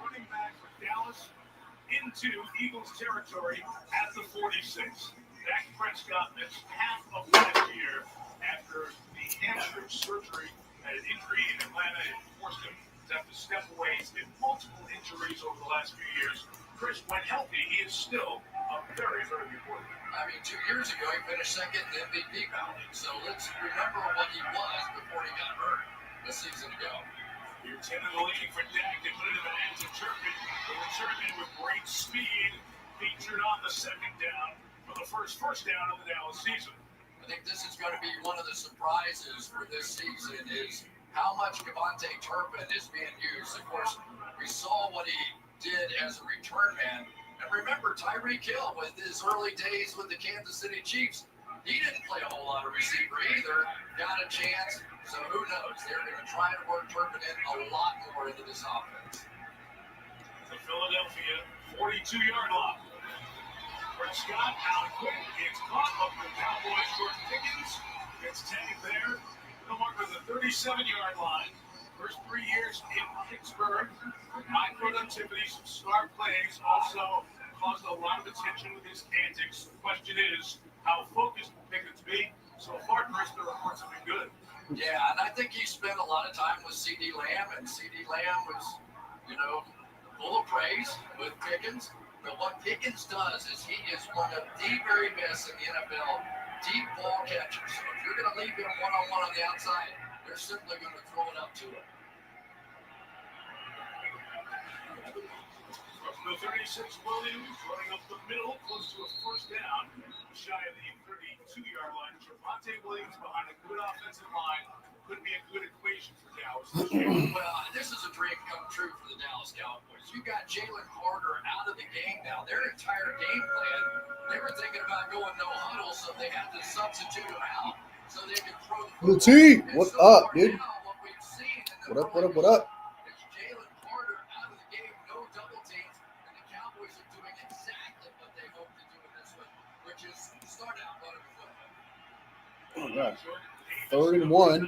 running back for Dallas into Eagles territory at the 46. Dak Prescott missed half of last year after the hamstring surgery and an injury in Atlanta. It forced him to have to step away. He's been multiple injuries over the last few years. Chris, when healthy, he is still a very, very good quarterback. I mean, 2 years ago, he finished second in the MVP ballot. So let's remember what he was before he got hurt a season ago. You're 10 in the league for Dak. They put it in the hands of Turpin. The return with great speed featured on the second down for the first down of the Dallas season. I think this is going to be one of the surprises for this season is how much Devontae Turpin is being used. Of course, we saw what he did as a return man. And remember, Tyreek Hill, with his early days with the Kansas City Chiefs, he didn't play a whole lot of receiver either. Got a chance. So who knows? They're going to try to work Turpin in a lot more into this offense. The Philadelphia 42-yard line. Prescott out quick. It's caught up with Cowboys. Jordan Pickens gets tagged there. The mark of the 37-yard line. First 3 years in Pittsburgh. High productivity, some smart plays. Also caused a lot of attention with his antics. The question is, how focused will Pickens be? So far, Chris, the reports have been good. Yeah, and I think he spent a lot of time with C.D. Lamb, and C.D. Lamb was, full of praise with Pickens. But what Pickens does is he is one of the very best in the NFL deep ball catchers. So if you're going to leave him one-on-one on the outside, they're simply going to throw it up to him. The 36 Williams running up the middle, close to a first down, shy of the 32-yard line. Javonte Williams behind a good offensive line could be a good equation for Dallas. Well, this is a dream come true for the Dallas Cowboys. You got Jalen Carter out of the game now. Their entire game plan, they were thinking about going no huddle, so they had to substitute him out so they could throw the football. T, what up, dude? What up? It's Jalen Carter out of the game, no double teams, and the Cowboys are doing exactly what they hope to do in this one, which is start out running the football. Oh, God. 3rd and 1.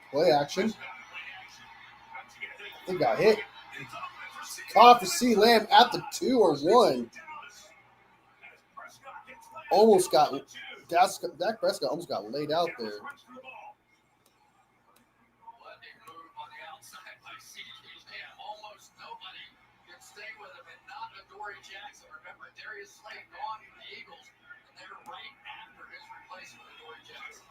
Play action. They got hit. Caught for C. Lamb at the 2 or 1. Almost got Dak Prescott almost got laid out there. Almost nobody can stay with him, and not Adoree Jackson. Remember, Darius Slay gone from the Eagles, and they're right after his replacement, Adoree Jackson.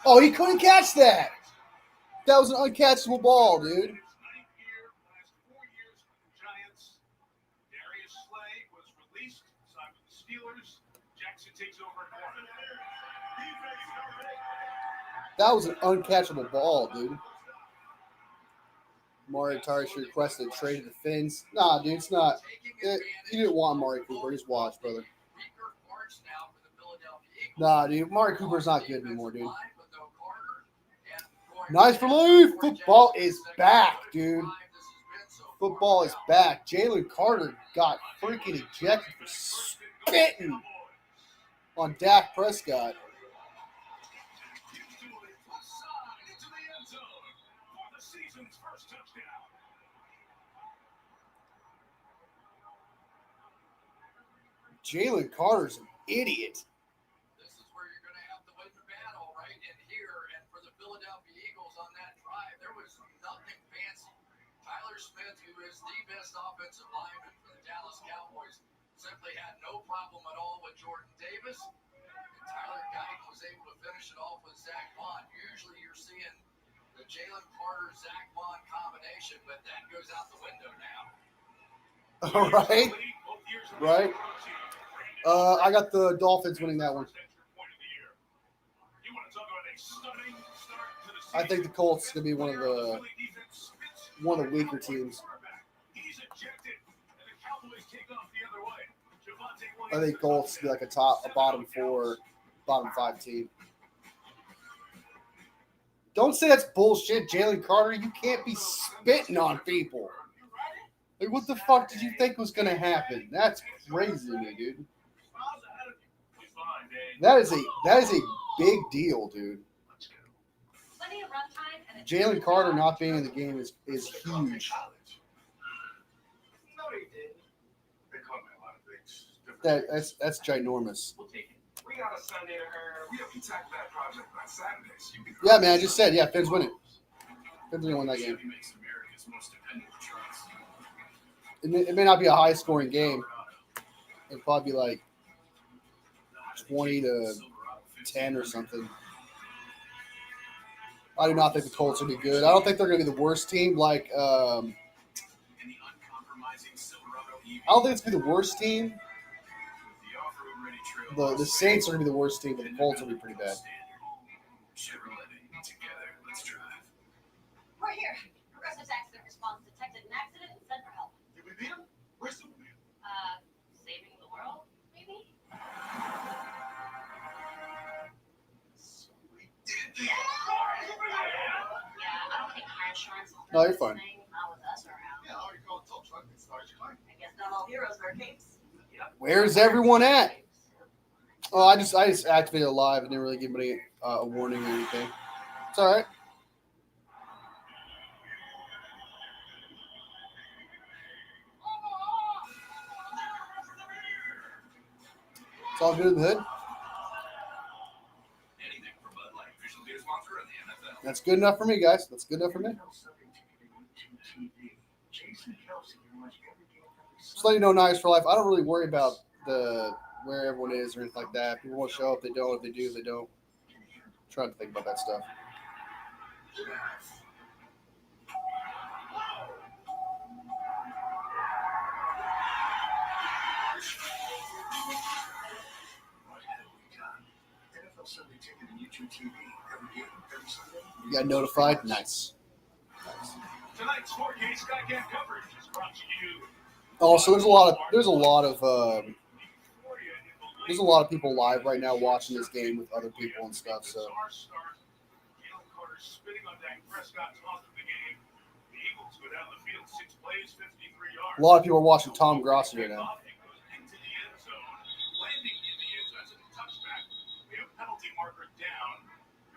Oh, he couldn't catch that. That was an uncatchable ball, dude. That was an uncatchable ball, dude. Amari Tarish requested a trade to the Fins. Nah, dude, it's not. You didn't want Amari Cooper. Just watch, brother. Nah, dude, Amari Cooper's not good anymore, dude. Nice for Lee. Football is back, dude. Football is back. Jalen Carter got freaking ejected for spitting on Dak Prescott. Jalen Carter's an idiot. This is where you're going to have to win the battle right in here. And for the Philadelphia Eagles on that drive, there was nothing fancy. Tyler Smith, who is the best offensive lineman for the Dallas Cowboys, simply had no problem at all with Jordan Davis. And Tyler Guyton was able to finish it off with Zach Vaughn. Usually you're seeing the Jalen Carter-Zach Vaughn combination, but that goes out the window now. All right. Right. I got the Dolphins winning that one. I think the Colts is going to be one of the weaker teams. I think Colts be like a bottom 4, bottom 5 team. Don't say that's bullshit, Jalen Carter. You can't be spitting on people. Like, what the fuck did you think was going to happen? That's crazy to me, dude. That is a big deal, dude. Jalen Carter not being in the game is huge. No, they didn't. They caught me a lot of things. That's ginormous. We'll take it. We got a Sunday to earn. We tackle that project on Saturdays. Yeah, man, I just said, yeah, Finn's winning. Finn's going to win that game. It may not be a high-scoring game. It'll probably be like 20-10 or something. I do not think the Colts will be good. I don't think they're going to be the worst team. I don't think it's going to be the worst team. The Saints are going to be the worst team, but the Colts will be pretty bad. We're here. Progressive's accident response detected an accident and sent for help. Did we beat him? Where's Superman? Saving the world, maybe? We did it. Yeah, I don't think car insurance is No, you're fine. not with us around. Yeah, I already called the tow truck and started your claim. I guess not all heroes wear capes. Where's everyone at? Oh, I just activated live and didn't really give anybody a warning or anything. It's all right. It's all good in the hood. That's good enough for me, guys. That's good enough for me. Just let you know, Nice for Life. I don't really worry about where everyone is or anything like that. People won't show up. They don't. If they do, they don't. I'm trying to think about that stuff. You got notified? Nice. Tonight's 4K Skycam coverage is brought to you. Oh, so there's a lot of people live right now watching this game with other people and stuff. So Jalen Carter spitting on Dak Prescott talking the game. The Eagles go down the field 6 plays, 53 yards. a lot of people are watching Tom Grossi right now. Into the end zone, landing in the end zone. That's a touchback. We have penalty marker down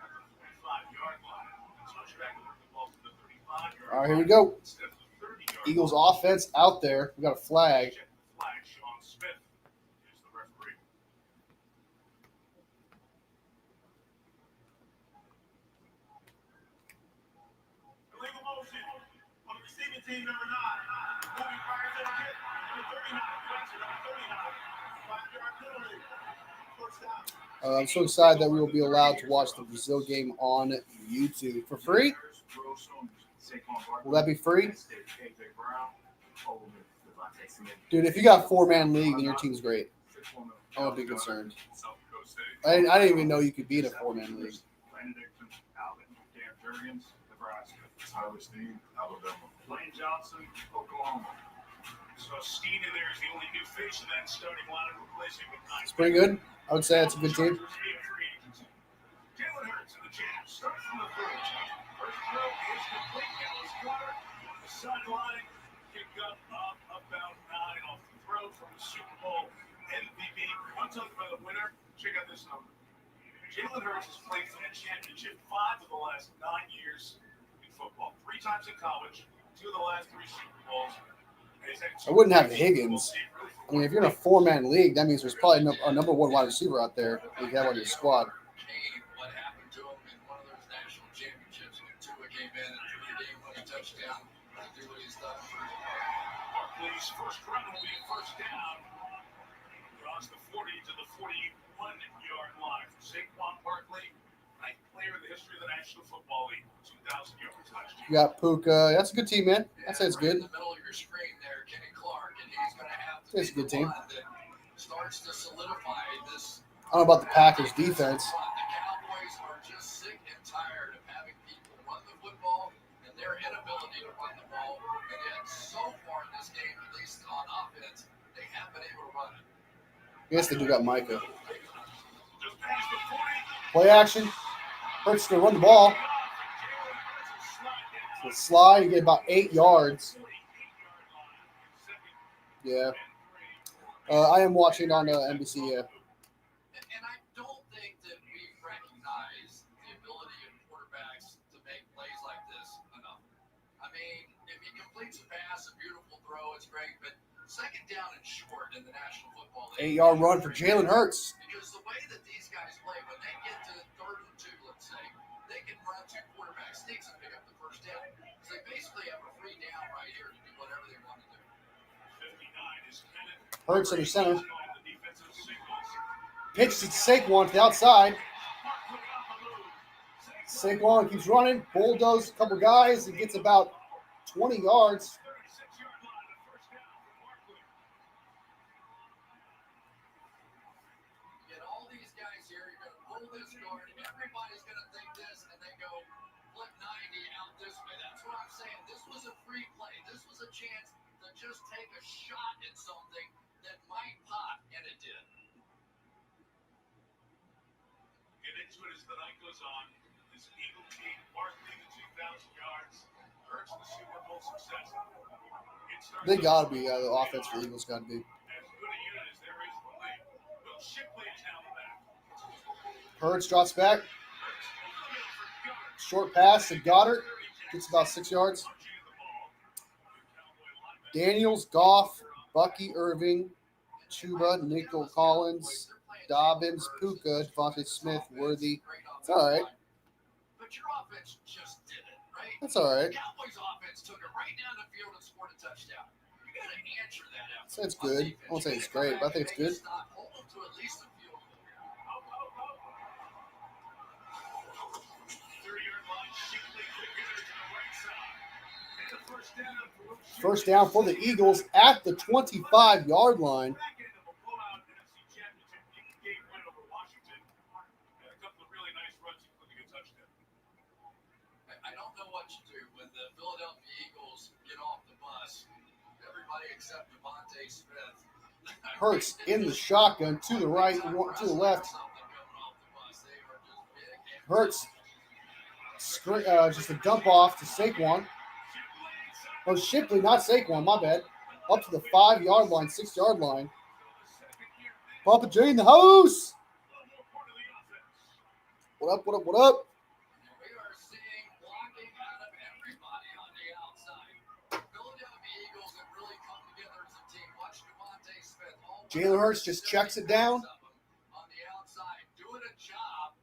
at the 45-yard line. Touchback will bring the ball to the 35-yard line. All right, here we go. Instead of the 30-yard Eagles line. offense out there. We got a flag. Check the flag. Sean Smith is the referee. Illegal motion on the receiving team, number 9. Moving fires at a kick, number 39. Fletcher, number 39. 5-yard penalty. First down. I'm so excited that we will be allowed to watch the Brazil game on YouTube for free. Will that be free? Dude, if you got 4-man league, then your team's great. I won't be concerned. I didn't even know you could beat a 4-man league. Lane Johnson, Oklahoma. So Steen in there is the only new face in that starting lineup, replacing with 9. It's pretty good. I would say it's a good team. Jalen Hurts and the Jams start from the 30. First throw is complete. Dallas Carter on the sideline. Kick up about 9 off the throw from the Super Bowl MVP. Want to talk about a winner? Check out this number. Jalen Hurts has played for the championship 5 of the last 9 years in football. 3 times in college, 2 of the last 3 Super Bowls. I wouldn't have Higgins. I mean, if you're in a 4-man league, that means there's probably a number 1 wide receiver out there that you have on your squad. What happened to him in one of those national championships when Tua came in and threw the game-winning touchdown to do what he's done for his part. Barkley's first run will be first down. Draws the 40 to the 41-yard line for Saquon Barkley, 9th player in the history of the National Football League, 2,000 yards last year. You got Puka. That's a good team, man. I'd say it's Right good. in the middle of your screen there, Kenny Clark, and he's going to have to It's a be good the team. one that starts to solidify this. I don't know about the Packers defense. The Cowboys are just sick and tired of having people run the football and their inability to run the ball. And yet, so far in this game, at least on offense, they have been able to run it. I guess they do got Micah. Just past the 40. Play action. Hurts to run the ball. So slide, you get about 8 yards. Yeah. I am watching on NBC. Yeah. And I don't think that we recognize the ability of quarterbacks to 8-yard run for Jalen Hurts. Because the way that these guys play, when they get to 3rd and 2, let's say, they can run 2 quarterback sneaks and pick up the first down. So they basically have a free down right here to do whatever they want to do. Hurts under center. Pitch to Saquon to the outside. Saquon keeps running. Bulldoze a couple guys. It gets about 20 yards. Get all these guys here. You're going to pull this guard. Everybody's going to think this, and they go flip 90 out this way. That's what I'm saying. This was a free play. This was a chance to just take a shot at something that might pop, and it did. Get into it as the night goes on. This Eagle team marking the 2,000 yards. Hurts the Super Bowl success. They got to be. The offense for the Eagles got to be. As good a unit as there is in the league. Will Shipley is now the back. Hurts drops back. Short pass to Goddard. Gets about 6 yards. Daniels, Goff, Bucky Irving, Chuba, Nico Collins, Dobbins, Puka, Devontae Smith, Worthy. It's all right. But your offense just did it, right? That's all right. The Cowboys offense took it right down the field and scored a touchdown. You got to answer that effort. So it's good. I won't say it's great, but I think it's good. Hold them to at least a field goal. 30-yard line. Shipley quick hitter to the right side. And the first down for Will Shipley. First down for the Eagles at the 25-yard line. Back end of a blowout NFC Championship game win over Washington. And a couple of really nice runs, including a touchdown. I don't know what you do when the Philadelphia Eagles get off the bus. Everybody except Devontae Smith. Hurts in the shotgun to the right, to the left. Hurts just a dump off to Saquon. Oh, Shipley, not Saquon, my bad. Up to the 5-yard line, 6-yard line. Papa J in the house. What up, what up, what up? We are seeing blocking out of everybody on the outside. Philadelphia Eagles have really come together as a team. Watch Devontae Smith. Jalen Hurts just checks it down. On the outside, doing a job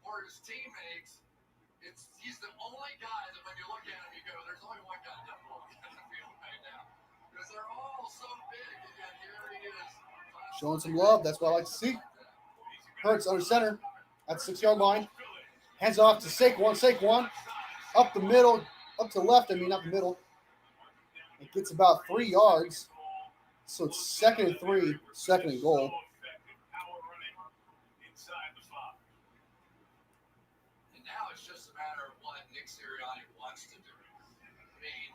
for his teammates. He's the only guy that when you look at him, you go, there's only one guy that belongs in the field right now. Because they're all so big, and yet here he is. Showing some love. That's what I like to see. Hurts under center at the 6-yard line. Hands off to Saquon. Saquon up the middle, up to the left. Not the middle. It gets about 3 yards. So it's 2nd and 3, 2nd and goal. And now it's just a matter of what Nick Sirianni wants to do. I mean,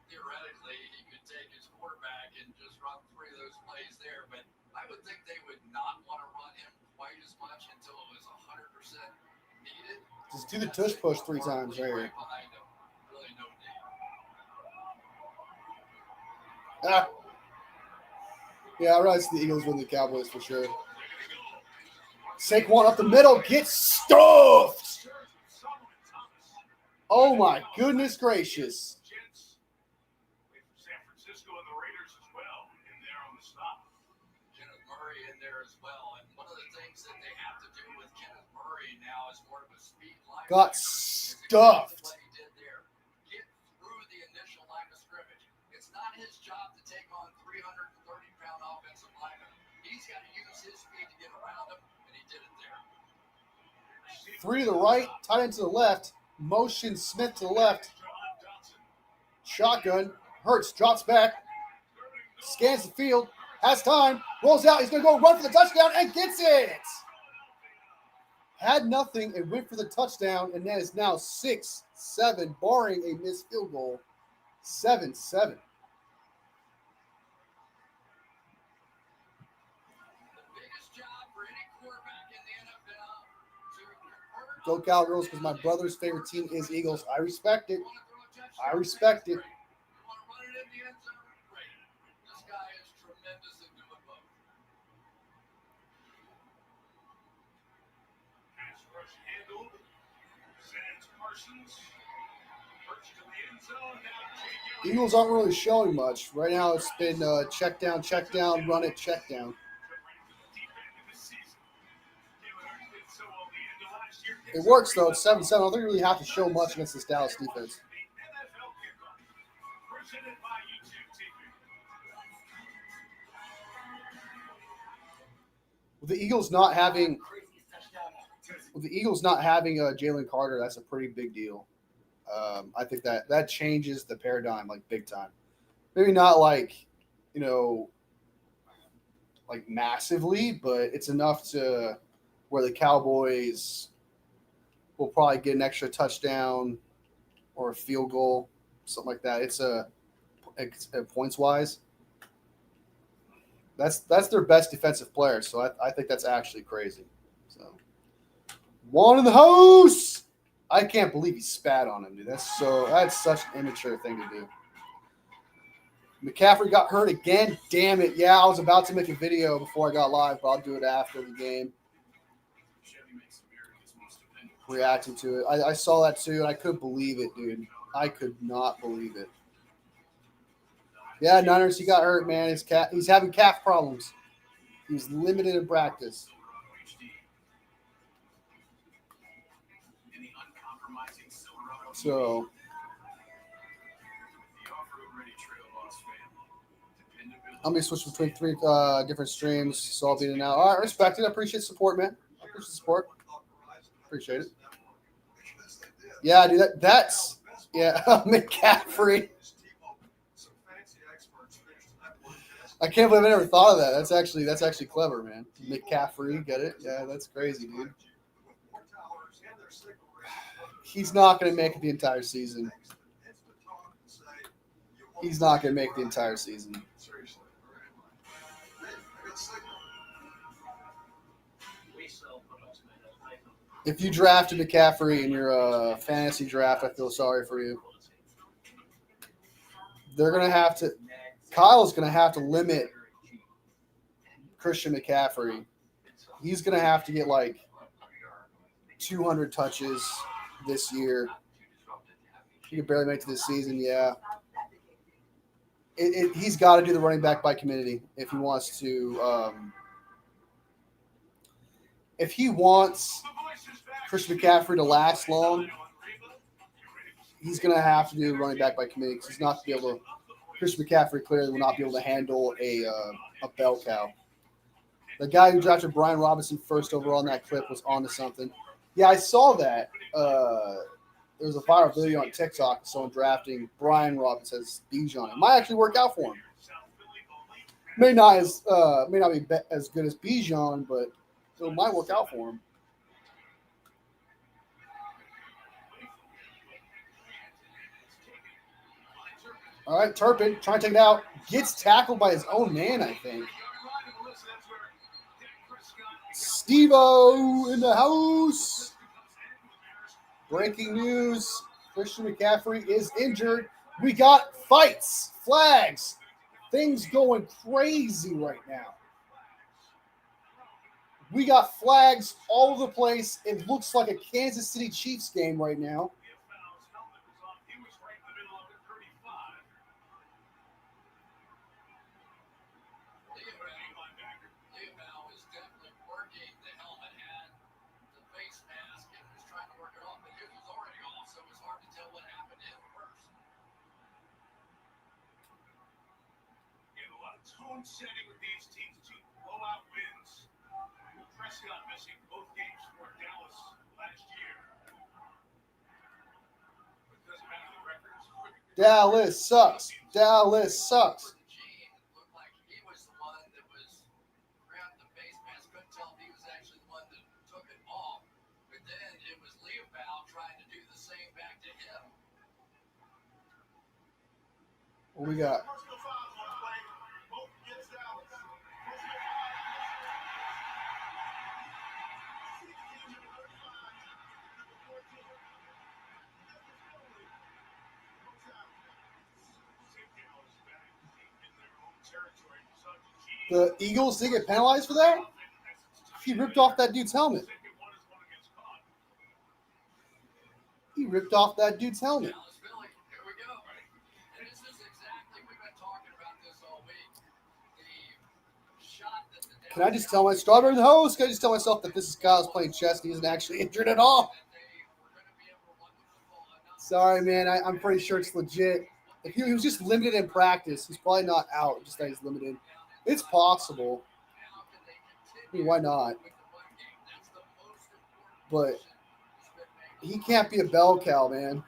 theoretically, he could take his quarterback and just run 3 of those plays there, but I would think they would not want to run him quite as much until it was 100% needed. Just do the tush push 3 times right here. Behind him. Really no need. Yeah, I realize the Eagles win the Cowboys for sure. Saquon up the middle gets stuffed. Oh my goodness gracious. San Francisco and the Raiders as well in there on the stop. Kenneth Murray in there as well. And one of the things that they have to do with Kenneth Murray now is more of a speed line. Got stuffed. What he did there. Get through the initial line of scrimmage. It's not his job to take on 330-pound offensive linemen. He's got to use his speed to get around him, and he did it there. 3 to the right, tight end to the left. Motion Smith to the left. Shotgun. Hurts, drops back. Scans the field. Has time. Rolls out. He's going to go run for the touchdown and gets it. Had nothing and went for the touchdown, and that is now 6-7, barring a missed field goal. 7-7. Go Cowgirls, because my brother's favorite team is Eagles. I respect it. I respect it. You want to run it in the end zone? Great. This guy is tremendous at doing both. Pass rush handled. Sands Parsons. Eagles aren't really showing much. Right now it's been check down, run it, check down. It works, though. It's 7-7. I don't think you really have to show much against this Dallas defense. With the Eagles not having Jalen Carter, that's a pretty big deal. I think that changes the paradigm like big time. Maybe not like, like massively, but it's enough to where the Cowboys will probably get an extra touchdown or a field goal, something like that. It's points wise. That's their best defensive player, so I think that's actually crazy. So one in the house. I can't believe he spat on him, dude. That's such an immature thing to do. McCaffrey got hurt again. Damn it. Yeah, I was about to make a video before I got live, but I'll do it after the game. Reacting to it. I saw that too, and I couldn't believe it, dude. I could not believe it. Yeah, Niners, he got hurt, man. He's having calf problems. He was limited in practice. So I'm going to switch between three different streams, so I'll be in and out. All right, respect it. I appreciate support, man. I appreciate the support. Appreciate it. Yeah, dude, that's McCaffrey. I can't believe I never thought of that. That's actually clever, man. McCaffrey, get it? Yeah, that's crazy, dude. He's not going to make it the entire season. He's not going to make the entire season. If you drafted McCaffrey in your fantasy draft, I feel sorry for you. They're going to have to – Kyle's going to have to limit Christian McCaffrey. He's going to have to get like 200 touches this year. He could barely make it to this season, yeah. He's got to do the running back by committee if he wants to if he wants Christian McCaffrey to last long, he's going to have to do running back by committee because he's not going to be able to – Christian McCaffrey clearly will not be able to handle a bell cow. The guy who drafted Brian Robinson first overall in that clip was onto something. Yeah, I saw that. There was a viral video on TikTok of someone drafting Brian Robinson as Bijan. It might actually work out for him. May not be as good as Bijan, but it might work out for him. All right, Turpin trying to take it out. Gets tackled by his own man, I think. Steve-O in the house. Breaking news. Christian McCaffrey is injured. We got fights, flags, things going crazy right now. We got flags all over the place. It looks like a Kansas City Chiefs game right now. Setting with these teams to blowout wins. Prescott missing both games for Dallas last year. It doesn't matter the records. Dallas sucks. Dallas sucks. Looked like he was the one that was grabbing the face mask. Couldn't tell if he was actually the one that took it off. But then it was Leopold trying to do the same back to him. What we got? The Eagles did get penalized for that? He ripped off that dude's helmet. He ripped off that dude's helmet. Can I just tell my strawberry the host? Can I just tell myself that this is Kyle's playing chess and he isn't actually injured at all? Sorry, man. I'm pretty sure it's legit. If he was just limited in practice, he's probably not out. Just that he's limited. It's possible. I mean, why not? But he can't be a bell cow, man.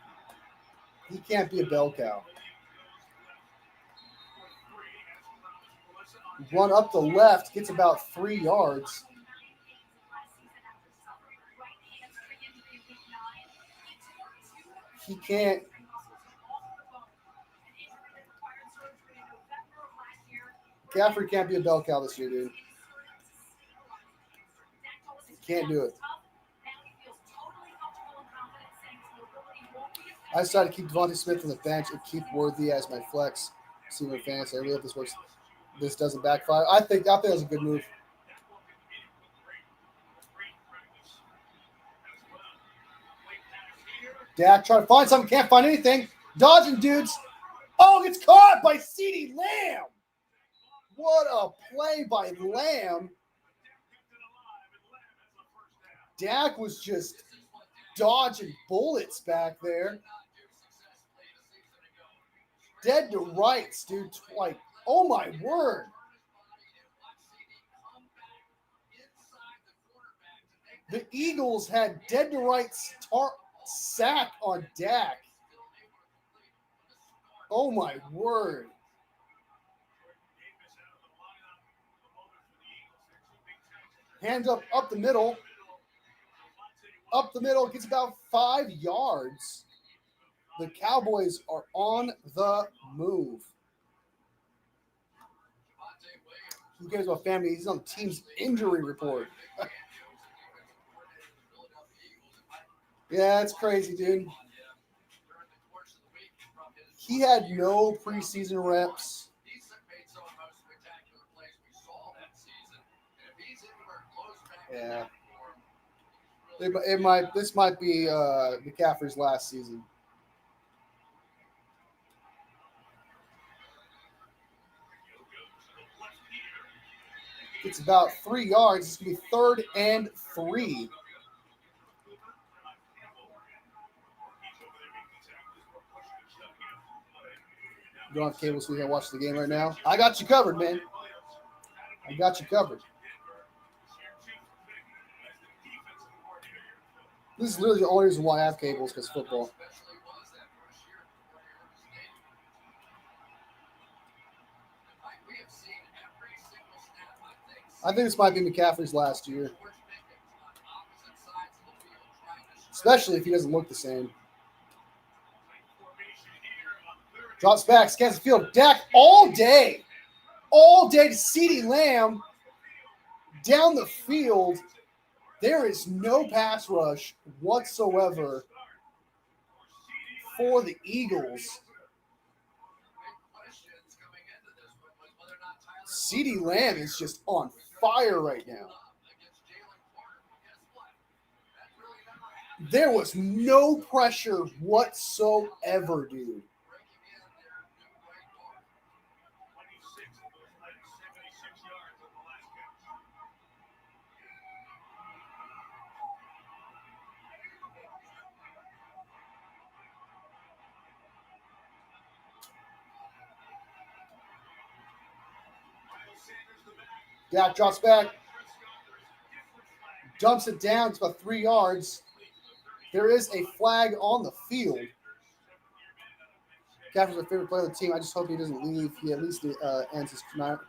He can't be a bell cow. Run up the left, gets about 3 yards. He can't. McCaffrey can't be a bell cow this year, dude. Can't do it. I decided to keep Devontae Smith on the bench and keep Worthy as my flex. See what fantasy. I really hope this works. This doesn't backfire. I think that was a good move. Dak trying to find something, can't find anything. Dodging dudes. Oh, gets caught by CeeDee Lamb. What a play by Lamb. Dak was just dodging bullets back there. Dead to rights, dude. Like, oh my word. The Eagles had dead to rights sack on Dak. Oh my word. Hands up the middle. Up the middle, gets about 5 yards. The Cowboys are on the move. Who cares about family? He's on the team's injury report. Yeah, it's crazy, dude. He had no preseason reps. Yeah. This might be McCaffrey's last season. It's about 3 yards. It's going to be 3rd and 3. You don't have cable so we can watch the game right now? I got you covered, man. I got you covered. This is literally the only reason why I have cables, because football. I think this might be McCaffrey's last year. Especially if he doesn't look the same. Drops back, scans the field. Dak all day. All day to CeeDee Lamb. Down the field. There is no pass rush whatsoever for the Eagles. CeeDee Lamb is just on fire right now. There was no pressure whatsoever, dude. Dak drops back, dumps it down. It's about 3 yards. There is a flag on the field. McCaffrey's my favorite player of the team. I just hope he doesn't leave. He at least ends his career.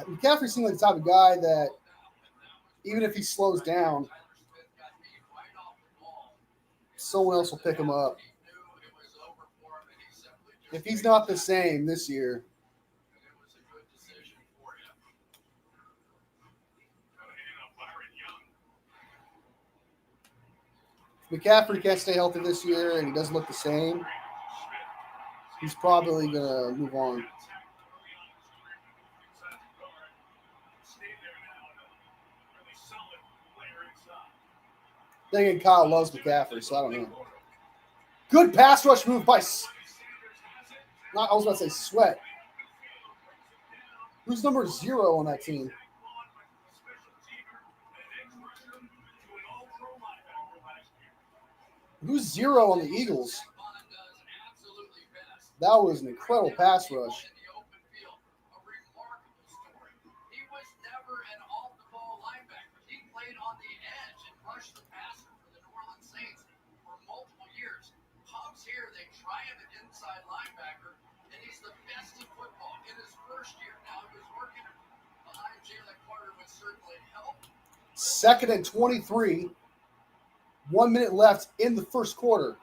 McCaffrey seems like the type of guy that even if he slows down, someone else will pick him up. If he's not the same this year, McCaffrey can't stay healthy this year and he doesn't look the same, he's probably going to move on. Thinking Kyle loves McCaffrey, so I don't know. Good pass rush move by I was about to say Sweat. Who's number 0 on that team? Who's 0 on the Eagles? That was an incredible pass rush. He was never an off-the-ball linebacker. He played on the edge and rushed the passer for the New Orleans Saints for multiple years. Comes here, they try him at inside linebacker, and he's the best in football in his first year. Now, he was working behind Jalen Carter, would certainly help. 2nd and 23. 1 minute left in the first quarter.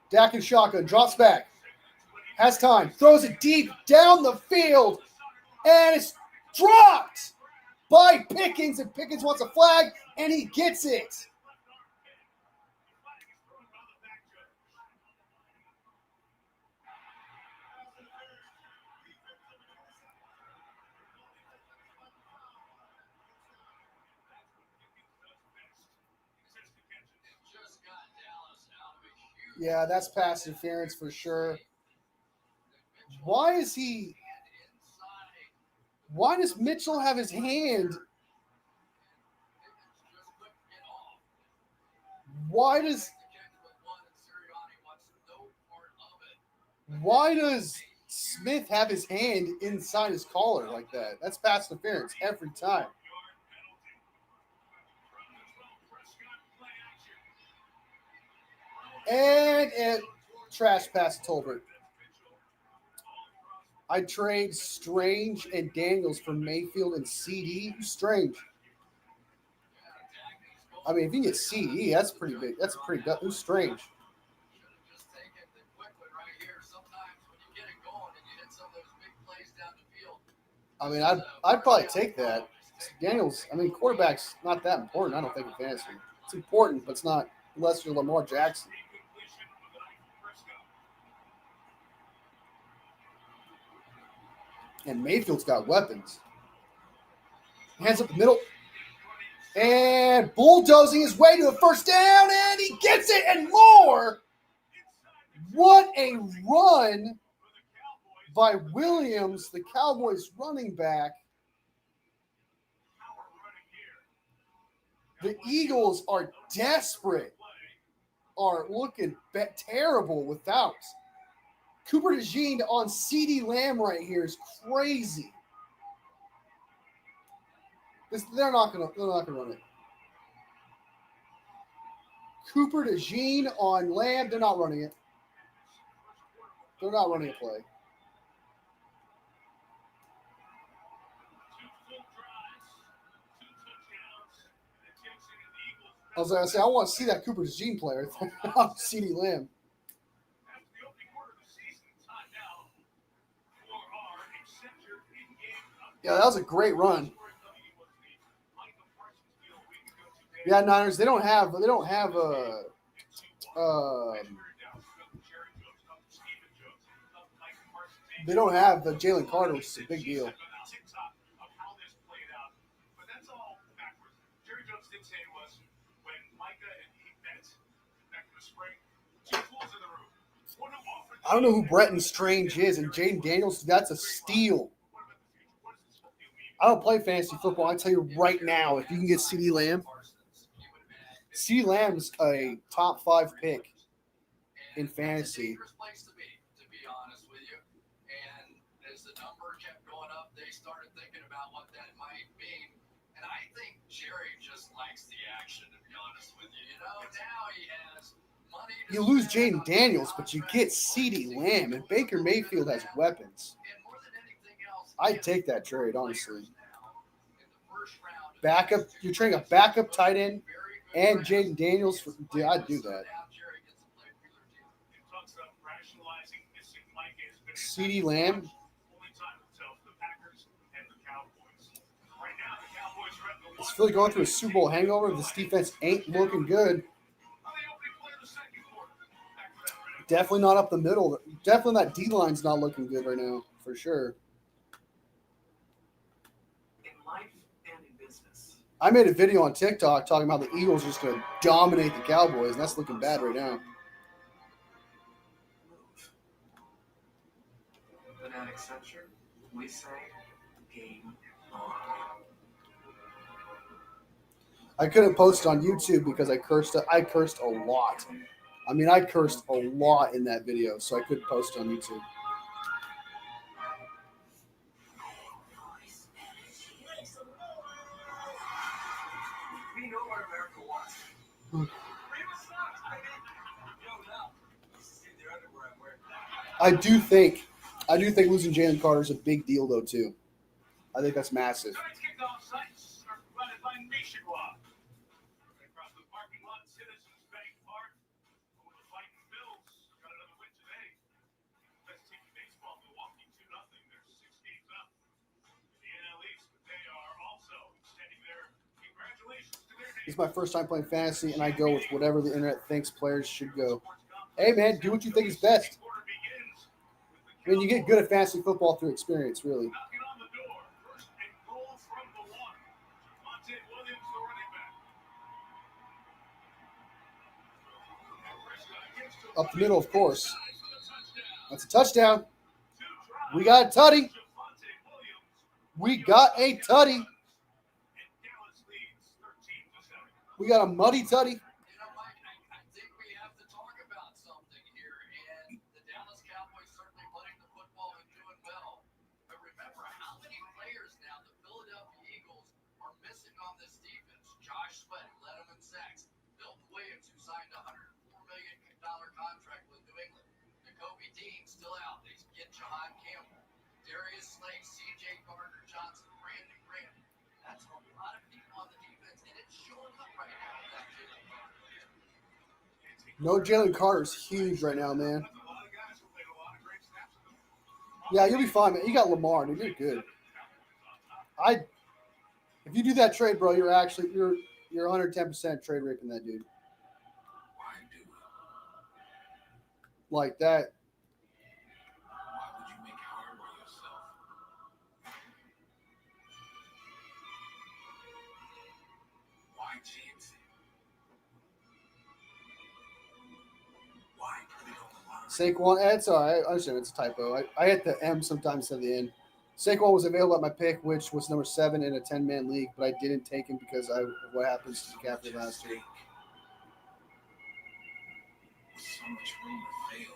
Dak and shotgun, drops back. Has time, throws it deep down the field, and it's dropped by Pickens, and Pickens wants a flag, and he gets it. Yeah, that's pass interference for sure. Why does Mitchell have his hand? Why does Smith have his hand inside his collar like that? That's pass interference every time. And trash pass to Tolbert. I'd trade Strange and Daniels for Mayfield and CD. Who's Strange? I mean, if you get CD, that's pretty big. That's a pretty good. Who's Strange? I mean, I'd probably take that. Daniels, I mean, quarterback's not that important, I don't think, in fantasy. It's important, but it's not unless you're Lamar Jackson. And Mayfield's got weapons. Hands up the middle. And bulldozing his way to a first down, and he gets it and more. What a run by Williams, the Cowboys running back. The Eagles are desperate, are looking terrible without. Cooper DeJean on CeeDee Lamb right here is crazy. They're not gonna run it. Cooper DeJean on Lamb, they're not running it. They're not running a play. I was going to say, I want to see that Cooper DeJean player on CeeDee Lamb. Yeah, that was a great run. Yeah, Niners, they don't have the Jalen Carter, which is a big deal. I don't know who Bretton Strange is, and Jaden Daniels, that's a steal. I don't play fantasy football. I tell you right now, if you can get CeeDee Lamb, CeeDee Lamb's a top 5 pick in fantasy. To be honest with you. And as the number kept going up, they started thinking about what that might mean. And I think Jerry just likes the action, to be honest with you. You know, now he has money. You lose Jaden Daniels, but you get CeeDee Lamb, and Baker Mayfield has weapons. I'd take that trade, honestly. Backup, you're trading a backup tight end and Jaden Daniels. I'd do that. CeeDee Lamb. Is Philly going through a Super Bowl hangover? This defense ain't looking good. Definitely not up the middle. Definitely that D-line's not looking good right now, for sure. I made a video on TikTok talking about the Eagles are just going to dominate the Cowboys, and that's looking bad right now. Fanatic Censure, we say game on. I couldn't post it on YouTube because I cursed a lot. I mean, I cursed a lot in that video, so I couldn't post it on YouTube. We know what America wants. I do think losing Jalen Carter is a big deal, though, too. I think that's massive. Tonight's kickoff sites are provided by Nationwide. Across the parking lot, Citizens Bank Park. Over the Fighting Bills. Got another win today. Best team in baseball, Milwaukee 2-0. They're 6 games up. The NL East, but they are also extending their congratulations to their This is my first time playing fantasy, and I go with whatever the internet thinks players should go. Hey, man, do what you think is best. I mean, you get good at fantasy football through experience, really. Knocking on the door. First and goal from the one. Javonte Williams, the running back. Up the middle, of course. That's a touchdown. We got a tutty. We got a tutty. We got a muddy tutty. You know, Mike, I think we have to talk about something here, and the Dallas Cowboys certainly playing the football and doing well. But remember how many players now the Philadelphia Eagles are missing on this defense. Josh Sweat, who led them in sacks. Bill Williams, who signed a $104 million contract with New England. Jacoby Dean still out. They get Jahan Campbell. Darius Slade, C.J. Gardner-Johnson, Brandon Graham. That's a lot of people on the defense, and it's showing up right now. That Jalen Carter. No Jalen Carter's huge right now, man. Yeah, you'll be fine, man. You got Lamar, dude. You're good. If you do that trade, bro, you're 110% trade raping that dude. Why do it? Like that. Why would you make it hard on yourself? Why chance it? Why put it on the line? Saquon, it's all right. I understand it's a typo. I hit the M sometimes at the end. Saquon was available at my pick, which was number 7 in a 10-man league, but I didn't take him because of what happens to McCaffrey last year. So much room to fail.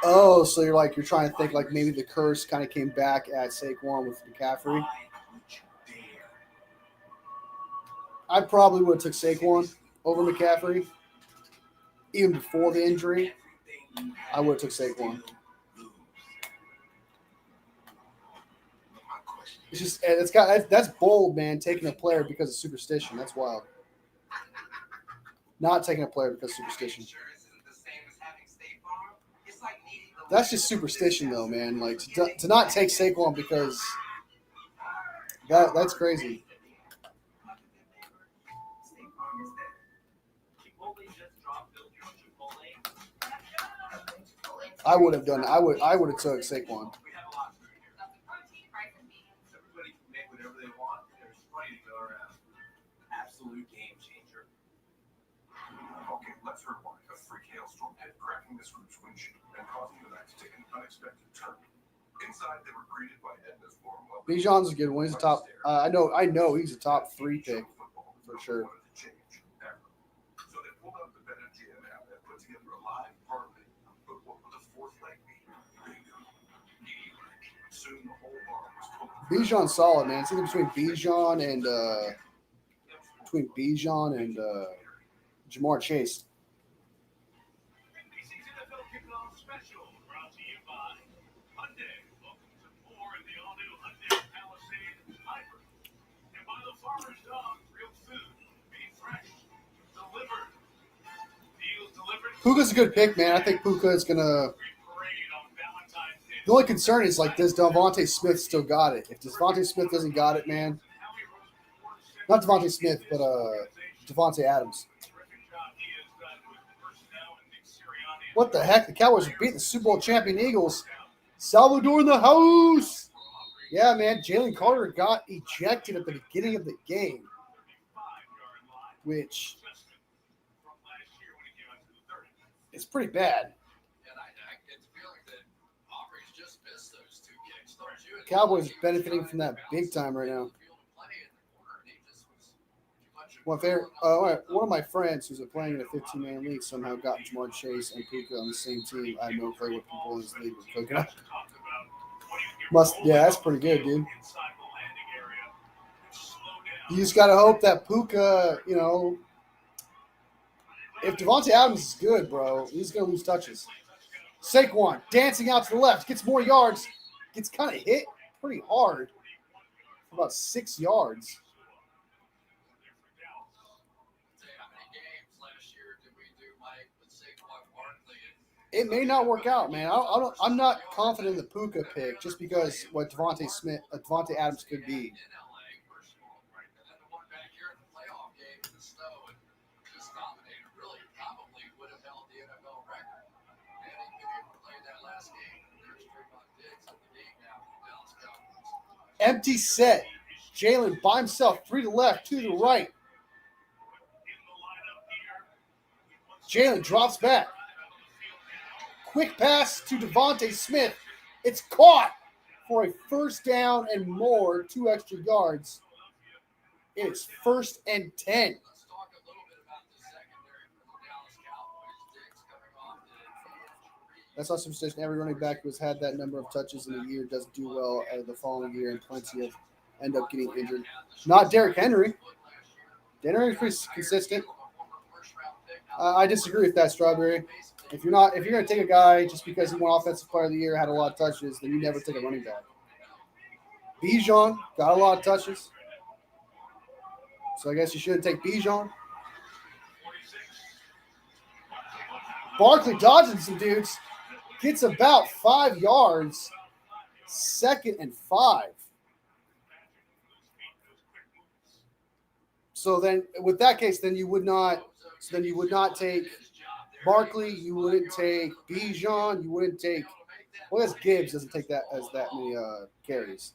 Oh, so you're trying to think like maybe the curse kind of came back at Saquon with McCaffrey. Why would you dare? I probably would have took Saquon over McCaffrey. Even before the injury, I would have took Saquon. It's just that's bold, man. Taking a player because of superstition. That's wild. Not taking a player because of superstition. That's just superstition, though, man. Like to not take Saquon because that's crazy. I would have done. I would have took Saquon. Everybody can make whatever they want. There's plenty to go around. Absolute game changer. Okay, let's rewind. A freak hailstorm hit, cracking this group's windshield and causing the night to take an unexpected turn. Inside, they were greeted by Edna's warm welcome. Bijan's a good one. He's a top. I know he's a top 3 pick for sure. So they pulled out the BetMGM app and put together a live parlay. But what would the fourth leg be? Soon the whole bar was full. Bijan's solid, man. It's either between Bijan and Jamar Chase. NBC's NFL Kickoff Special brought to you by Hyundai. Welcome to more in the all-new Hyundai Palisade Hybrid. And by the Farmer's Dog, real food, being fresh, delivered. The Eagles delivered. Puka's a good pick, man. I think Puka is gonna. Parade on Valentine's Day. The only concern is like, does Devontae Smith still got it? If Devontae Smith doesn't got it, man. Not Devontae Smith, but Devontae Adams. What the heck? The Cowboys are beating the Super Bowl champion Eagles. Salvador in the house. Yeah, man. Jalen Carter got ejected at the beginning of the game, which is pretty bad. And I get the feeling that Aubrey's just missed those 2 kicks. Don't you? Cowboys benefiting from that big time right now. One of my friends who's playing in a 15-man league somehow got Jamar Chase and Puka on the same team. I have no clue what people in this league were cooking up. That's pretty good, dude. You just got to hope that Puka, if Devontae Adams is good, bro, he's going to lose touches. Saquon dancing out to the left, gets more yards, gets kind of hit pretty hard for about 6 yards. It may not work out, man. I'm not confident in the Puka pick just because what Devontae Adams could be. Empty set. Jalen by himself, 3 to the left, 2 to the right. Jalen drops back. Quick pass to Devontae Smith. It's caught for a first down and more, 2 extra yards. It's 1st and 10. Let's talk a little bit about the secondary for the Dallas Cowboys. Diggs coming off the That's also position. Every running back who has had that number of touches in a year doesn't do well the following year, and plenty of end up getting injured. Not Derrick Henry. Derrick Henry's pretty consistent. I disagree with that, Strawberry. If you're going to take a guy just because he won Offensive Player of the Year, had a lot of touches, then you never take a running back. Bijan got a lot of touches, so I guess you shouldn't take Bijan. Barkley dodging some dudes, gets about 5 yards. 2nd and 5. So then, with that case, then you would not take Barkley. You wouldn't take Bijan. You wouldn't take. Well, I guess Gibbs doesn't take that as that many carries.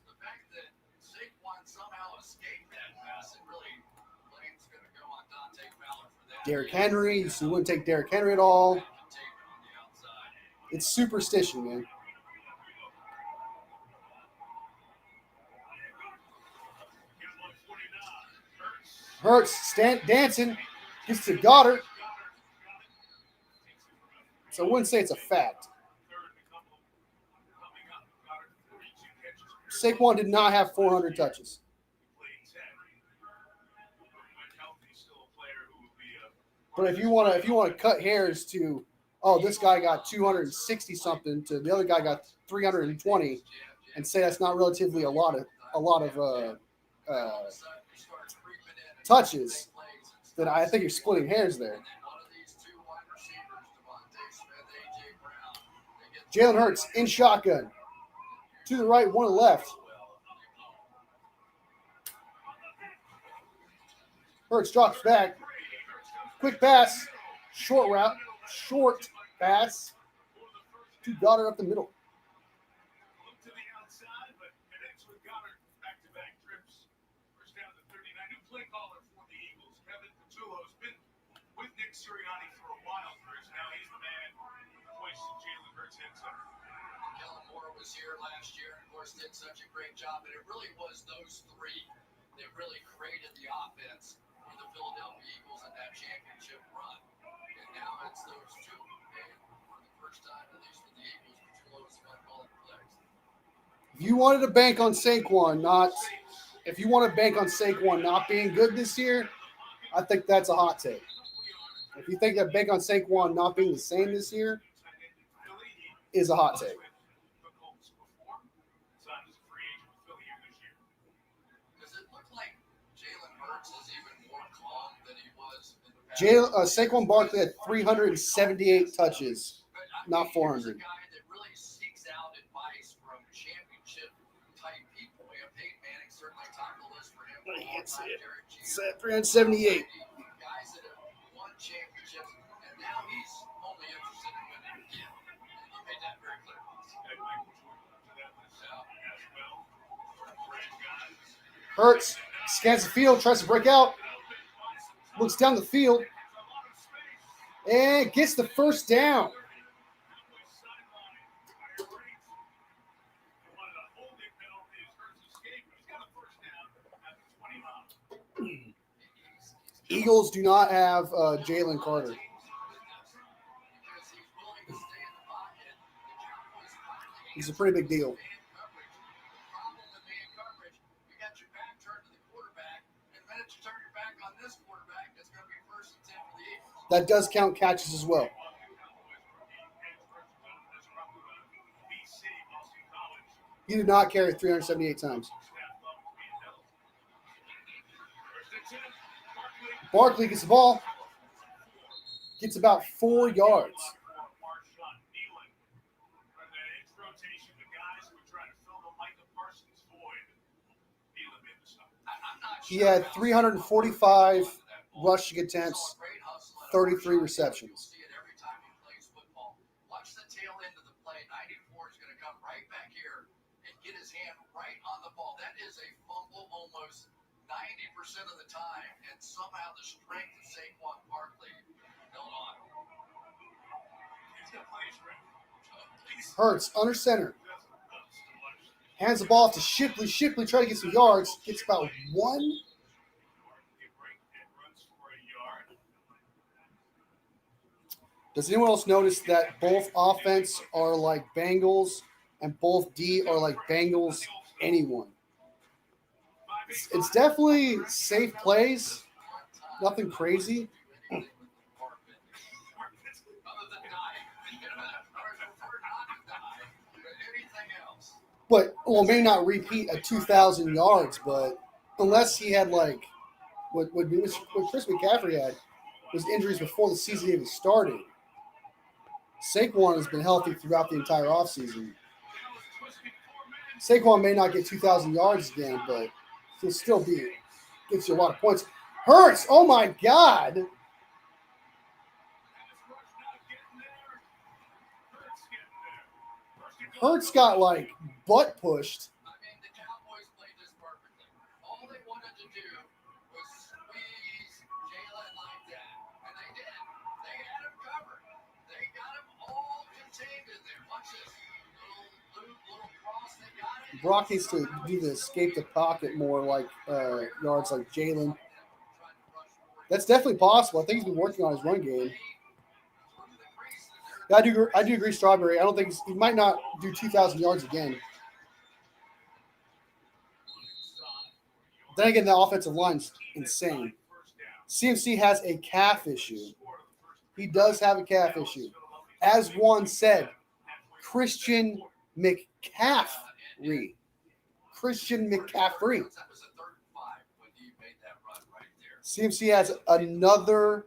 Derrick Henry. So you wouldn't take Derrick Henry at all. It's superstition, man. Hurts dancing, gets to Goddard. So I wouldn't say it's a fact. Saquon did not have 400 touches. But if you want to cut hairs to, this guy got 260 something to the other guy got 320, and say that's not relatively a lot of touches, then I think you're splitting hairs there. Jalen Hurts in shotgun. To the right, 1 to the left. Hurts drops back. Quick pass. Short route. Short pass to Goddard up the middle. Sirianni for a while, Chris. Now he's the man hoisting Jalen Hurts into. Kellen Moore was here last year and, of course, did such a great job. And it really was those 3 that really created the offense for the Philadelphia Eagles in that championship run. And now it's those 2. And for the first time, at least for the Eagles, Pachulo's not calling plays. If you wanted to bank on Saquon not being good this year, I think that's a hot take. If you think that bank on Saquon not being the same this year is a hot take. Does it look like Jalen Hurts is even more calm than he was in the past? Saquon Barkley had 378 touches, not 400. He's a guy that really seeks out advice from championship-type people. We have Peyton Manning certainly topped the list for him. It's at 378. Guys that have won championships, and now he's only interested in winning again. He made that very clear. Hurts scans the field, tries to break out, looks down the field, and gets the first down. Eagles do not have Jalen Carter. He's a pretty big deal. That does count catches as well. He did not carry 378 times. Barkley gets the ball. Gets about 4 yards. He had 345 rushing attempts, 33 receptions. Watch the tail end of the play. 94 is going to come right back here and get his hand right on the ball. That is a fumble almost 90% of the time, and somehow the strength of Saquon Barkley held on. Hurts under center. Hands the ball off to Shipley. Shipley trying to get some yards. Gets about 1. Does anyone else notice that both offense are like Bengals and both D are like Bengals anyone? It's definitely safe plays. Nothing crazy. But, well, may not repeat at 2,000 yards, but unless he had like what Chris McCaffrey had was injuries before the season even started. Saquon has been healthy throughout the entire offseason. Saquon may not get 2,000 yards again, but he'll still gets you a lot of points. Hurts, oh my God. Hurts got like butt pushed. I mean, the Cowboys played this perfectly. All they wanted to do was squeeze Jalen like that, and they did. They had him covered. They got him all contained in there. Watch this little cross. They got it. Brock needs to do the escape the pocket more, like yards like Jalen. That's definitely possible. I think he's been working on his run game. I do agree, Strawberry. I don't think he might not do 2,000 yards again. Then again, the offensive line's insane. CMC has a calf issue. He does have a calf issue. As one said, Christian McCaffrey. Christian McCaffrey. CMC has another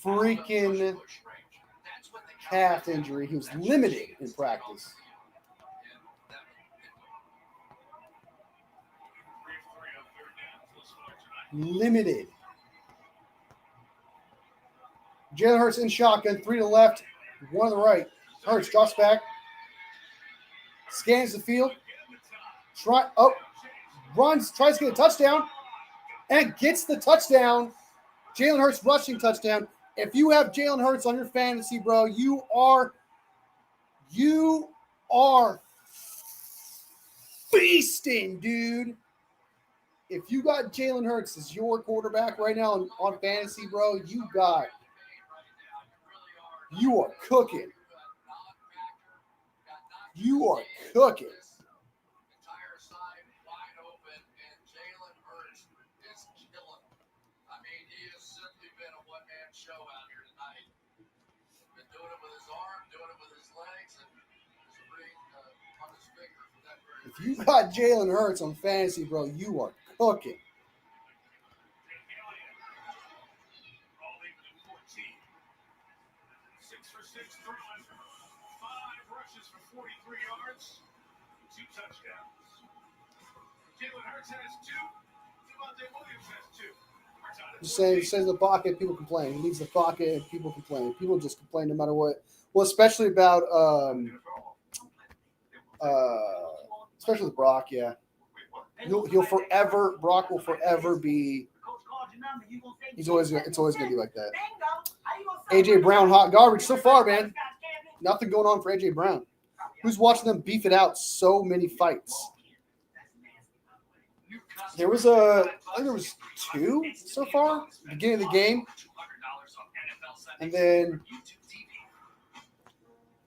freaking calf injury. He was limited in practice. Limited. Jalen Hurts in shotgun, 3 to the left, 1 to the right. Hurts drops back, scans the field, runs, tries to get a touchdown, and gets the touchdown. Jalen Hurts rushing touchdown. If you have Jalen Hurts on your fantasy, bro, you are feasting, dude. If you got Jalen Hurts as your quarterback right now on fantasy, bro, you are cooking. You are cooking. Entire side wide open, and Jalen Hurts is killing. I mean, he has simply been a one-man show out here tonight. Been doing it with his arm, doing it with his legs, and there's a ring on his finger for that very If you got Jalen Hurts on fantasy, bro, you are cooking. Just saying, he says the pocket, people complain. He needs the pocket, and people complain. People just complain no matter what. Well, especially about, especially with Brock, yeah. Brock will forever be, it's always going to be like that. A.J. Brown, hot garbage. So far, man, nothing going on for A.J. Brown. Who's watching them beef it out so many fights? There was I think there was 2 so far. Beginning of the game, and then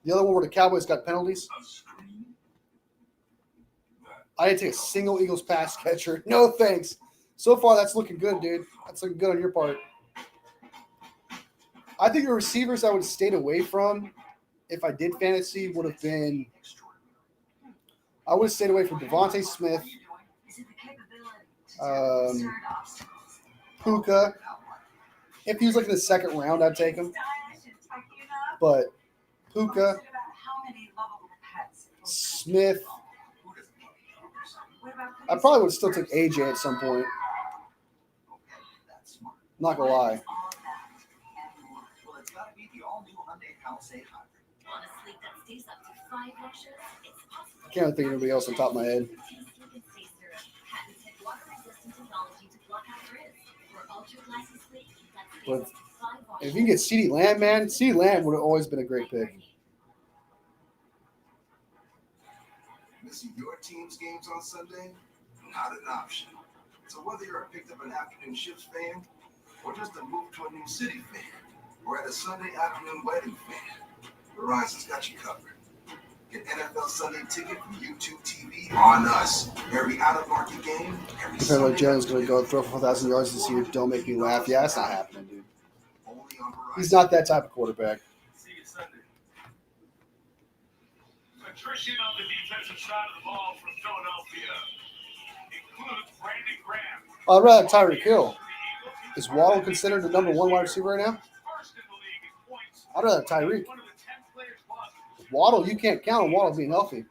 the other one where the Cowboys got penalties. I didn't take a single Eagles pass catcher. No thanks. So far, that's looking good, dude. That's looking good on your part. I think the receivers I would have stayed away from if I did fantasy would have been – I would have stayed away from Devontae Smith, Puka. If he was like in the second round, I'd take him. But Puka, Smith. I probably would still take AJ at some point. Not gonna lie. I can't think of anybody else on top of my head. But if you can get CeeDee Lamb, man, CeeDee Lamb would have always been a great pick. Missing your team's games on Sunday? Not an option. So whether you're a picked up an afternoon shifts fan, or just a move to a new city fan, or at a Sunday afternoon wedding fan, Verizon's got you covered. Get NFL Sunday ticket from YouTube TV on us. Every out-of-market game, every Like Jones going to go throw for 4,000 yards this year. Don't make me laugh. Yeah, that's not happening, dude. He's not that type of quarterback. See you Sunday. Attrition on the defensive side of the ball from Philadelphia includes Brandon Graham. I'd rather Tyreek Hill. Is Waddle considered the number 1 wide receiver right now? I'd rather Tyreek. Waddle, you can't count on Waddle being healthy.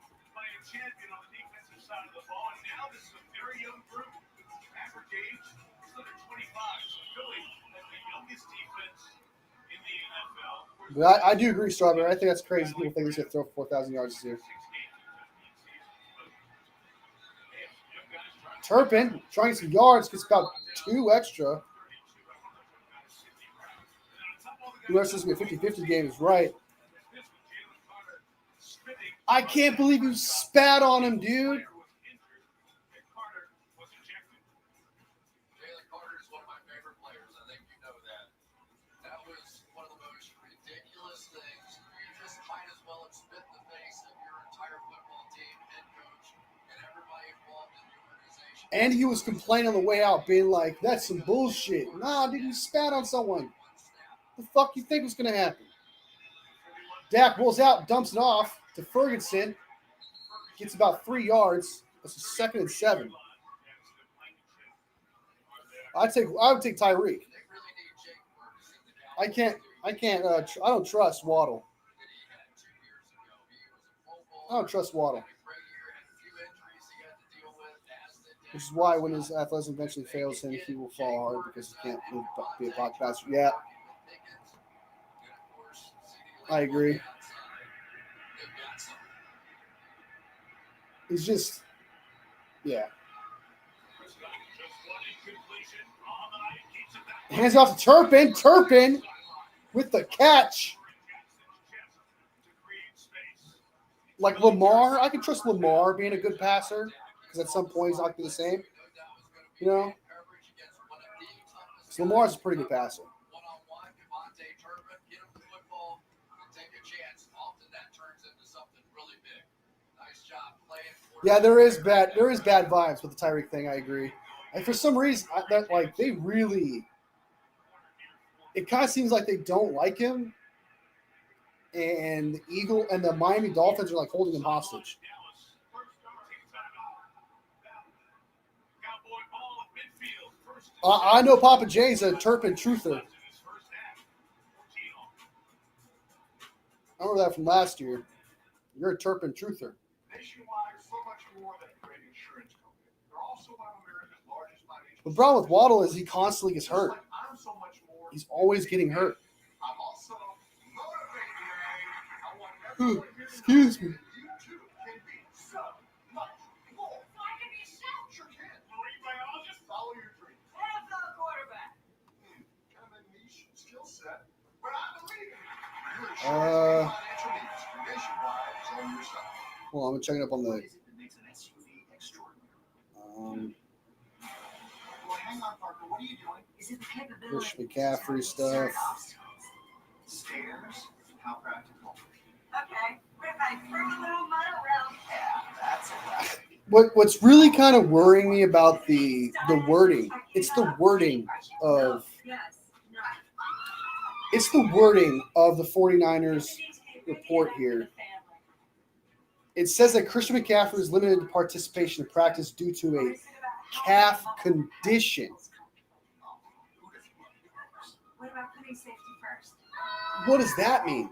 But I do agree, Strawberry. I think that's crazy. People think he's going to throw 4,000 yards this year. Turpin, trying some yards, gets about 2 extra. Whoever says it's going to be a 50-50 game is right. I can't believe you spat on him, dude. Jalen Carter is one of my favorite players. I think you know that. That was one of the most ridiculous things. You just might as well have spit in the face of your entire football team, head coach, and everybody involved in the organization. And he was complaining on the way out, being like, that's some bullshit. Nah, dude, you spat on someone. What the fuck you think was going to happen? Dak rolls out, dumps it off to Ferguson. Gets about 3 yards. That's a 2nd and 7. I would take Tyreek. I don't trust Waddle. I don't trust Waddle. Which is why when his athleticism eventually fails him, he will fall hard because he can't be a pocket passer. Yeah. I agree. He's just, yeah. Hands off to Turpin. Turpin with the catch. Like Lamar, I can trust Lamar being a good passer because at some point he's not going to be the same. You know? So Lamar's a pretty good passer. Yeah, there is bad vibes with the Tyreek thing. I agree, and for some reason, it kind of seems like they don't like him, and the Miami Dolphins are like holding him hostage. I know Papa Jay's a Turpin truther. I remember that from last year. You're a Turpin truther. The problem with Waddle is he constantly gets hurt. He's always getting hurt. Excuse me. Well, I'm checking up on the. Is it the capability? Christian McCaffrey stuff. Stairs? How practical. Okay. What if I threw a little monorail? Yeah, that's it. What's really kind of worrying me about the wording, it's the wording of the 49ers report here. It says that Christian McCaffrey is limited to participation in practice due to a calf condition. What about putting safety first? What does that mean?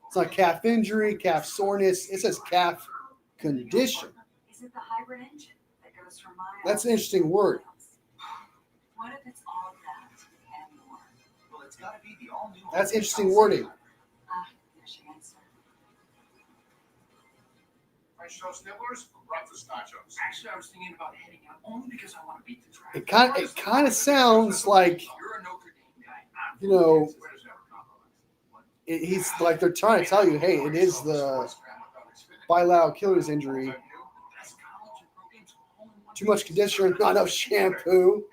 It's not calf injury, calf soreness. It says calf condition. Is it the hybrid engine that goes from miles? That's an interesting word. What if it's all of that and more? Well, it's got to be the all-new. That's interesting wording. There's your answer. French toast nibblers or breakfast nachos? Actually, I was thinking about heading out only because I want to beat the traffic. It kind of sounds like, You're a Notre Dame guy. you know, he's like they're trying to tell you, hey, it is the bilateral Achilles injury. Too much conditioner, not enough shampoo.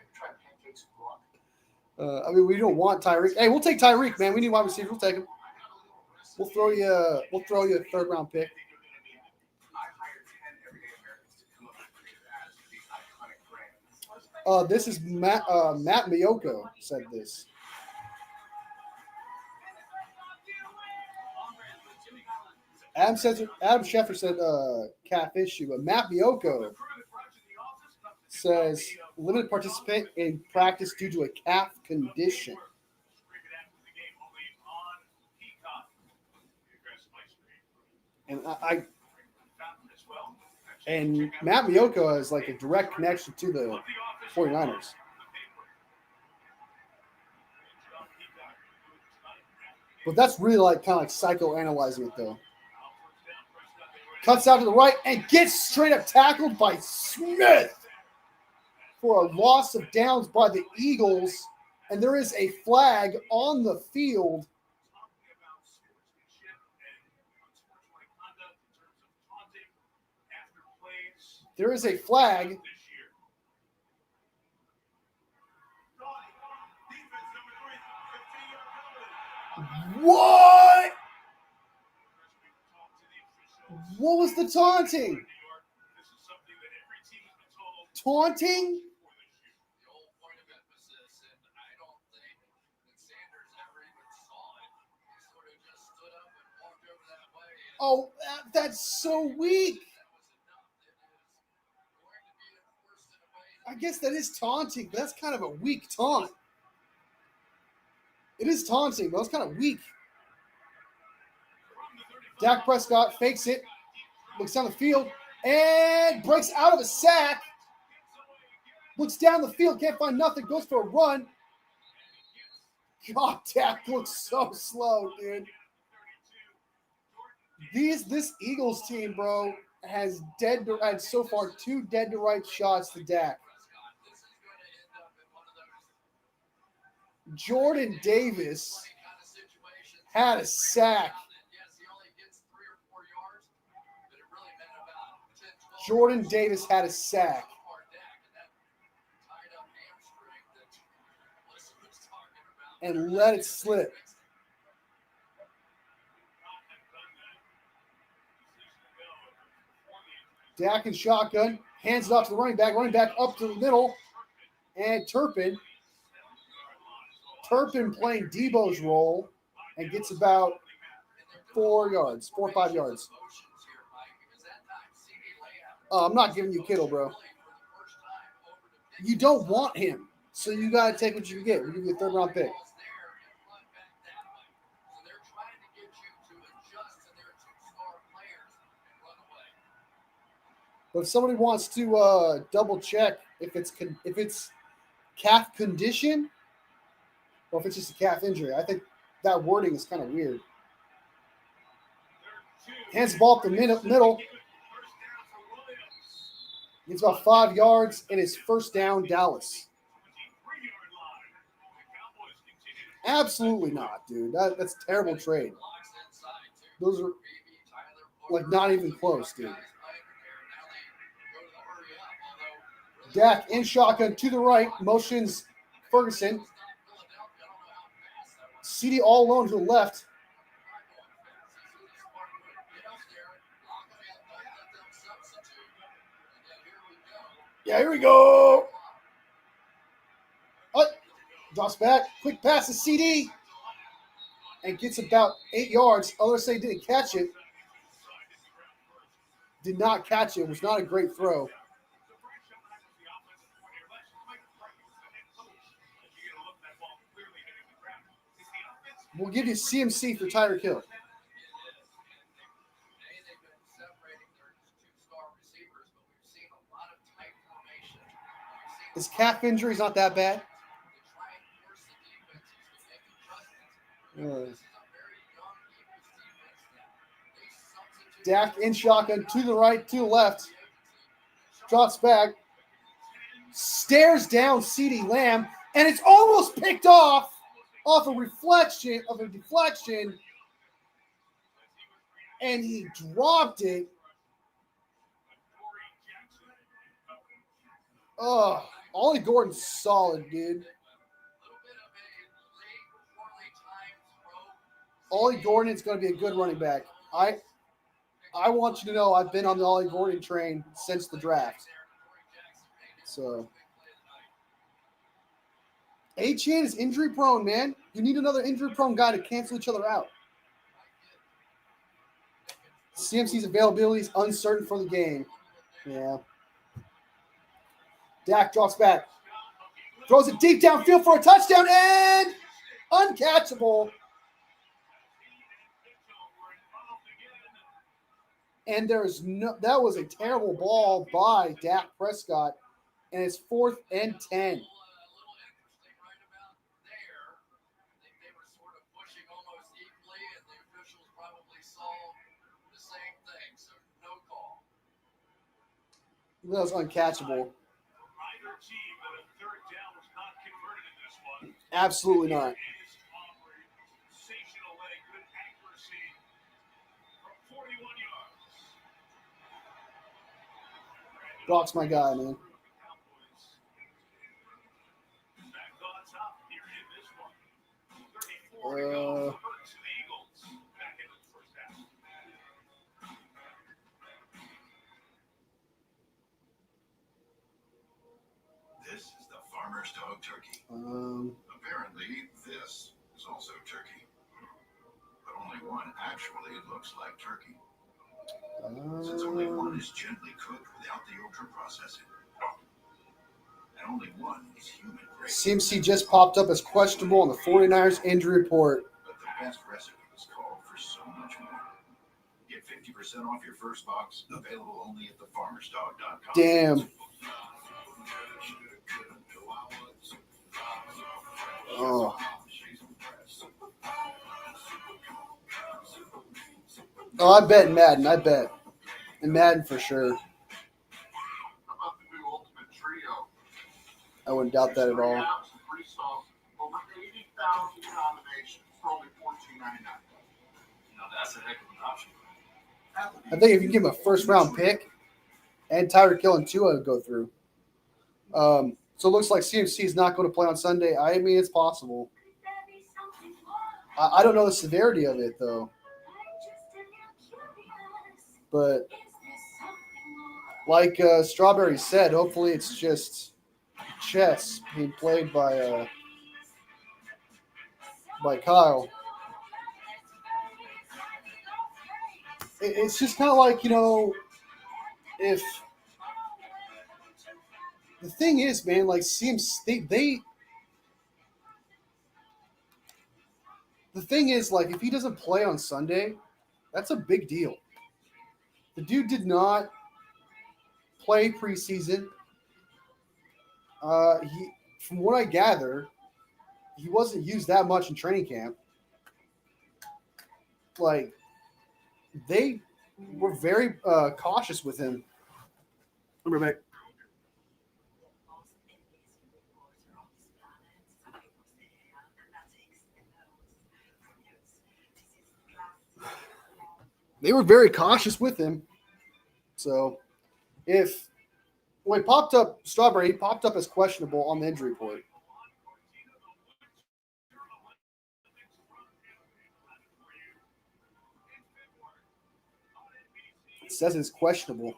I mean, we don't want Tyreek. Hey, we'll take Tyreek, man. We need wide receivers. We'll take him. We'll throw you a third-round pick. This is Matt Miyoko said this. Adam Schefter said calf issue, but Matt Miyoko says limited participant in practice due to a calf condition. And Matt Miyoko has like a direct connection to the 49ers. But that's really like kind of like psychoanalyzing it though. Cuts out to the right and gets straight up tackled by Smith for a loss of downs by the Eagles. And there is a flag on the field. There is a flag. What? What was the taunting? Taunting? The old point of emphasis, and I don't think that Sanders ever even saw it. He sort of just stood up and walked over that way. Oh, that's so weak. That was enough. It is going to be enforced in a way. I guess that is taunting, but that's kind of a weak taunt. It is taunting, but it's kind of weak. Dak Prescott fakes it, looks down the field, and breaks out of a sack. Looks down the field, can't find nothing, goes for a run. God, Dak looks so slow, dude. This Eagles team, bro, has had so far 2 dead to right shots to Dak. Jordan Davis had a sack. Jordan Davis had a sack. And let it slip. Dak and shotgun. Hands it off to the running back. Running back up to the middle. And Turpin playing Debo's role and gets about 4 or 5 yards. I'm not giving you Kittle, bro. You don't want him, so you got to take what you can get. We'll give you a third-round pick. But if somebody wants to double check if it's calf condition or if it's just a calf injury, I think that wording is kind of weird. Hands the ball up the middle. Gets about 5 yards, and it's first down, Dallas. Absolutely not, dude. That's a terrible trade. Those are like not even close, dude. Dak in shotgun to the right, motions Ferguson. CD all alone to the left. Yeah, here we go. Oh, drops back. Quick pass to CD. And gets about 8 yards. Others say didn't catch it. Did not catch it. It was not a great throw. We'll give you CMC for Tyreek Hill. His calf injury is not that bad. Dak in shotgun to the right, to the left. Drops back. Stares down CeeDee Lamb. And it's almost picked off a deflection. And he dropped it. Oh, Ollie Gordon's solid, dude. Ollie Gordon's going to be a good running back. I want you to know I've been on the Ollie Gordon train since the draft. So, Achane is injury prone, man. You need another injury prone guy to cancel each other out. CMC's availability is uncertain for the game. Yeah. Dak drops back. Throws it deep downfield for a touchdown and uncatchable. And that was a terrible ball by Dak Prescott. And it's 4th and 10. That was uncatchable. Absolutely not. Brock's my guy, man. This is the farmer's dog turkey. Apparently, this is also turkey. But only one actually looks like turkey. Since only one is gently cooked without the ultra processing. And only one is human grade. CMC just popped up as questionable on the 49ers injury report. But the best recipes call for so much more. Get 50% off your first box, available only at thefarmersdog.com. Damn. Oh. Oh, I bet in Madden. I bet. In Madden for sure. How about the new Ultimate Trio? I wouldn't doubt that at all. Free sauce, over 80,000 combinations for only $14.99. Now that's a heck of an option. I think if you give him a first-round pick and Tyreek Hill and Tua would go through. So it looks like CMC is not going to play on Sunday. I mean, it's possible. I don't know the severity of it, though. But like Strawberry said, hopefully it's just chess being played by Kyle. It's just kind of like, if the thing is, man, like CMC, the thing is, like, if he doesn't play on Sunday, that's a big deal. The dude did not play preseason. From what I gather, he wasn't used that much in training camp. Like, they were very cautious with him. Remember back. They were very cautious with him. So, when he popped up, Strawberry, he popped up as questionable on the injury report. says it's questionable.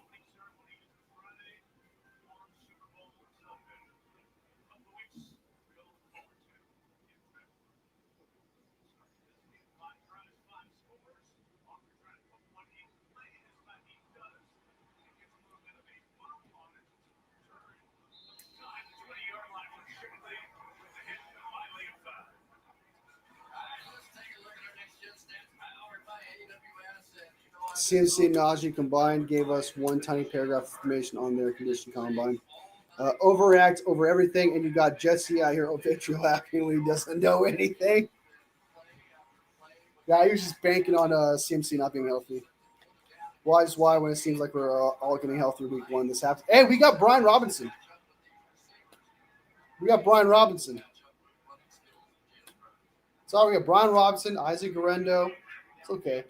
CMC and Najee combined gave us one tiny paragraph of information on their condition combine. Overreact over everything, and you got Jesse out here obituary laughing when he doesn't know anything. Yeah, he was just banking on CMC not being healthy. Why is why when it seems like we're all getting healthy week one? This happens. Hey, we got Brian Robinson. Sorry, we got Brian Robinson, Isaac Garendo. It's okay.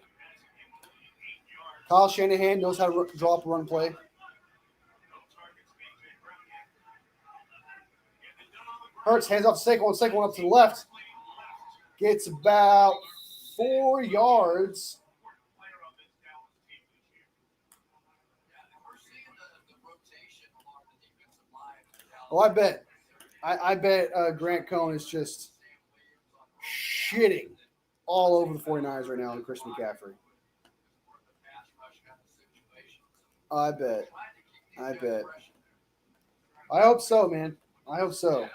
Kyle Shanahan knows how to draw up a run play. Hurts hands off to Saquon up to the left. Gets about 4 yards. Oh, I bet Grant Cohn is just shitting all over the 49ers right now on Christian McCaffrey. I bet. I hope so, man. I hope so.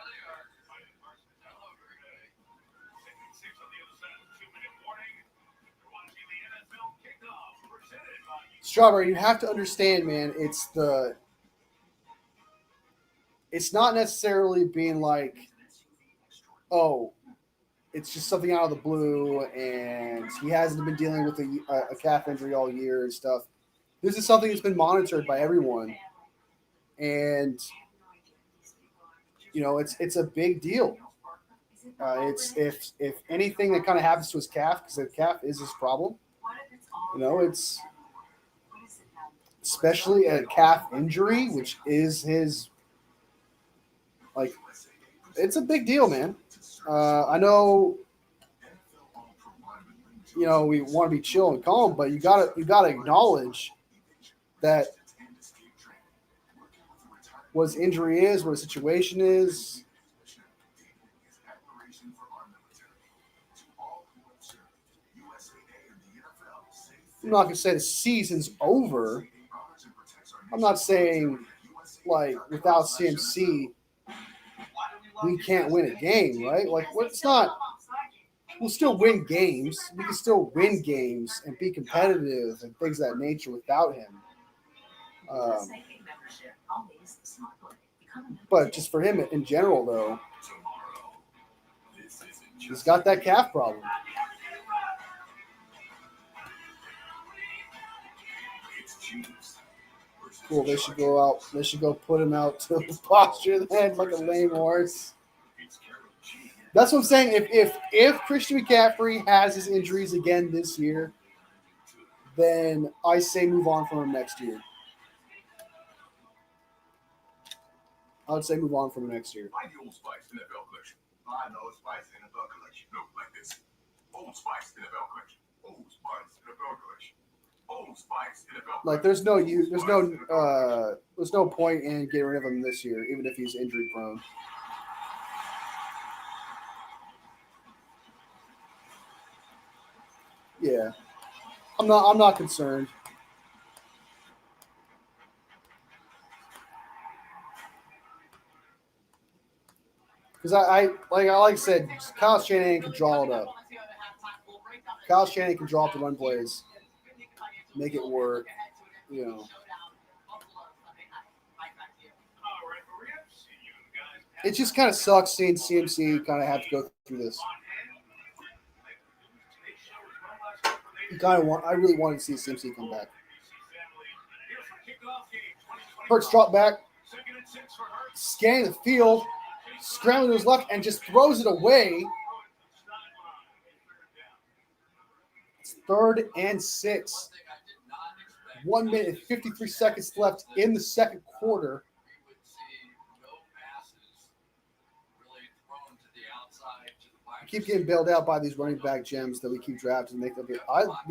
Strawberry, you have to understand, man, it's not necessarily being like, oh, it's just something out of the blue and he hasn't been dealing with a calf injury all year and stuff. This is something that's been monitored by everyone. And, you know, it's a big deal. It's if anything that kind of happens to his calf, because the calf is his problem, you know, it's especially a calf injury, which is his, like, it's a big deal, man. I know, you know, we want to be chill and calm, but you gotta acknowledge that what his injury is, what his situation is. I'm not gonna say the season's over. I'm not saying, like, without CMC, we can't win a game, right? Like, it's not. We'll still win games. We can still win games and be competitive and things of that nature without him. But just for him in general, though, he's got that calf problem. Cool. They should go out. They should go put him out to posture then, like a lame horse. That's what I'm saying. If Christian McCaffrey has his injuries again this year, then I say move on from him next year. I would say move on from him next year. Buy the Old Spice NFL collection. Buy the Old Spice NFL collection. No, like this. Old Spice NFL collection. Old Spice NFL collection. Old Spice NFL collection. Like there's no point in getting rid of him this year, even if he's injury prone. Yeah, I'm not concerned. Because like I said, Kyle Shanahan can draw it up. Kyle Shanahan can draw up the run plays, make it work. You know, it just kind of sucks seeing CMC kind of have to go through this. I really wanted to see CMC come back. Hurts drop back, scanning the field, scrambling to his left, and just throws it away. It's 3rd and 6. 1 minute and 53 seconds left in the second quarter. We keep getting bailed out by these running back gems that we keep drafting. We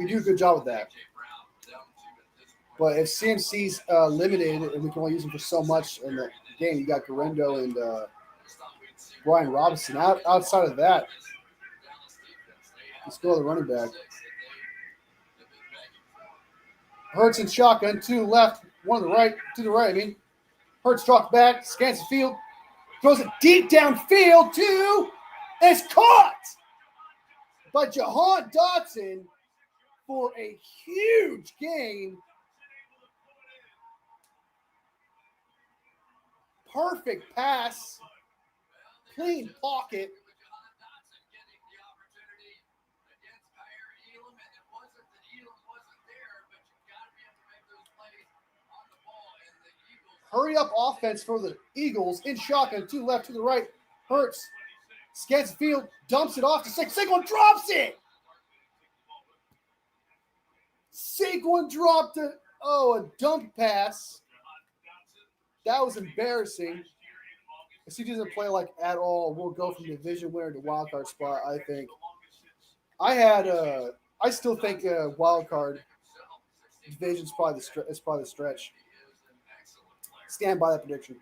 do a good job with that. But if CMC's limited and we can only use him for so much in the game, you got Garendo and Brian Robinson. Outside of that, let's go to the running back. Hurts and shotgun, 2 left, 1 to the right, 2 to the right. I mean, Hurts drops back, scans the field, throws it deep downfield, 2, and it's caught by Jahan Dotson for a huge gain. Perfect pass, clean pocket. Hurry up offense for the Eagles in shotgun, 2 left, 2 to the right. Hurts, scans the field, dumps it off to Saquon, drops it. Saquon dropped it. Oh, a dump pass. That was embarrassing. If he doesn't play like at all, we'll go from division winner to wild card spot. I think. I still think wild card division is probably the stretch. Stand by that prediction.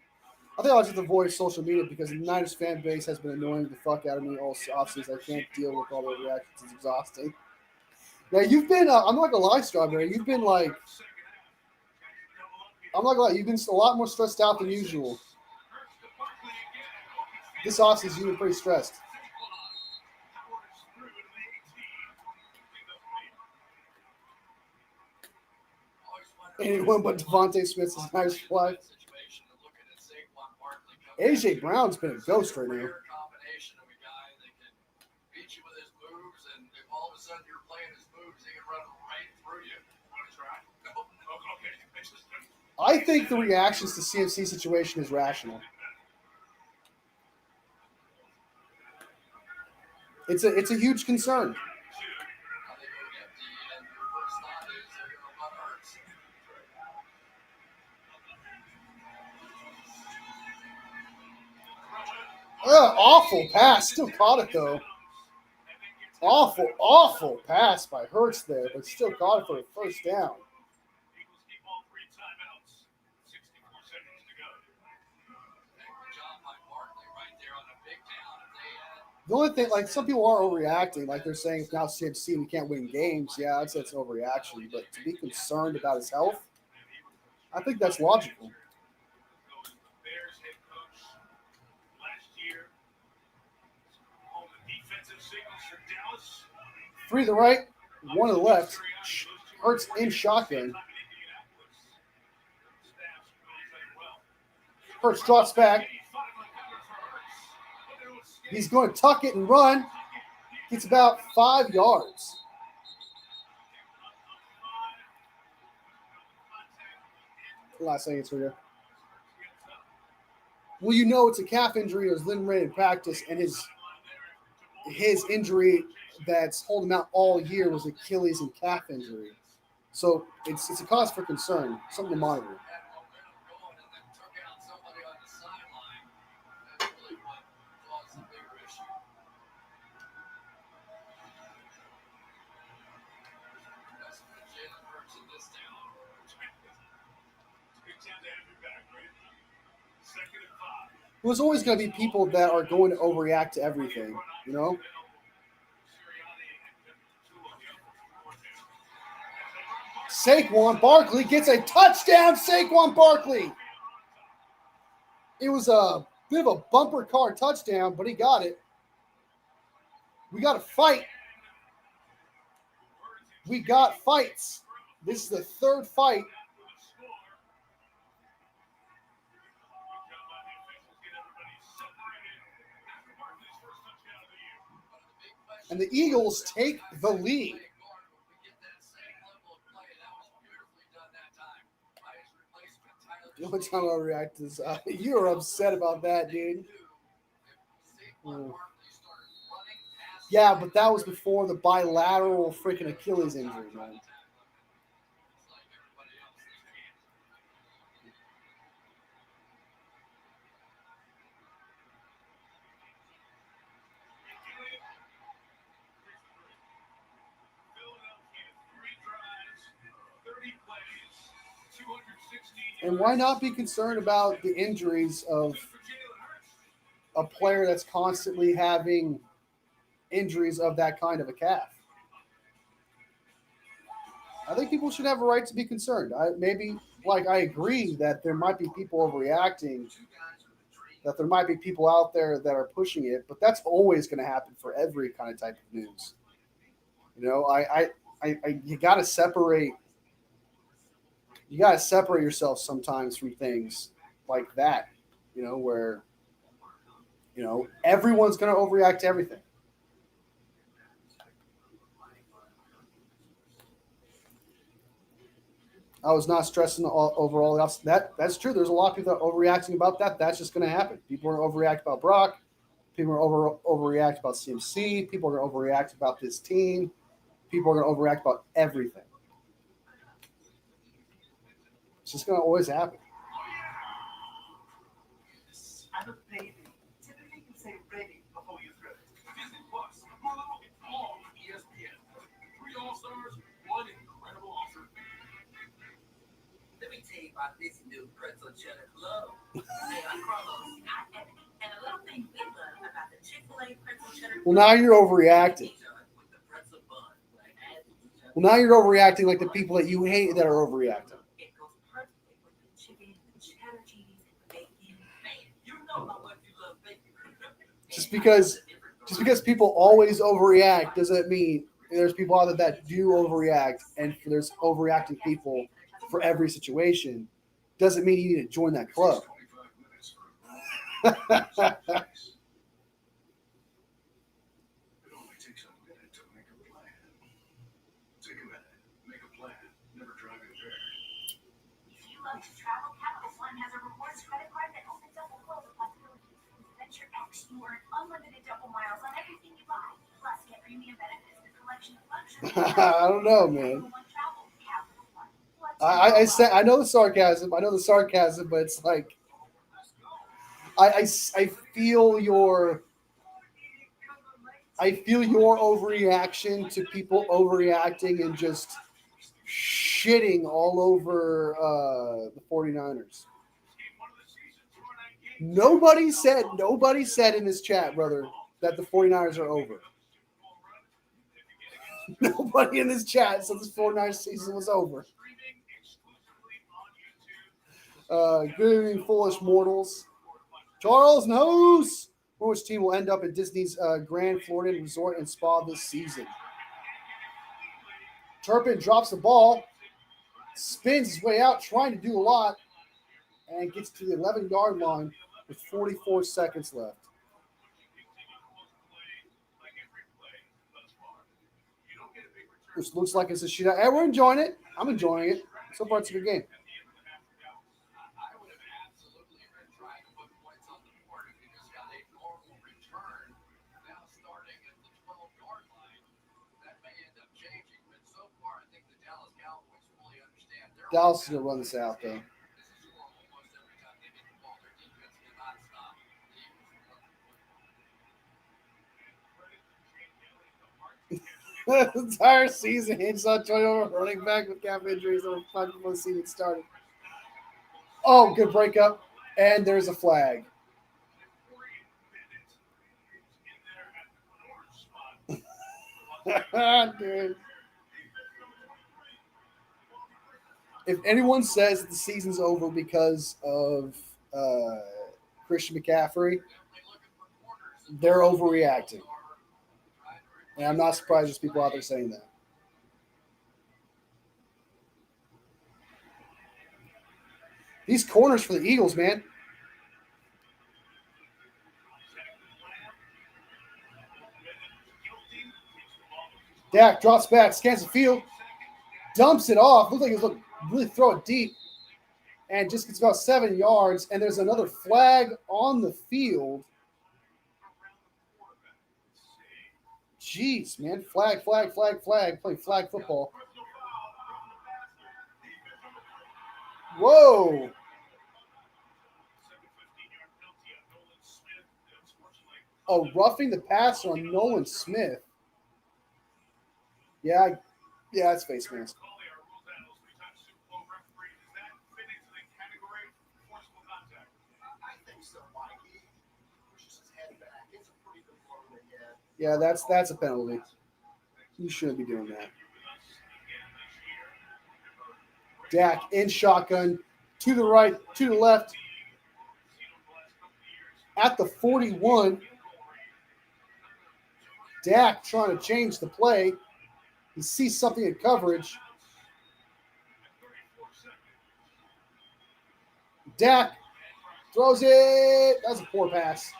I think I'll just avoid social media because the Niners fan base has been annoying the fuck out of me all offseason. I can't deal with all the reactions. It's exhausting. Now you've been, I'm not gonna lie, Strawberry. You've been like, I'm not gonna lie, you've been a lot more stressed out than usual. This offseason, you've been pretty stressed. Anyone but Devontae Smith's nice fly. AJ Brown's been a ghost right now. I think the reactions to CMC situation is rational. It's a huge concern. Awful pass. Still caught it, though. Awful pass by Hurts there, but still caught it for a first down. The only thing, like, some people are overreacting. Like, they're saying if now CMC, we can't win games. Yeah, I'd say it's an overreaction. But to be concerned about his health, I think that's logical. 3 to the right, 1 to the left. Hurts in shotgun. Hurts drops back. He's going to tuck it and run. Gets about 5 yards. Last seconds for you. Well, you know it's a calf injury. It was Lynn ran in practice, and his injury that's holding him out all year was Achilles and calf injury. So it's a cause for concern, something to monitor. There's always going to be people that are going to overreact to everything, you know? Saquon Barkley gets a touchdown. Saquon Barkley. It was a bit of a bumper car touchdown, but he got it. We got a fight. We got fights. This is the 3rd fight. And the Eagles take the lead. The only time I react is you're upset about that, dude. Yeah, but that was before the bilateral freaking Achilles injury, man. And why not be concerned about the injuries of a player that's constantly having injuries of that kind of a calf? I think people should have a right to be concerned. I agree that there might be people overreacting, that there might be people out there that are pushing it, but that's always going to happen for every kind of type of news. You know, you got to separate. You got to separate yourself sometimes from things like that. You know, where everyone's going to overreact to everything. I was not stressing overall. That's true. There's a lot of people that are overreacting about that. That's just going to happen. People are overreact about Brock. People are overreact about CMC. People are going to overreact about this team. People are going to overreact about everything. It's just going to always happen. I'm a baby. Typically, you say ready before you throw it. Disney Plus, Hulu, and all of ESPN. 3 All-Stars, 1 incredible offer. Let me tell you about this new pretzel cheddar club. Hey, I'm Carlos. And a little thing we love about the Chick-fil-A pretzel cheddar. Well, now you're overreacting. With the pretzel bun. Well, now you're overreacting like the people that you hate that are overreacting. It goes perfectly with the chicken, the cheddar cheese, and bacon. Man, you know how much you love bacon. Just because people always overreact doesn't mean there's people out there that do overreact, and there's overreacting people for every situation. Doesn't mean you need to join that club. It only takes a minute to make a plan. Take a minute, make a plan, never drive impaired. If you love to travel, Capital One has a rewards credit card that opens up a world of possibilities. With Venture X, you earn unlimited double miles on everything you buy. Plus, get premium benefits, a collection of luxury. I don't know, man. I know the sarcasm. I know the sarcasm, but it's like I feel your overreaction to people overreacting and just shitting all over the 49ers. Nobody said in this chat, brother, that the 49ers are over. Nobody in this chat said this 49ers season was over. Good evening, foolish mortals. Charles knows which team will end up at Disney's Grand Floridian Resort and Spa this season. Turpin drops the ball, spins his way out, trying to do a lot, and gets to the 11-yard line with 44 seconds left. Which looks like it's a shootout. Hey, we're enjoying it. I'm enjoying it. So far, it's a good game. I would have absolutely been trying to put points on the board if you just got a normal return. Now starting at the 12-yard line, that may end up changing. But so far, I think the Dallas Cowboys fully understand. Dallas is going to run this out, though. This is score almost every time they get the ball. Their defense cannot stop the Eagles. The entire season hinged on Toyota running back with calf injuries over 5 before the season started. Oh, good breakup. And there's a flag. Dude. If anyone says that the season's over because of Christian McCaffrey, they're overreacting. And I'm not surprised there's people out there saying that. These corners for the Eagles, man. Dak drops back, scans the field, dumps it off. Looks like he's looking really throw it deep, and just gets about 7 yards. And there's another flag on the field. Jeez, man. Flag. Playing flag football. Whoa. Oh, roughing the passer on Nolan Smith. Yeah, it's face mask. Yeah, that's a penalty. You shouldn't be doing that. Dak in shotgun, to the right, to the left, at the 41. Dak trying to change the play. He sees something in coverage. Dak throws it. That's a poor pass.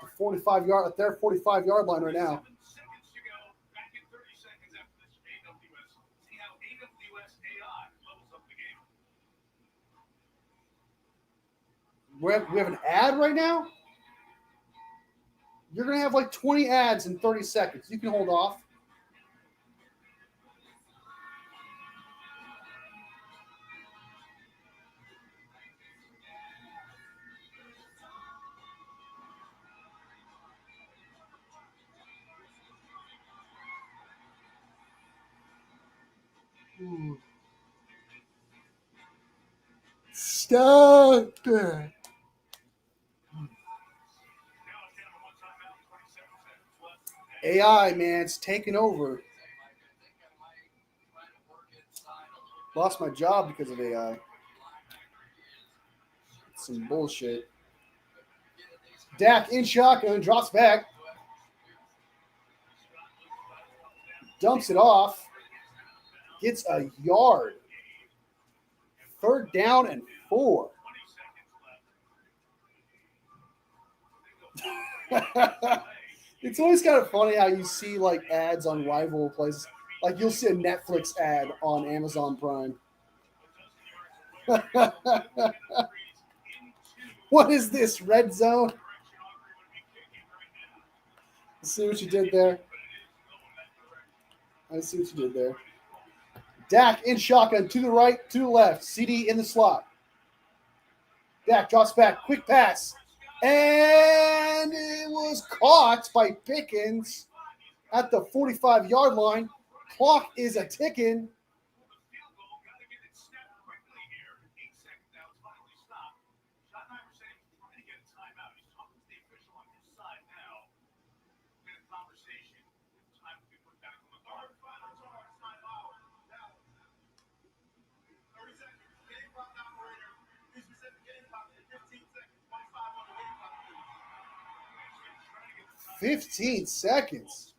The 45-yard at their 45-yard line right now. We have an ad right now? You're going to have like 20 ads in 30 seconds. You can hold off. Stop. AI, man, it's taking over. Lost my job because of AI. Some bullshit. Dak in shotgun, drops back. Dumps it off. Gets a yard. 3rd down and 4. It's always kind of funny how you see like ads on rival places. Like you'll see a Netflix ad on Amazon Prime. What is this, red zone? See what you did there? I see what you did there. Dak in shotgun, to the right, to the left. CD in the slot. Dak drops back, quick pass. And it was caught by Pickens at the 45-yard line. Clock is a ticking. "15 seconds.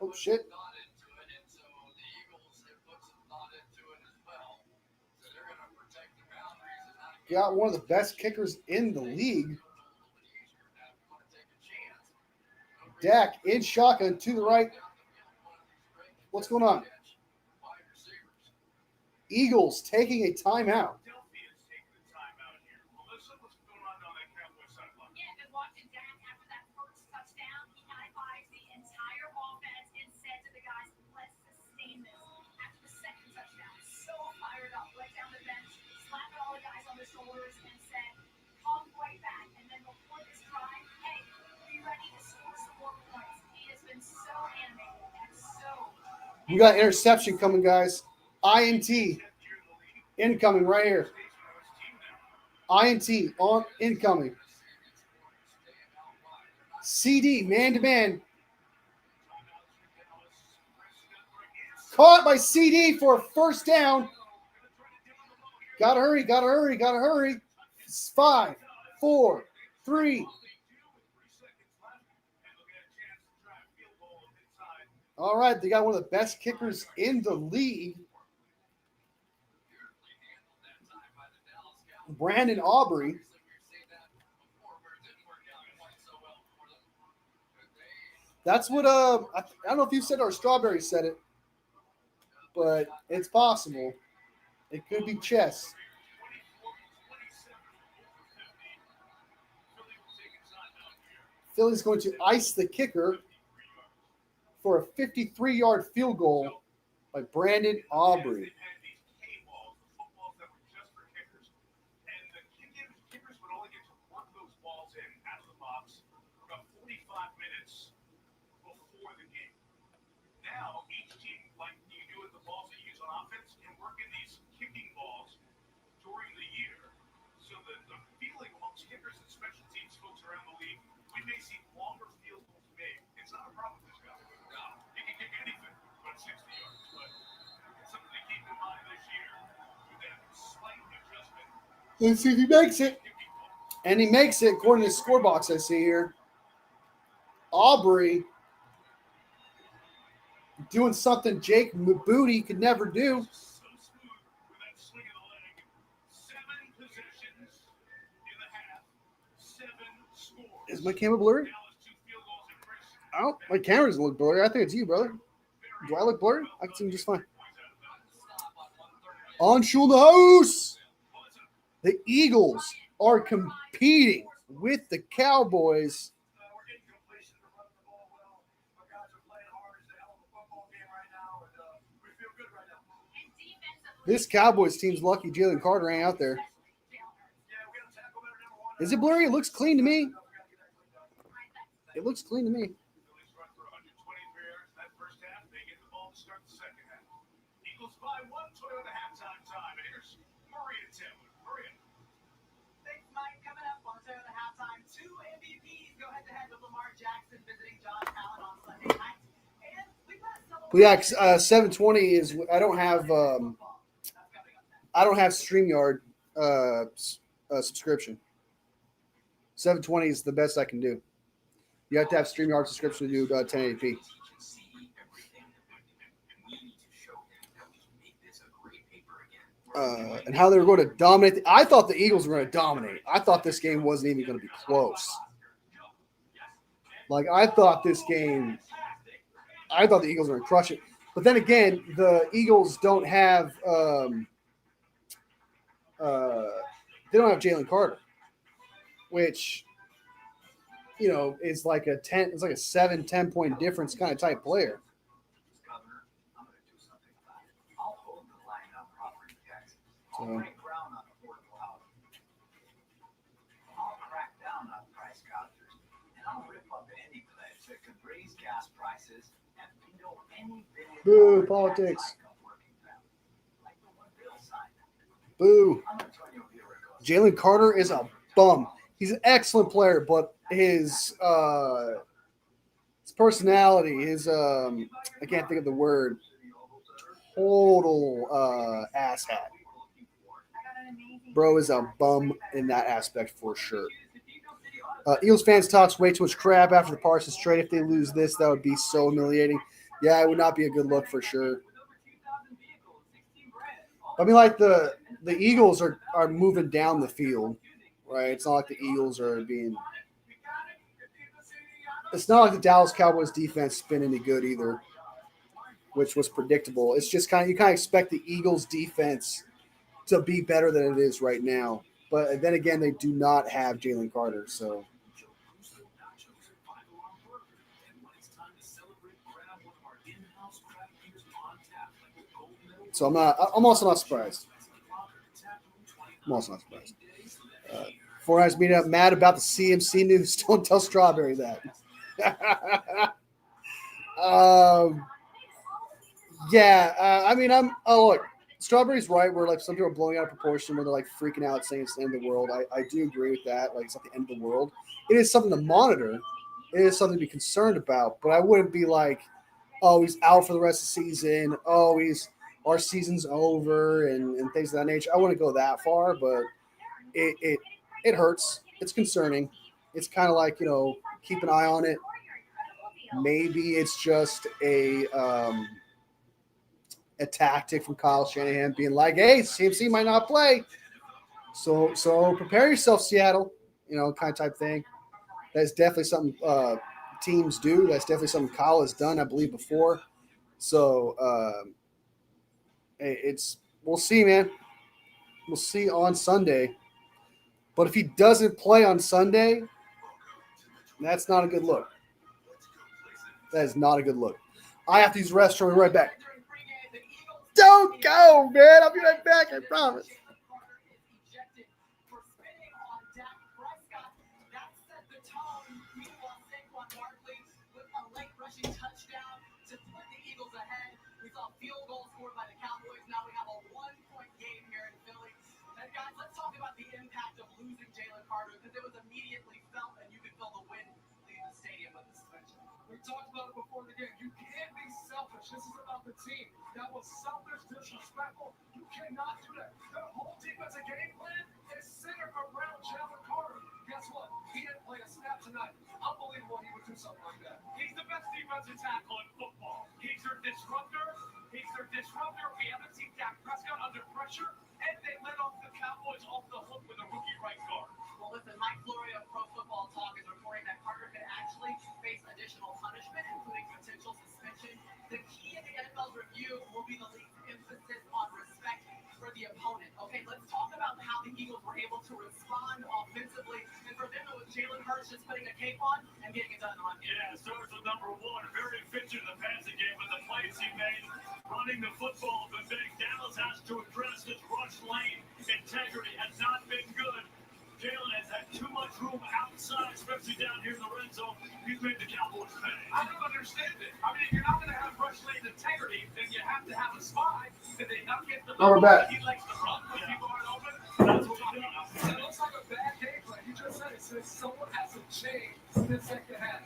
Oh, shit. Got one of the best kickers in the league. Dak in shotgun, to the right. What's going on? Eagles taking a timeout. We got interception coming, guys. INT incoming right here. INT on incoming. CD man to man. Caught by CD for a 1st down. Gotta hurry, gotta hurry, gotta hurry. 5, 4, 3. All right, they got one of the best kickers in the league. Brandon Aubrey. That's what I don't know if you said or Strawberry said it, but it's possible. It could be chess. Philly's going to ice the kicker for a 53-yard field goal by Brandon Aubrey. during the year. So the feeling amongst kickers and special teams folks around the league, we may see longer field goals made. It's not a problem with this guy. No, he can kick anything but 60 yards. But it's something to keep in mind this year with that slight adjustment. Let's see if he makes it. And he makes it according to the score box I see here. Aubrey doing something Jake Booty could never do. So smooth with that swing of the leg. 7 possessions in the half. 7 scores. Is my camera blurry? Dallas 2 field goals and Chris. Oh, my camera doesn't look blurry. I think it's you, brother. Do I look blurry? I can see him just fine. On Shul the house. The Eagles are competing with the Cowboys. We're getting completion. We're running the ball well. Our guys are playing hard. It's a hell of a football game right now, and we feel good right now. This Cowboys team's lucky Jalen Carter ain't out there. Yeah, we got to tackle better, number one. Is it blurry? It looks clean to me. It looks clean to me. Phillies run for 123 yards in that first half. They get the ball to start the second half. Eagles by 1 Toyota halftime time. And here's Maria Taylor. Maria. Thanks, Mike. Coming up on Toyota Halftime, 2 MVPs go head-to-head with Lamar Jackson visiting John Allen on Sunday night. And we've got Well, yeah, 720 is. I don't have StreamYard subscription. 720 is the best I can do. You have to have StreamYard subscription to do 1080p. And how they were going to dominate. I thought the Eagles were going to dominate. I thought this game wasn't even going to be close. Like, I thought the Eagles were going to crush it. But then again, the Eagles don't have Jalen Carter, which, you know, is like a 10 point difference kind of type player. Governor, I'm going to do something about it. I'll hold the line on property taxes. I'll So- break ground on affordable housing. I'll crack down on price gougers. And I'll rip up any pledge that could raise gas prices and veto any Boo, politics. Like the one Bill signed. Boo. I'm Antonio Villarico. Jalen Carter is a bum. He's an excellent player, but his personality, I can't think of the word, total asshat. Bro is a bum in that aspect for sure. Eagles fans talks way too much crap after the Parsons trade. If they lose this, that would be so humiliating. Yeah, it would not be a good look for sure. I mean, like the Eagles are moving down the field, right? It's not like the Eagles are being. It's not like the Dallas Cowboys defense has been any good either, which was predictable. It's just you kind of expect the Eagles defense to be better than it is right now. But then again, they do not have Jalen Carter, so. So I'm also not surprised. Fortnite's being mad about the CMC news. Don't tell Strawberry that. I mean, look, Strawberry's right where like some people are blowing out of proportion where they're like freaking out saying it's the end of the world. I do agree with that. Like, it's not the end of the world. It is something to monitor. It is something to be concerned about, but I wouldn't be like, oh, he's out for the rest of the season. Oh, our season's over and things of that nature. I wouldn't go that far, but it hurts. It's concerning. It's kind of like, keep an eye on it. Maybe it's just a tactic from Kyle Shanahan being like, hey, CMC might not play. So prepare yourself, Seattle, kind of type thing. That's definitely something teams do. That's definitely something Kyle has done, I believe, before. So we'll see, man. We'll see on Sunday. But if he doesn't play on Sunday, that's not a good look. That is not a good look. I have to use the restroom. We'll be right back. Don't go, man. I'll be right back. I promise. Touchdown to put the Eagles ahead. We saw field goals scored by the Cowboys. Now we have a 1-point game here in Philly. They've got We talked about it before the game. You can't be selfish. This is about the team. That was selfish, disrespectful. You cannot do that. Their whole defensive game plan is centered around Jalen Carter. Guess what? He didn't play a snap tonight. Unbelievable he would do something like that. He's the best defensive tackle in football. He's their disruptor. We haven't seen Dak Prescott under pressure, and they let off the Cowboys off the hook with a rookie right guard. Well, listen, Mike Florio of Pro Football Talk is reporting that Carter could actually face additional punishment, including potential suspension. The key in the NFL's review will be the league's emphasis on respect for the opponent. Okay, let's talk about how the Eagles were able to respond offensively. And for them, it was Jalen Hurts just putting a cape on and getting it done in the run game. Yeah, starts with number one. Very efficient in the passing game, but the plays he made running the football have been big. Dallas has to address his rush lane integrity has not been good. Jalen has had too much room outside, especially down here in the red zone. He's made the Cowboys pay. I don't understand it. I mean, if you're not going to have rush lane integrity, then you have to have a spy. Did they not get the We're back. He likes to run. When people aren't open, that's what he does. It looks like a bad game plan. You just said it. Says someone has to change this second half.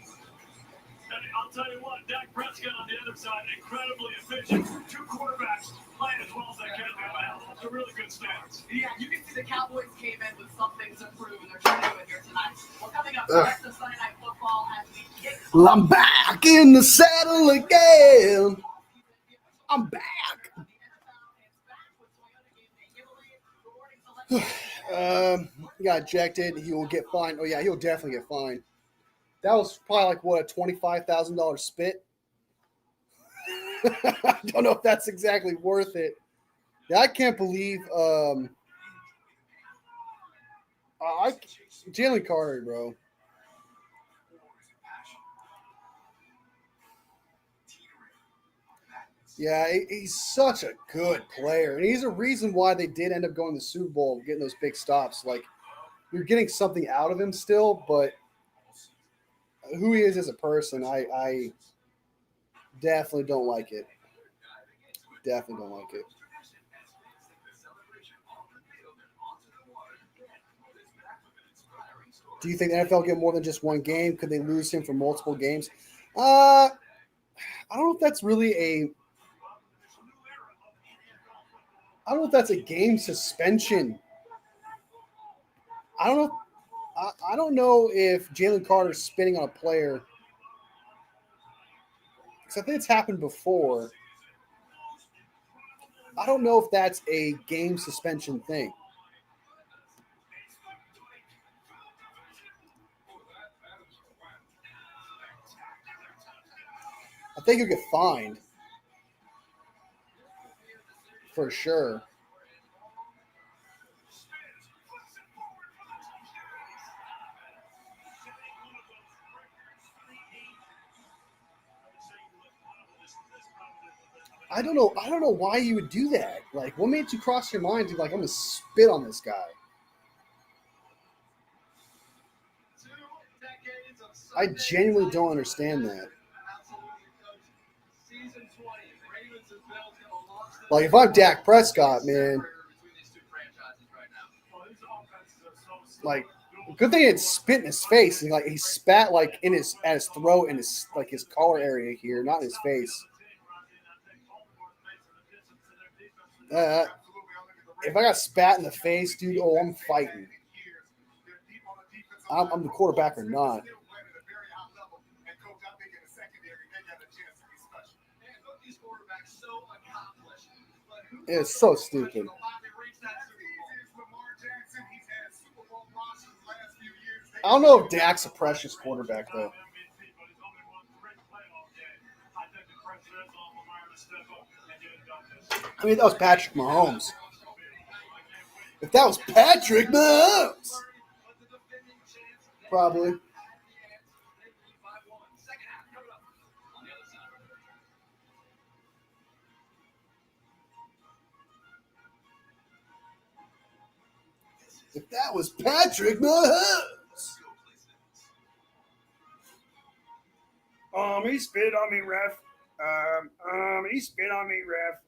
And I'll tell you what, Dak Prescott on the other side, incredibly efficient. Two quarterbacks playing as well as they can. It's a really good stance. Yeah, you can see the Cowboys came in with something to prove, and they're trying to do it here tonight. Well, coming up next to Sunday Night Football as we kick Well, I'm back in the saddle again. I'm back. He got ejected. He will get fined. Oh, yeah, he'll definitely get fined. That was probably like, what, a $25,000 spit? I don't know if that's exactly worth it. Yeah, I can't believe Jalen Carter, bro. Yeah, he's such a good player. And he's a reason why they did end up going to the Super Bowl, getting those big stops. Like, you're getting something out of him still, but who he is as a person, I definitely don't like it. Definitely don't like it. Do you think the NFL get more than just one game? Could they lose him for multiple games? I don't know if that's really I don't know if that's a game suspension. I don't know if Jalen Carter's spitting on a player, because I think it's happened before. I don't know if that's a game suspension thing. I think you'll get fined. For sure. I don't know why you would do that. Like, what made you cross your mind to, like, I'm going to spit on this guy? I genuinely don't understand that. Like, if I'm Dak Prescott, man, like, good thing it spit in his face. And, like, he spat, like, at his throat and his collar area here, not in his face. If I got spat in the face, dude, I'm fighting. I'm the quarterback or not. It's so stupid. I don't know if Dak's a precious quarterback, though. I mean, that was Patrick Mahomes. If that was Patrick Mahomes, probably. If that was Patrick Mahomes. He spit on me, ref. He spit on me, ref.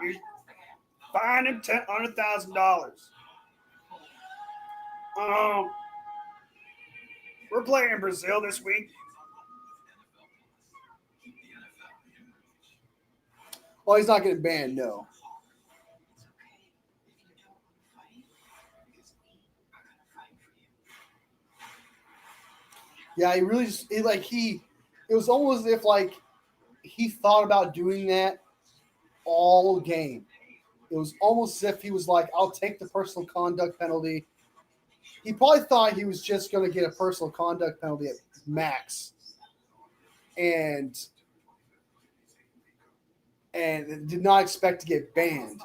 You fine him $100,000. We're playing Brazil this week. Oh, he's not getting banned, no. It's okay if you don't want to fight, because we are gonna fight for you. Yeah, he really just it was almost as if like he thought about doing that all game. It was almost as if he was like, I'll take the personal conduct penalty. He probably thought he was just going to get a personal conduct penalty at max, and did not expect to get banned.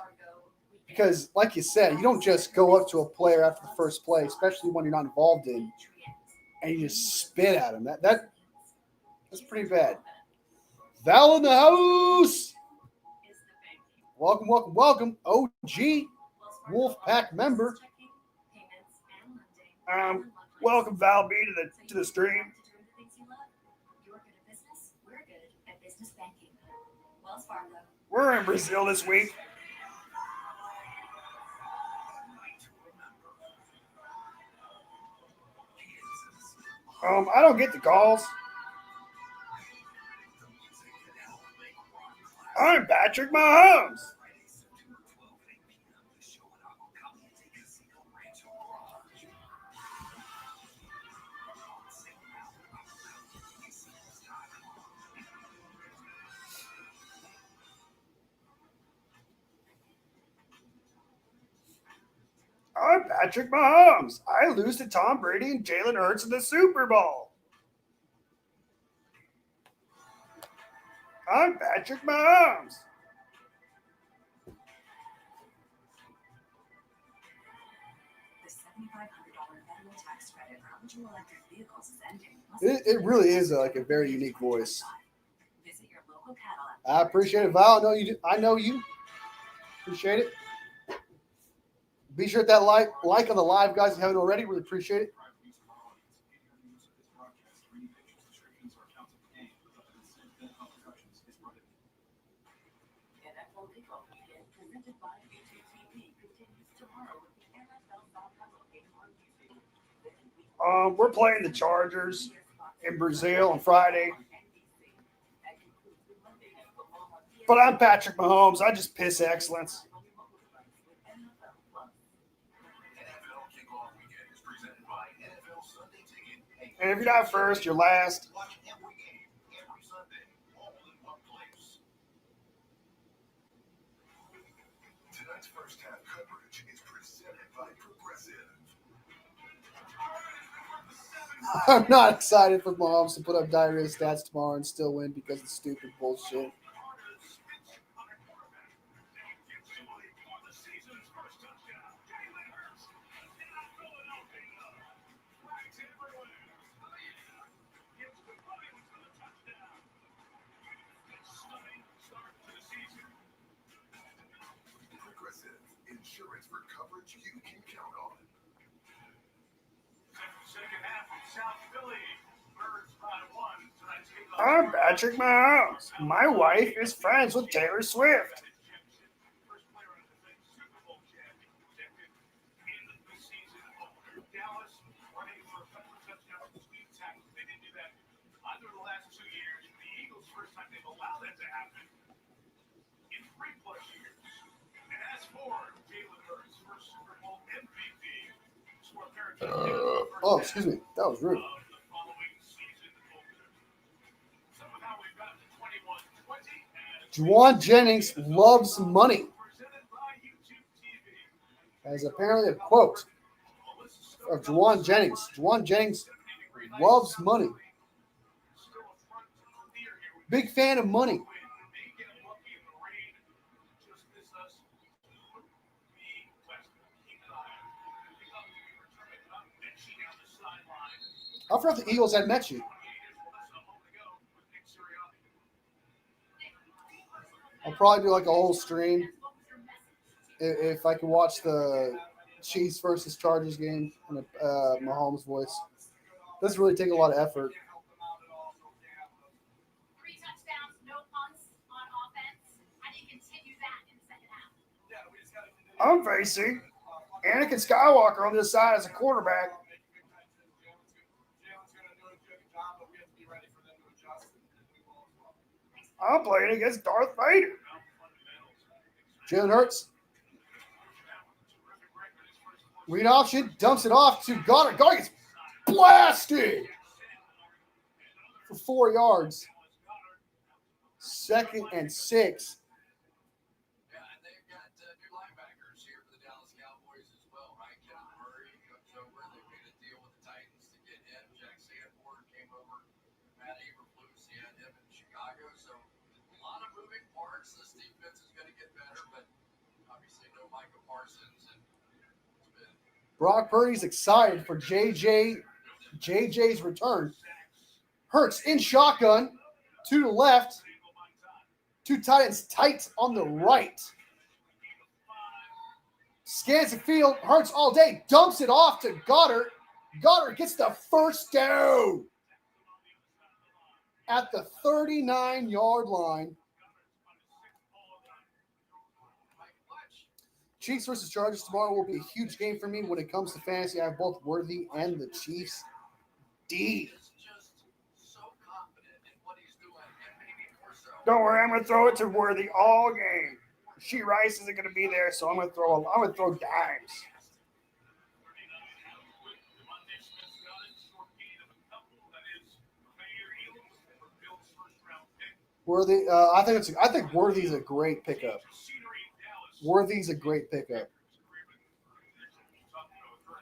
Because, like you said, you don't just go up to a player after the first play, especially one you're not involved in, and you just spit at him. That's pretty bad. Val in the house. Welcome, welcome, welcome. OG Wolfpack member. Welcome Val B to the stream. We're in Brazil this week. I don't get the calls. I'm Patrick Mahomes. I'm Patrick Mahomes. I lose to Tom Brady and Jalen Hurts in the Super Bowl. I'm Patrick Mahomes. The $7,500 federal tax credit for eligible electric vehicles is ending. It really is like a very unique voice. Visit your local Cadillac. I appreciate it, Val. I know you. Appreciate it. Be sure to hit that like on the live, guys, if you haven't already. Really appreciate it. NFL Kickoff weekend presented by AT&T continues tomorrow with the NFL Falcons game on YouTube. We're playing the Chargers in Brazil on Friday. But I'm Patrick Mahomes. I just piss excellence. And if you're not first, you're last. Tonight's first half coverage is presented by Progressive. I'm not excited for Mahomes to put up diarrhea stats tomorrow and still win because of stupid bullshit. Progressive, insurance for coverage you can count on. Second half of South Philly. Birds by one. Tonight's kickoff. I'm Patrick Mahomes. My wife is friends with Taylor Swift. First player on the Super Bowl champion projected in the season opener. Dallas running for a couple of touchdowns between tackles. They didn't do that under the last 2 years. The Eagles' first time they've allowed that to happen in 3+ years. And as for Jalen Hurts, first Super Bowl MVP, scored a pair of touchdowns. Oh, excuse me. That was rude. Of the following season opener. So now we've got to 21-20 and Juwan Jennings loves money. presented by YouTube TV. As apparently a quote of Juwan Jennings. Juwan Jennings loves money. Still a front clear here. Big fan of money. May get lucky in the rain. Just miss us. Be West. Keep an eye on it. Pick up the return up Mitchie down the sideline. I forgot the Eagles had met you. 28 is Melissa home to go with Nick Sirianni. I'll probably do like a whole stream if I can watch the Chiefs versus Chargers game in Mahomes' voice. Doesn't really take a lot of effort. 3 touchdowns, no punts on offense. How do you continue that in the second half? I'm facing Anakin Skywalker on this side as a quarterback. I'm playing against Darth Vader. Jalen Hurts. Read option. Dumps it off to Goddard. Goddard gets blasted for 4 yards. 2nd and 6. Yeah, and they've got new linebackers here for the Dallas Cowboys as well, right? Kevin Murray comes over. They made a deal with the Titans to get him. Jack Sanford came over. Matt Eberflus, he had him in Chicago. So a lot of moving parts. This defense is going to get better, but obviously no Micah Parsons. And it's been Brock Purdy's excited for JJ's return. Hurts in shotgun to the left. 2 tight ends tight on the right. Scans the field. Hurts all day. Dumps it off to Goddard. Goddard gets the first down at the 39-yard line. Chiefs versus Chargers tomorrow will be a huge game for me when it comes to fantasy. I have both Worthy and the Chiefs D. just so confident in what he's doing, and maybe more so. Don't worry, I'm gonna throw it to Worthy all game. She Rice isn't gonna be there, so I'm gonna throw dimes. Worthy, I think Worthy's a great pickup. Worthy's a great pickup.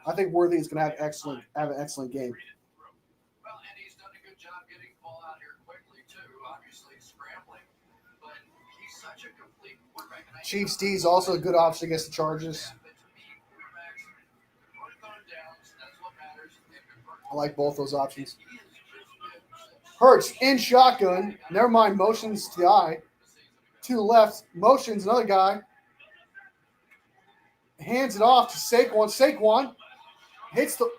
I think Worthy is gonna have an excellent game. Well, and he's done a good job getting the ball out here quickly too. Obviously scrambling, but he's such a complete quarterback. Chiefs D is also a good option against the Chargers. But to me, quarterbacks are third downs. That's what matters. I like both those options. He has just been Hurts in shotgun. Never mind, motions to the eye. To the left, motions another guy. Hands it off to Saquon. Saquon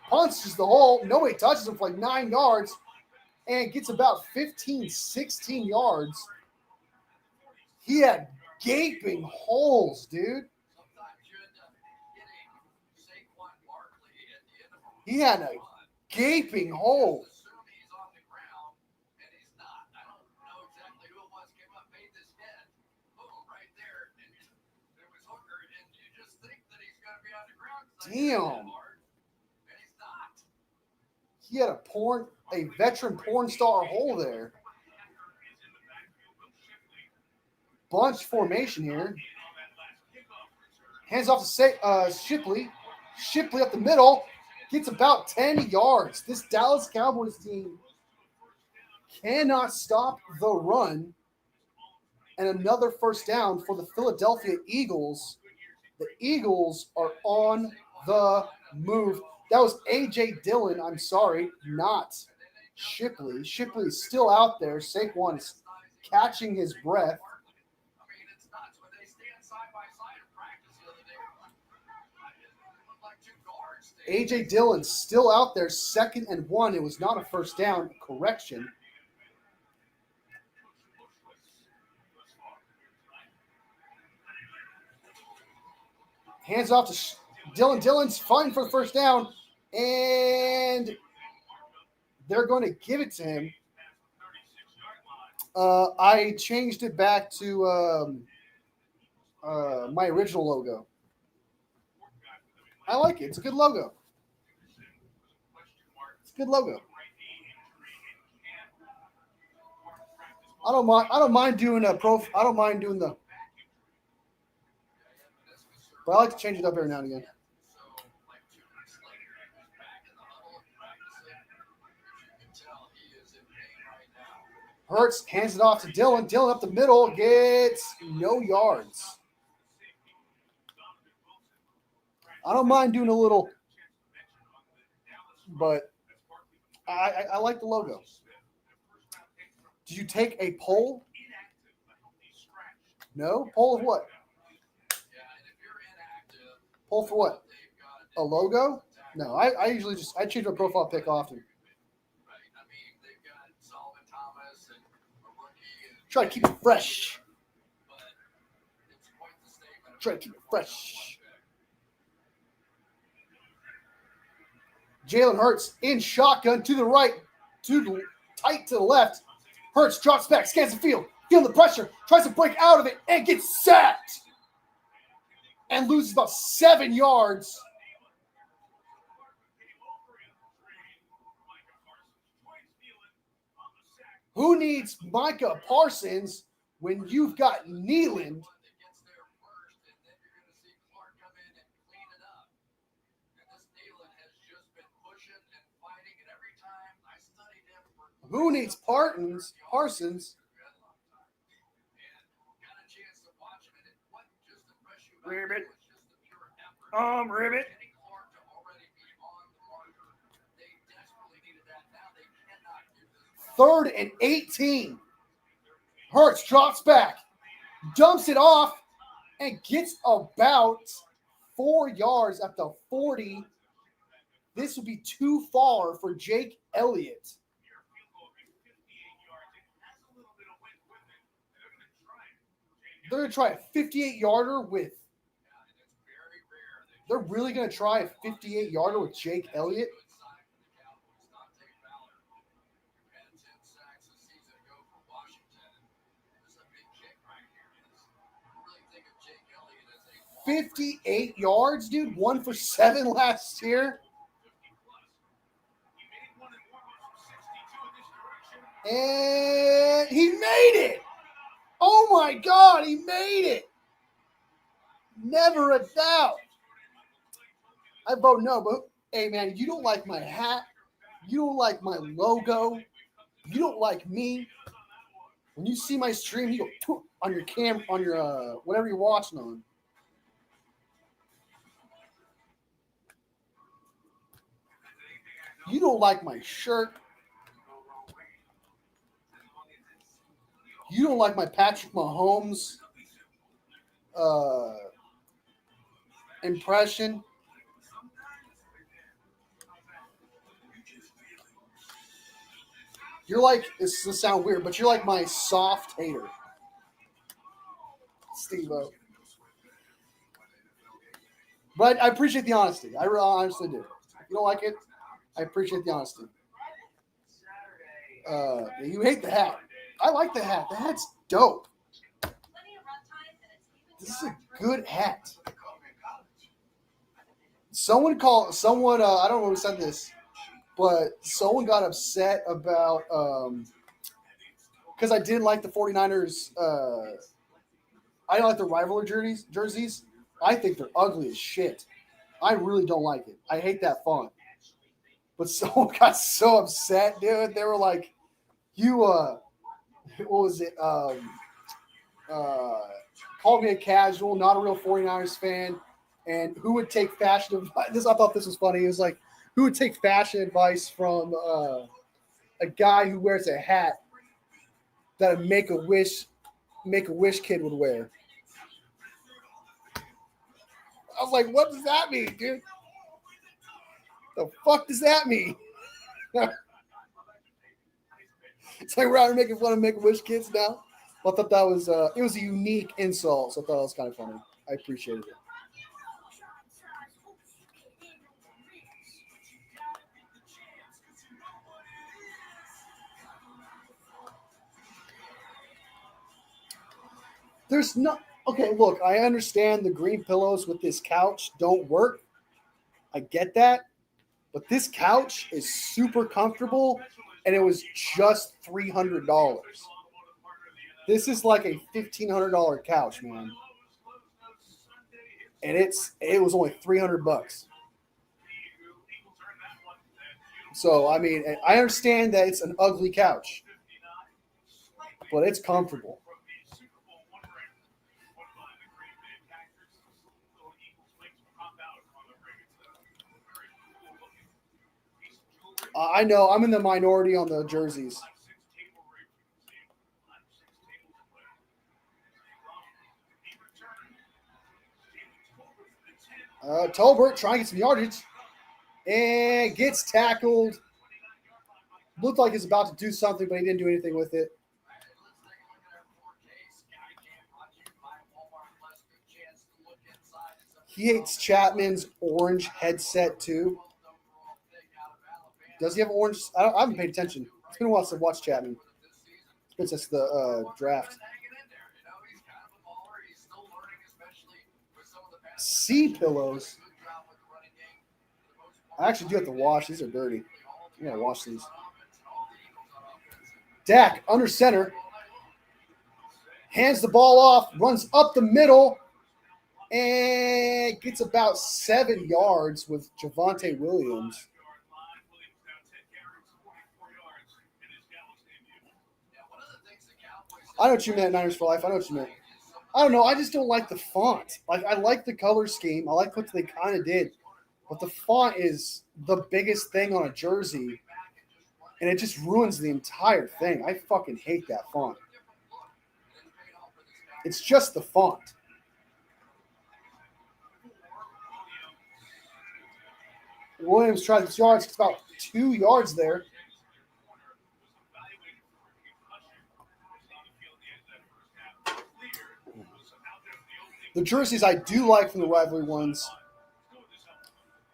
punches the hole. Nobody touches him for like 9 yards and gets about 15, 16 yards. He had gaping holes, dude. sometimes you end up hitting Saquon Barkley at the end of a He had a gaping hole. assume he's on the ground, and he's not. I don't know exactly who it was. Came up, made this hit. Boom, right there. And it was Hooker, and you just think that he's going to be on the ground. 'Cause I hit Damn. him hard, and he's not. He had a veteran porn star hole there. Bunch formation here. Hands off to Shipley. Shipley up the middle. Gets about 10 yards. This Dallas Cowboys team cannot stop the run. And another first down for the Philadelphia Eagles. The Eagles are on the move. That was A.J. Dillon, I'm sorry, not Shipley. Shipley is still out there. Saquon is catching his breath. I mean, it's nuts. When they stand side by side in practice the other day, it looked like 2 guards. A.J. Dillon still out there, 2nd and 1. It was not a first down. Correction. Hands off to Dillon. Dillon's fine for the first down. And they're going to give it to him. I changed it back to my original logo. I like it. It's a good logo. It's a good logo. I don't mind doing a pro. I don't mind doing the. But I like to change it up every now and again. So, like 2 weeks later, he was back in the huddle and practicing. As you can tell, he is in pain right now. Hurts hands it off to Dillon. Dillon up the middle gets no yards. I don't mind doing a little, but I like the logo. Did you take a poll? No? Poll of what? Yeah, and if you're inactive, Poll for what? they've got A logo? No, I usually I change my profile pic often. right. I mean, they've got Solomon Thomas and a rookie, and, Try to keep it fresh. but it's quite the statement. Try to keep it fresh. Jalen Hurts in shotgun to the right, tight to the left. Hurts drops back, scans the field, feeling the pressure, tries to break out of it, and gets sacked. and loses about 7 yards. Who needs Micah Parsons when you've got Nealand? Who needs Parsons? Ribbit. Ribbit. 3rd and 18. Hurts drops back, dumps it off, and gets about 4 yards at the 40. This would be too far for Jake Elliott. They're going to try a 58-yarder with. They're really going to try a 58-yarder with Jake Elliott? $58 yards, dude. 1 for 7 last year. And he made it. Oh my God, he made it. Never a doubt. I vote no, but hey man, you don't like my hat. You don't like my logo. You don't like me. When you see my stream, you go on your on your whatever you're watching on. You don't like my shirt. You don't like my Patrick Mahomes impression. You're like, this will sound weird, but you're like my soft hater. Steve-O. But I appreciate the honesty. I honestly do. If you don't like it, I appreciate the honesty. You hate the hat. I like the hat. The hat's dope. This is a good hat. Someone, I don't know who said this, but someone got upset about, because I didn't like the 49ers, I don't like the rivalry jerseys. I think they're ugly as shit. I really don't like it. I hate that font. But someone got so upset, dude. They were like, you, what was it? Called me a casual, not a real 49ers fan. And who would take fashion advice? I thought this was funny. It was like, who would take fashion advice from a guy who wears a hat that a Make-A-Wish kid would wear? I was like, what does that mean, dude? The fuck does that mean? It's like we're out here making fun of Make-A-Wish kids now. I thought that was it was a unique insult, so I thought it was kind of funny. I appreciated it. There's no okay. Look, I understand the green pillows with this couch don't work. I get that, but this couch is super comfortable, and it was just $300. This is like a $1,500 couch, man, and it was only $300. So I mean, I understand that it's an ugly couch, but it's comfortable. I know I'm in the minority on the jerseys. Tolbert trying to get some yardage and gets tackled. Looked like he's about to do something, but he didn't do anything with it. He hates Chapman's orange headset too. Does he have orange? I haven't paid attention. It's been a while since I've watched Chapman. It's been since the draft. Sea pillows. I actually do have to wash. These are dirty. I gotta wash these. Dak under center. Hands the ball off. Runs up the middle. And gets about 7 yards with Javonte Williams. I know what you meant, Niners for life. I know what you meant. I don't know. I just don't like the font. Like, I like the color scheme. I like what they kind of did. But the font is the biggest thing on a jersey. And it just ruins the entire thing. I fucking hate that font. It's just the font. Williams tries his yards. It's about 2 yards there. The jerseys I do like from the rivalry ones.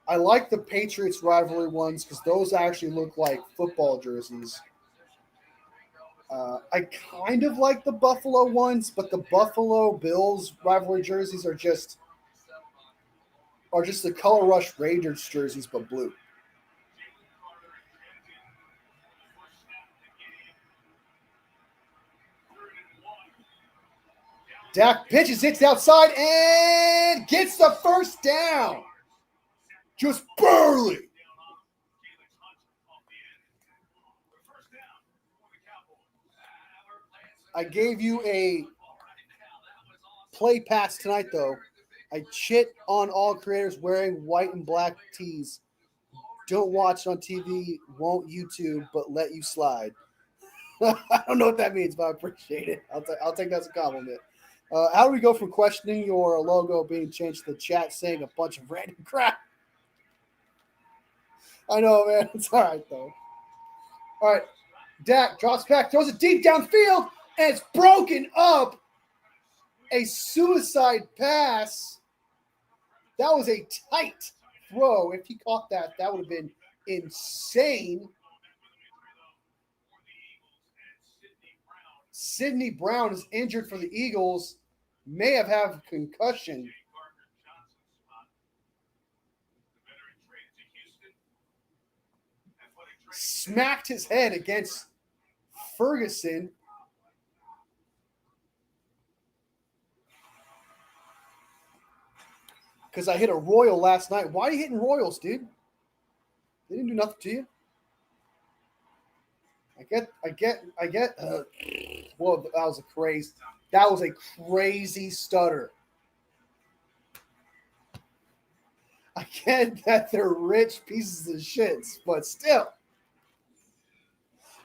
I like the Patriots rivalry ones because those actually look like football jerseys. I kind of like the Buffalo ones, but the Buffalo Bills rivalry jerseys are just the Color Rush Raiders jerseys, but blue. Dak pitches it outside and gets the first down. Just barely. I gave you a play pass tonight, though. I chit on all creators wearing white and black tees. Don't watch on TV, won't YouTube, but let you slide. I don't know what that means, but I appreciate it. I'll take that as a compliment. How do we go from questioning your logo being changed to the chat saying a bunch of random crap? I know, man. It's all right, though. All right. Dak drops back, throws it deep downfield, and it's broken up. A suicide pass. That was a tight throw. If he caught that, that would have been insane. Sidney Brown is injured for the Eagles. May have had a concussion. Smacked his head against Ferguson. Because I hit a Royal last night. Why are you hitting Royals, dude? They didn't do nothing to you. I get. Whoa, that was a crazy stutter. I get that they're rich pieces of shits, but still.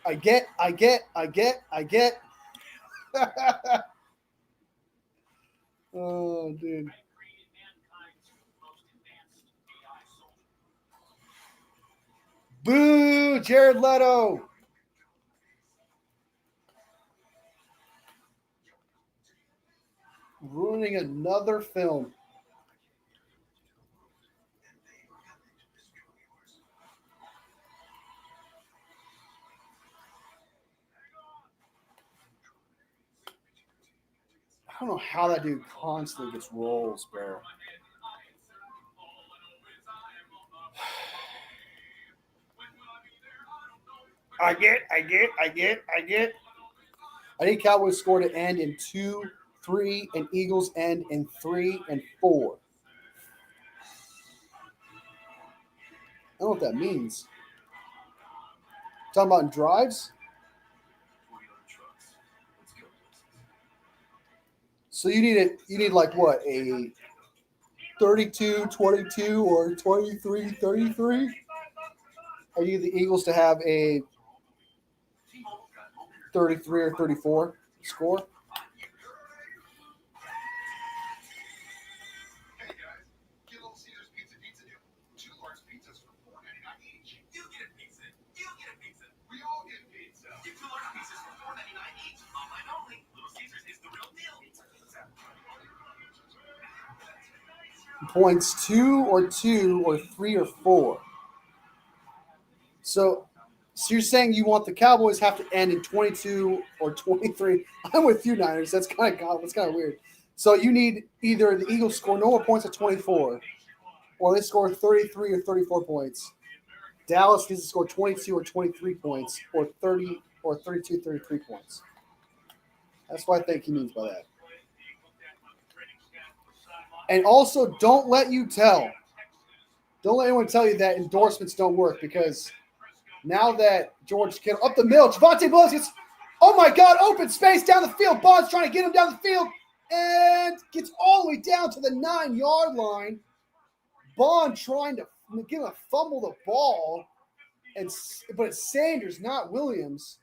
I get. Oh, dude. Boo, Jared Leto. Ruining another film. I don't know how that dude constantly gets rolls, bro. I get. I think Cowboys score to end in 2-3, and Eagles end in 3-4. I don't know what that means. Talking about in drives? So you need like what, a 32-22 or 23-33? Or you need the Eagles to have a 33 or 34 score? Hey guys, get Little Caesars Pizza deal. 2 large pizzas for $4.99 each. You get a pizza. We all get pizza. Get 2 large pizzas for $4.99 each. Online only. Little Caesars is the real deal. Points 2 or 3 or 4. So you're saying you want the Cowboys have to end in 22 or 23. I'm with you, Niners. That's kind of weird. So you need either the Eagles score no more points at 24, or they score 33 or 34 points. Dallas needs to score 22 or 23 points, or 30 or 32, 33 points. That's what I think he means by that. And also, don't let anyone tell you that endorsements don't work, because now that George Kittle up the middle, Javonte Williams gets, oh my God, open space down the field. Bond's trying to get him down the field and gets all the way down to the 9-yard line. Bond trying to get him to fumble the ball, but it's Sanders, not Williams.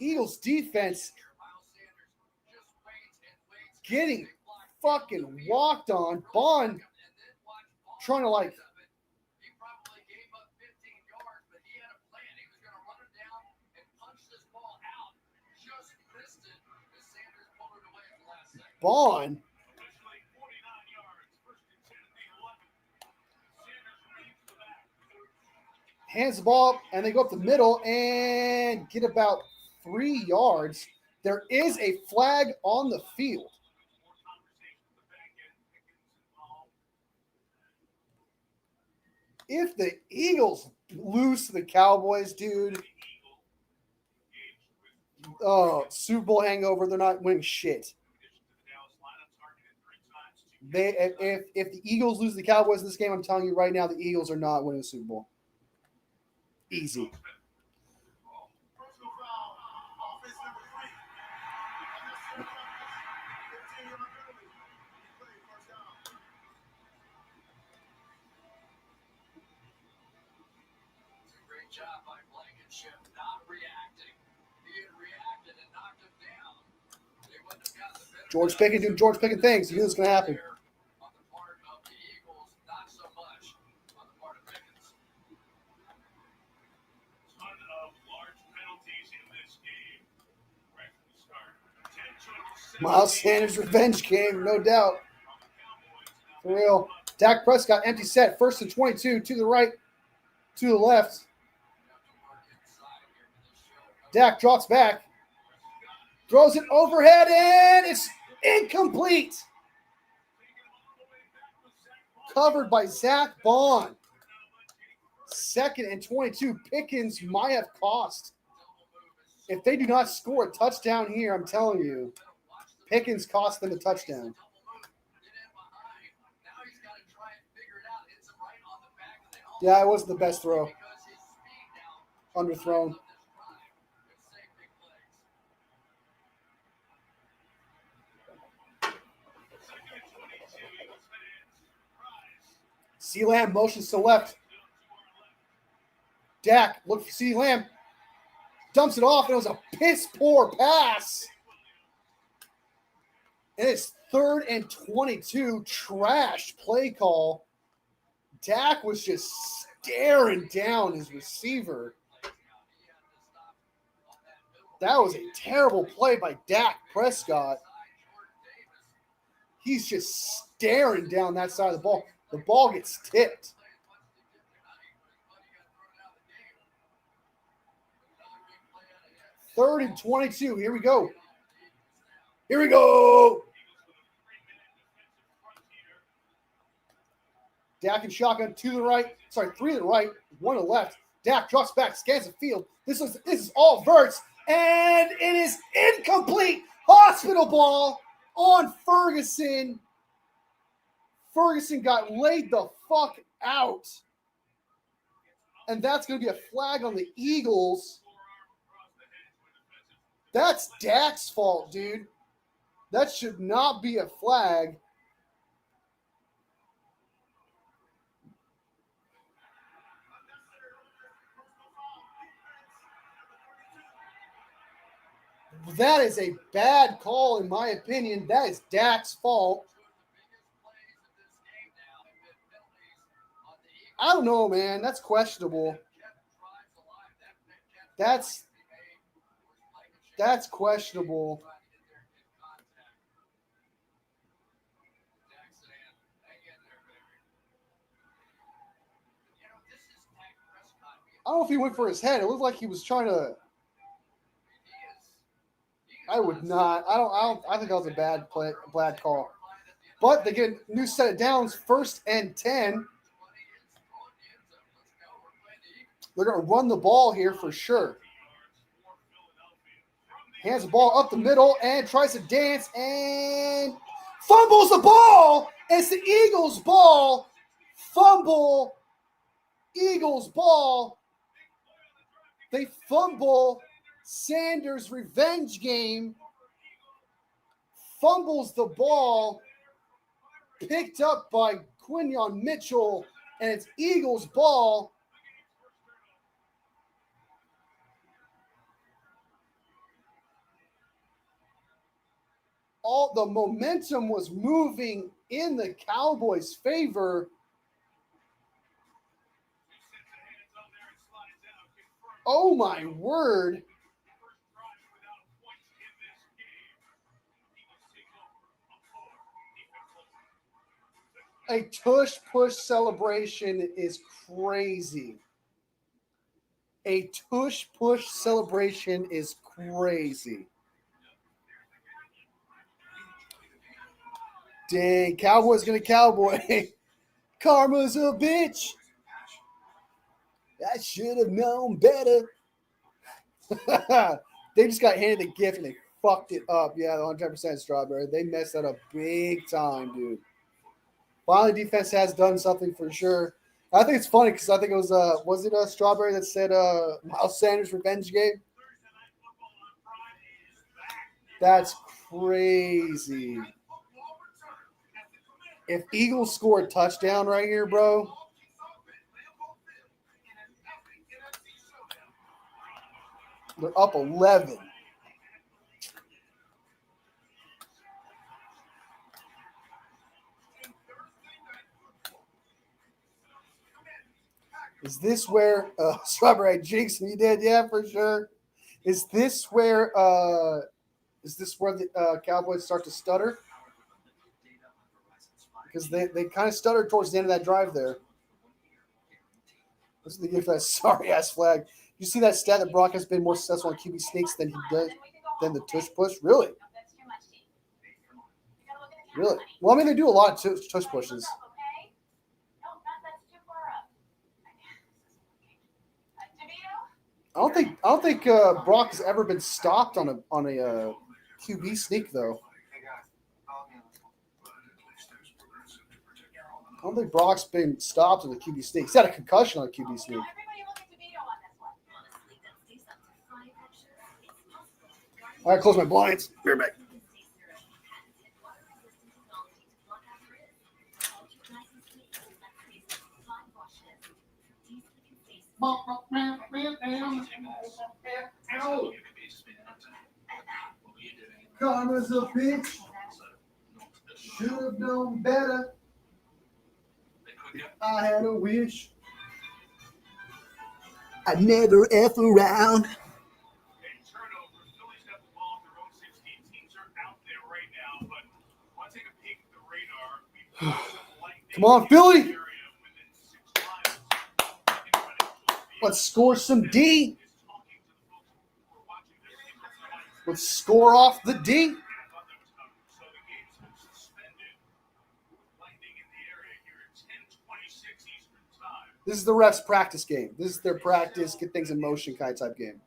Eagles defense getting fucking walked on. Bond trying to like. He probably gave up 15 yards, but he had a plan. He was going to run it down and punch this ball out. Just missed it as Sanders pulled it away at the last second. Bond. Hands the ball, and they go up the middle and get about 3 yards. There is a flag on the field. If the Eagles lose to the Cowboys, dude, Super Bowl hangover, they're not winning shit. If the Eagles lose to the Cowboys in this game, I'm telling you right now, the Eagles are not winning the Super Bowl. Easy. Great job by Blankenship not reacting. He had reacted and knocked him down. They wouldn't have gotten the better. George Pickens doing George Pickens things. You knew this was going to happen. On the part of the Eagles, not so much on the part of Pickens. Ton of large penalties in this game. Right from the start. Miles Sanders' revenge game, no doubt. For real. Dak Prescott, empty set, 1st and 22, to the right, to the left. Dak drops back, throws it overhead, and it's incomplete. Covered by Zach Bond. 2nd and 22. Pickens might have cost. If they do not score a touchdown here, I'm telling you, Pickens cost them a touchdown. Yeah, it wasn't the best throw. Underthrown. C. Lamb motions to left. Dak, look for C. Lamb. Dumps it off. It was a piss poor pass. And it's 3rd and 22. Trash play call. Dak was just staring down his receiver. That was a terrible play by Dak Prescott. He's just staring down that side of the ball. The ball gets tipped. Third and 22. Here we go. Here we go. Dak and shotgun to the right. Sorry, 3 to the right, 1 to the left. Dak drops back, scans the field. This is all verts, and it is incomplete. Hospital ball on Ferguson. Ferguson got laid the fuck out. And that's going to be a flag on the Eagles. That's Dak's fault, dude. That should not be a flag. That is a bad call, in my opinion. That is Dak's fault. I don't know, man. That's questionable. That's questionable. I don't know if he went for his head. It looked like he was trying to. I would not. I think that was a bad call. But they get a new set of downs, 1st and 10. They're going to run the ball here for sure. Hands the ball up the middle and tries to dance and fumbles the ball. It's the Eagles' ball. Fumble. Eagles' ball. They fumble. Sanders' revenge game. Fumbles the ball. Picked up by Quinyon Mitchell. And it's Eagles' ball. All the momentum was moving in the Cowboys' favor. Oh my word. A tush push celebration is crazy. A tush push celebration is crazy. Dang, Cowboys gonna cowboy. Karma's a bitch. I should have known better. They just got handed a gift and they fucked it up. Yeah, 100% Strawberry. They messed that up big time, dude. Finally, defense has done something for sure. I think it's funny because I think it was it Strawberry that said Miles Sanders' revenge game? That's crazy. If Eagles score a touchdown right here, bro. They're up 11. Is this where Strawberry jinx you did? Yeah, for sure. Is this where the Cowboys start to stutter? Because they kind of stuttered towards the end of that drive there. This is the gift that sorry ass flag. You see that stat that Brock has been more successful on QB sneaks than he does than the tush push? Really? Really? Well, I mean, they do a lot of tush pushes. I don't think Brock has ever been stopped on a QB sneak though. I don't think Brock's been stopped on a QB sneak. He's had a concussion on a QB sneak. All right, close my blinds. Be right back. Karma's a bitch. Should have known better. I had a wish. I never F around. Come on, Philly. Let's score some D. Let's score off the D. This is the refs' practice game. This is their practice, get things in motion kind of type game.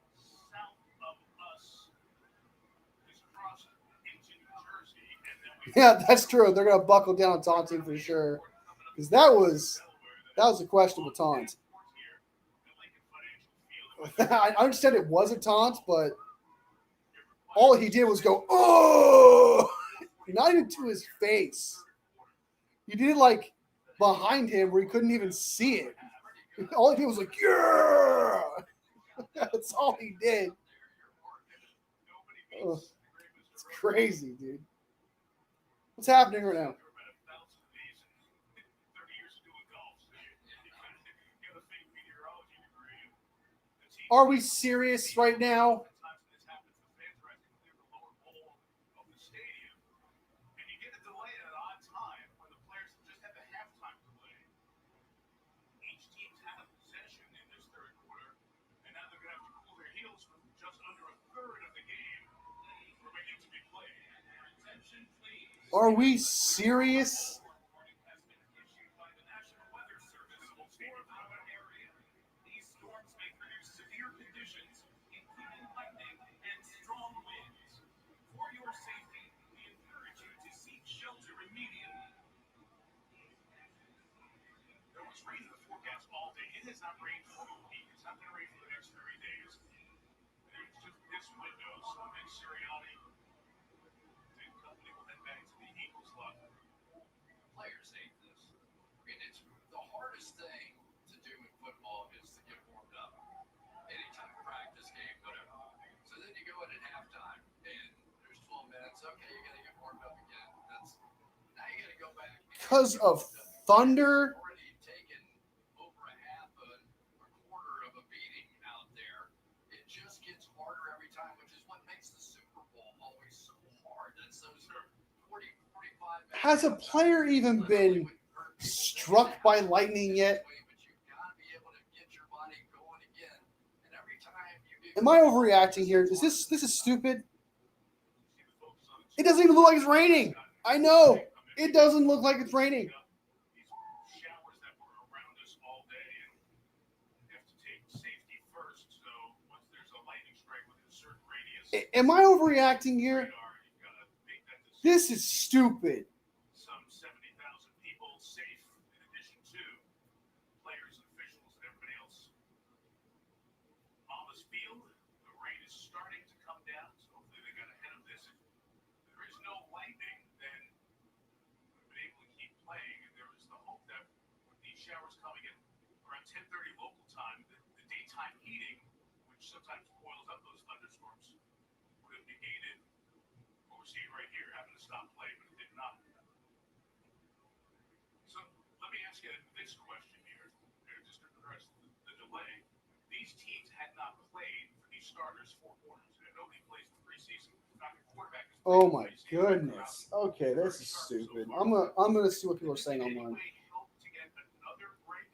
Yeah, that's true. They're gonna buckle down on taunting for sure, because that was a questionable taunt. I understand it was a taunt, but all he did was go, oh, not even to his face. He did it like behind him where he couldn't even see it. All he did was like, yeah. That's all he did. Oh, it's crazy, dude. What's happening right now? Are we serious right now? Are we serious? These storms may produce severe conditions, including lightning and strong winds. For your safety, we encourage you to seek shelter immediately. There was rain in the forecast all day. It has not rained for a week. It's not going to rain for the next 30 days. There's just this window, so Vince Sirianni and company will head back to the Eagles lot. Players hate this. I mean, it's the hardest thing to do in football is to get warmed up. Anytime, practice, game, whatever. So then you go in at halftime, and there's 12 minutes. Okay, you got to get warmed up again. Now you got to go back. Because of thunder. Already taken over a half, a quarter of a beating out there. It just gets harder every time, which is what makes the Super Bowl always so hard. That's those 40, 45 minutes. Has a player even been struck by lightning yet? Am I overreacting here? Is this is stupid? It doesn't even look like it's raining. I know. It doesn't look like it's raining. These showers that were around us all day, and you have to take safety first. So once there's a lightning strike within a certain radius, Am I overreacting here? radar, you've got to make that decision. This is stupid. Some 70,000 people safe, in addition to players and officials and everybody else. On this field, the rain is starting to come down, so hopefully they got ahead of this. If there is no lightning, then we've been able to keep playing, and there is the hope that with these showers coming in around 10:30 local time, the daytime heating, which sometimes boils up those thunderstorms, would have negated what we're seeing right here, having to stop play, but it did not. So let me ask you this question here, just to address the delay. These teams had not played for these starters 4 quarters, and nobody plays the preseason. In fact, the quarterback is Oh playing my preseason goodness. throughout Okay, this is stupid. I'm gonna see what people are saying Does it in any online. way help to get another break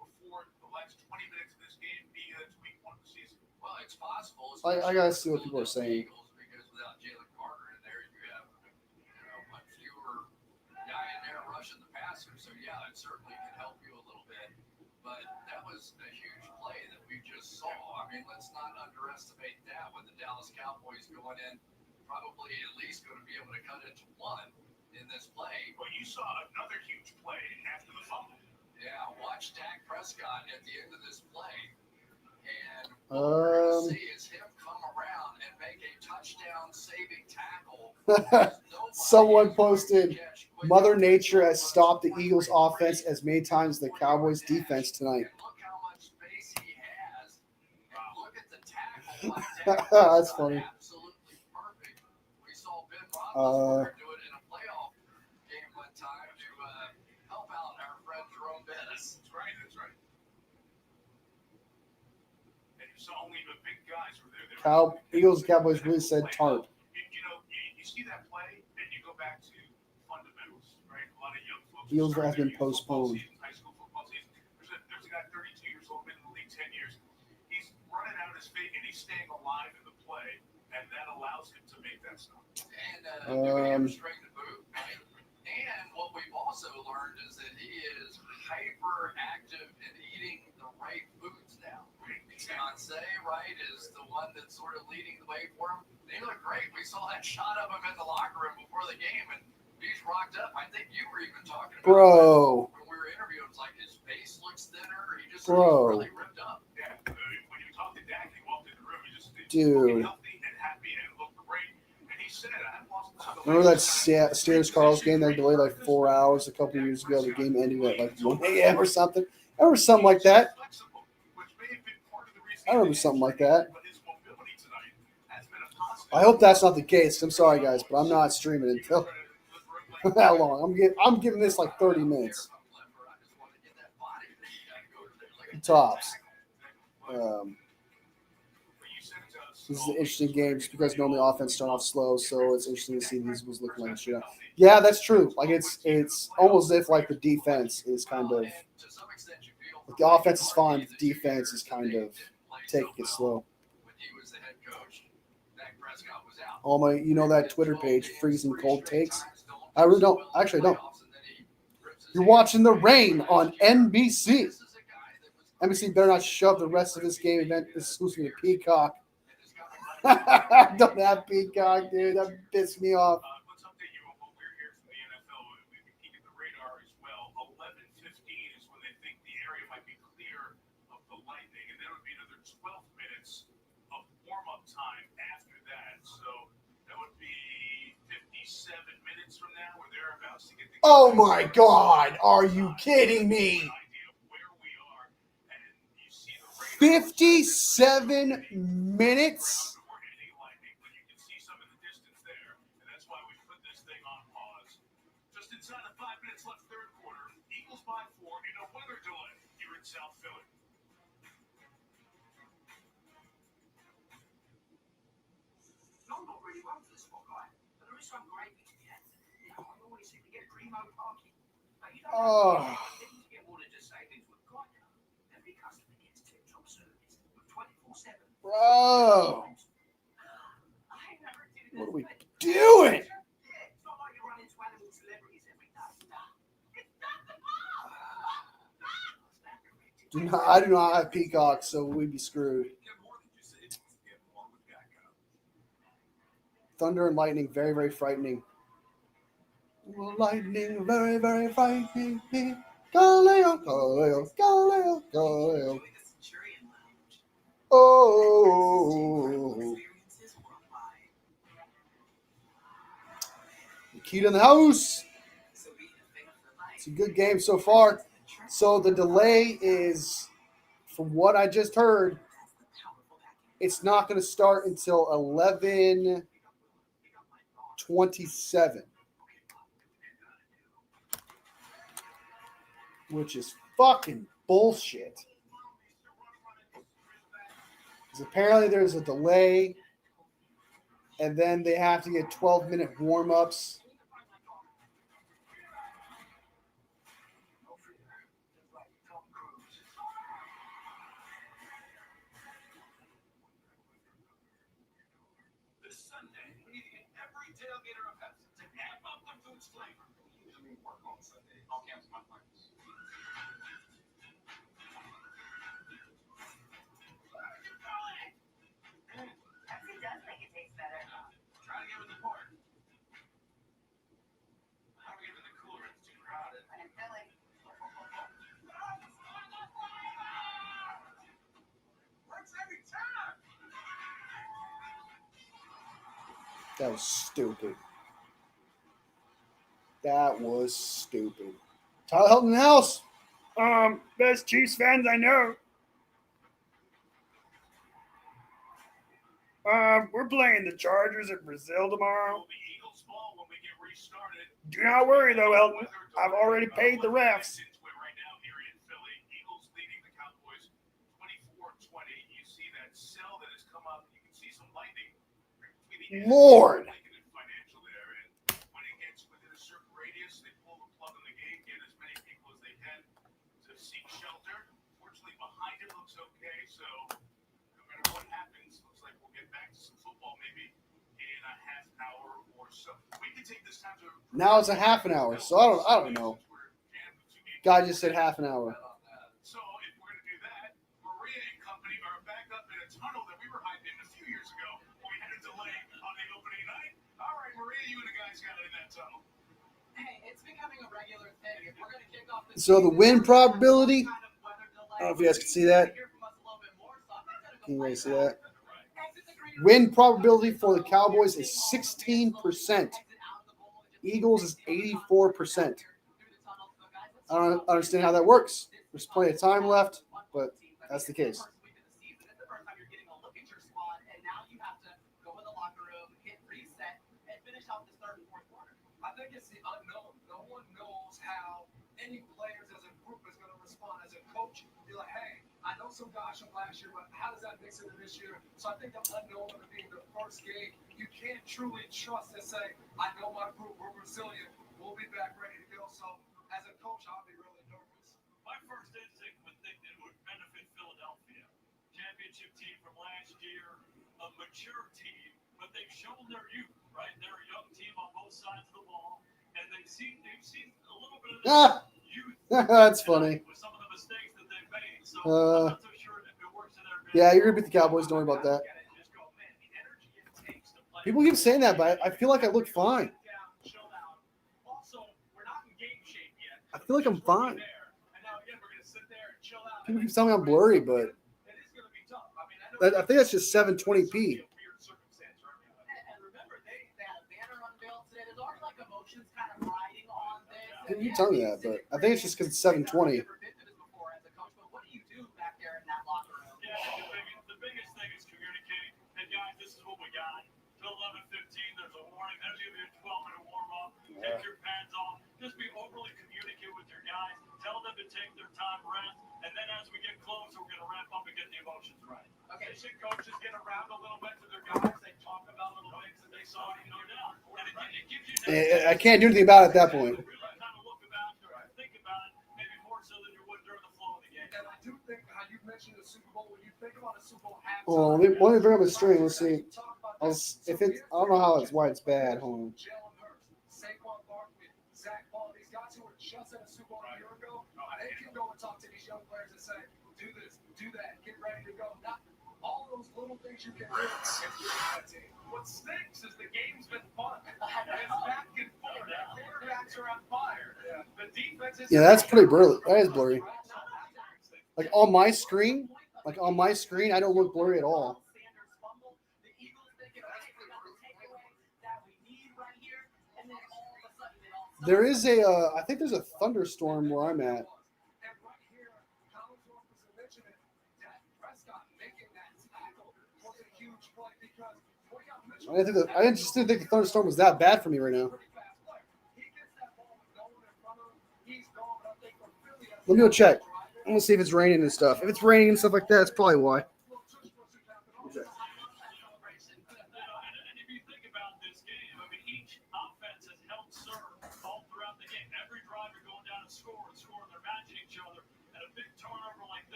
before the last 20 minutes of this game, being that it's week 1 of the season? Well, it's possible. I gotta see what people are saying. Because without Jalen Carter in there, you have a fewer guy in there rushing the passer. So yeah, it certainly can help you a little bit. But that was a huge play that we just saw. I mean, let's not underestimate that with the Dallas Cowboys going in, probably at least going to be able to cut it to 1 in this play. Well, you saw another huge play after the fumble. Yeah, watch Dak Prescott at the end of this play. And what we're going to see is him come around and make a touchdown-saving tackle. Someone posted, Mother Nature has stopped the Eagles' offense as many times as the Cowboys' defense tonight. And look how much space he has. And look at the tackle by Dak Prescott. That's funny. Absolutely perfect. We saw Ben Roethlisberger do it in a playoff game one time to help out our friend Jerome Bettis. That's right, that's right. And you saw only the big guys were there. Eagles and Cowboys really said tarp. You see that play, and you go back to fundamentals, right? A lot of young folks. Eagles start has been their football postponed. season, high school football season. There's a guy 32 years old, been in the league 10 years. He's running out his feet, and he's staying alive in the play, and that allows him to make that stop. And doing hamstring the boot, right? And what we've also learned is that he is hyperactive in eating the right foods now. Beyonce, right, is the one that's sort of leading the way for him. They look great. We saw that shot of him in the locker room before the game, and he's rocked up. I think you were even talking about Bro. when we were interviewing. It's like his face looks thinner. He just Bro. really ripped up. Yeah, when you talk to Dak, he walked in the room, he just Dude. healthy and happy and looked great. And he said, I lost the Remember that Steelers Cardinals game that delayed like 4 hours a couple years ago? The game ended at like 1 a.m. or something. I remember something like that. I remember something like that. I hope that's not the case. I'm sorry, guys, but I'm not streaming until that long. I'm giving this like 30 minutes. Tops. This is an interesting game just because normally offense start off slow, so it's interesting to see these was looking like a shootout. Yeah, that's true. Like it's almost as if like the defense is kind of like the offense is fine, but the defense is kind of taking it slow. Oh my, you know that Twitter page, Freezing Cold Takes? I really don't. Actually, I don't. You're watching the rain on NBC. NBC better not shove the rest of this game event exclusively to Peacock. I don't have Peacock, dude. That pissed me off. Let's update you on what we're hearing from the NFL. We can peek at the radar as well. 11:15 is when they think the area might be clear of the lightning, and there would be another 12 minutes of warm-up time after that. So that would be 57 minutes from now or thereabouts to get the. Oh my God! Are you kidding me? 57 minutes? Just inside of 5 minutes left, third quarter. Eagles by 4 in a weather delay here in South Philly. I'm not really one for the spotlight, but there is some gravy to be had. I always seem to get primo parking. But you don't have to get more than just savings with Geico. Every customer gets tip-top service with 24/7. Bro, what are we doing? It's not like you run into animal celebrities every day. I do not have Peacock, so we'd be screwed. Thunder and lightning, very, very frightening. Lightning, very, very frightening. Galileo, Galileo, Galileo, Galileo. Oh. Nikita in the house. It's a good game so far. So the delay is, from what I just heard, it's not going to start until 11:27, which is fucking bullshit. Because apparently there's a delay, and then they have to get 12-minute warm-ups. Tailgater events to amp up the food's flavor. Usually work on Sunday. I'll cancel my plans. Pepsi does make it taste better. Try to get with the part. How do we get in the cooler? It's too crowded. I'm Philly. Works every time. That was stupid. That was stupid. Tyler Hilton in the house. Best Chiefs fans I know. We're playing the Chargers at Brazil tomorrow. The Eagles fall when we get restarted. Do not worry though, Hilton. I've already paid the refs. Right now here in Philly, Eagles leading the Cowboys 24-20. You see that cell that has come up. You can see some lightning. Lord. Financial there, and when it gets within a certain radius, they pull the plug on the game, get as many people as they can to seek shelter. Fortunately, behind it looks okay, so no matter what happens, looks like we'll get back to some football maybe in a half hour or so. We can take this time to. Now it's a half an hour, so I don't know. Guy just said half an hour. So if we're going to do that, Maria and company are back up in a tunnel that we were hiding in a few years ago. We had a delay on the opening night. All right, Maria, you and the guys got it in that tunnel. Hey, it's becoming a regular thing. If we're going to kick off the So the win probability, I don't know if you guys can see that. Can you guys see that? Win probability for the Cowboys is 16%. Eagles is 84%. I don't understand how that works. There's plenty of time left, but that's the case. I think it's the unknown. No one knows how any players as a group is going to respond. As a coach, you're like, hey, I know some guys from last year, but how does that mix into this year? So I think the unknown of being the first game, you can't truly trust and say, I know my group, we're resilient, we'll be back ready to go. So as a coach, I'll be really nervous. My first instinct would think that it would benefit Philadelphia. Championship team from last year, a mature team, but they've shown their youth, right? They're a young team on both sides of the ball, and they've seen a little bit of youth. That's funny. With some of the mistakes that they've made. So I'm not so sure if it works in their advantage. Yeah, you're gonna beat the Cowboys. Don't worry about that. People keep saying that, but I feel like I look fine. I feel like I'm fine. People keep telling me I'm blurry, but I think that's just 720p. You tell me that, but I think it's just because it's 720. The biggest thing is communicating. And guys, this is what we got. Till 11:15, there's a warning. There's going to be a 12-minute warm-up. Take your pads off. Just be overly communicative with your guys. Tell them to take their time, rest. And then as we get closer, we're going to ramp up and get the emotions right. Okay, should coaches get around a little bit to their guys? They talk about little things that they saw, no doubt. And it gives you I can't do anything about it at that point. really kind of look about it or think about it, maybe more so than you would during the flow of the game. And I do think how you mentioned the Super Bowl, when you think about a Super Bowl halftime. Well, let me bring up a string. Let's see. I don't know how it's why it's bad. Hold on. Jalen Hurts, Saquon Barkley, Zach Paul, these guys who were just in a Super Bowl a year ago, they can go and talk to these young players and say, do this, do that, get ready to go. Not all those little things you can do against that team. What stinks is the game's been fun. It's back and forth. The quarterbacks are on fire. The defense is. Yeah, that's pretty blurry. That is blurry. Like on my screen, I don't look blurry at all. There is I think there's a thunderstorm where I'm at. I just didn't think the thunderstorm was that bad for me right now. Let me go check. I'm gonna see if it's raining and stuff. If it's raining and stuff like that, that's probably why.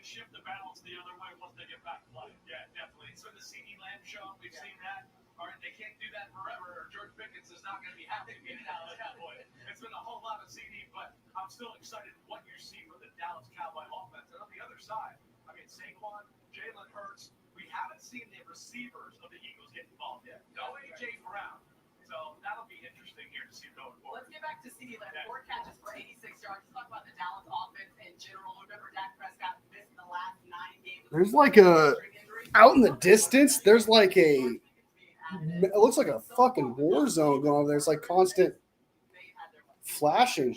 Shift the balance the other way once they get back to play. Yeah, definitely. It's been the CD Lamb show. We've seen that. All right, they can't do that forever, or George Pickens is not going to be happy to get it out of the Cowboys. It's been a whole lot of CD, but I'm still excited what you see from the Dallas Cowboy offense. And on the other side, I mean, Saquon, Jalen Hurts, we haven't seen the receivers of the Eagles get involved yet. No A.J. Brown. So that'll be interesting here to see going forward. Let's get back to CD Lamb. 4 catches for 86 yards. Let's talk about the Dallas offense in general. Remember, Dak Prescott missed the last 9 games. There's like out in the distance, there's like it looks like a fucking war zone going on there. It's like constant flashing.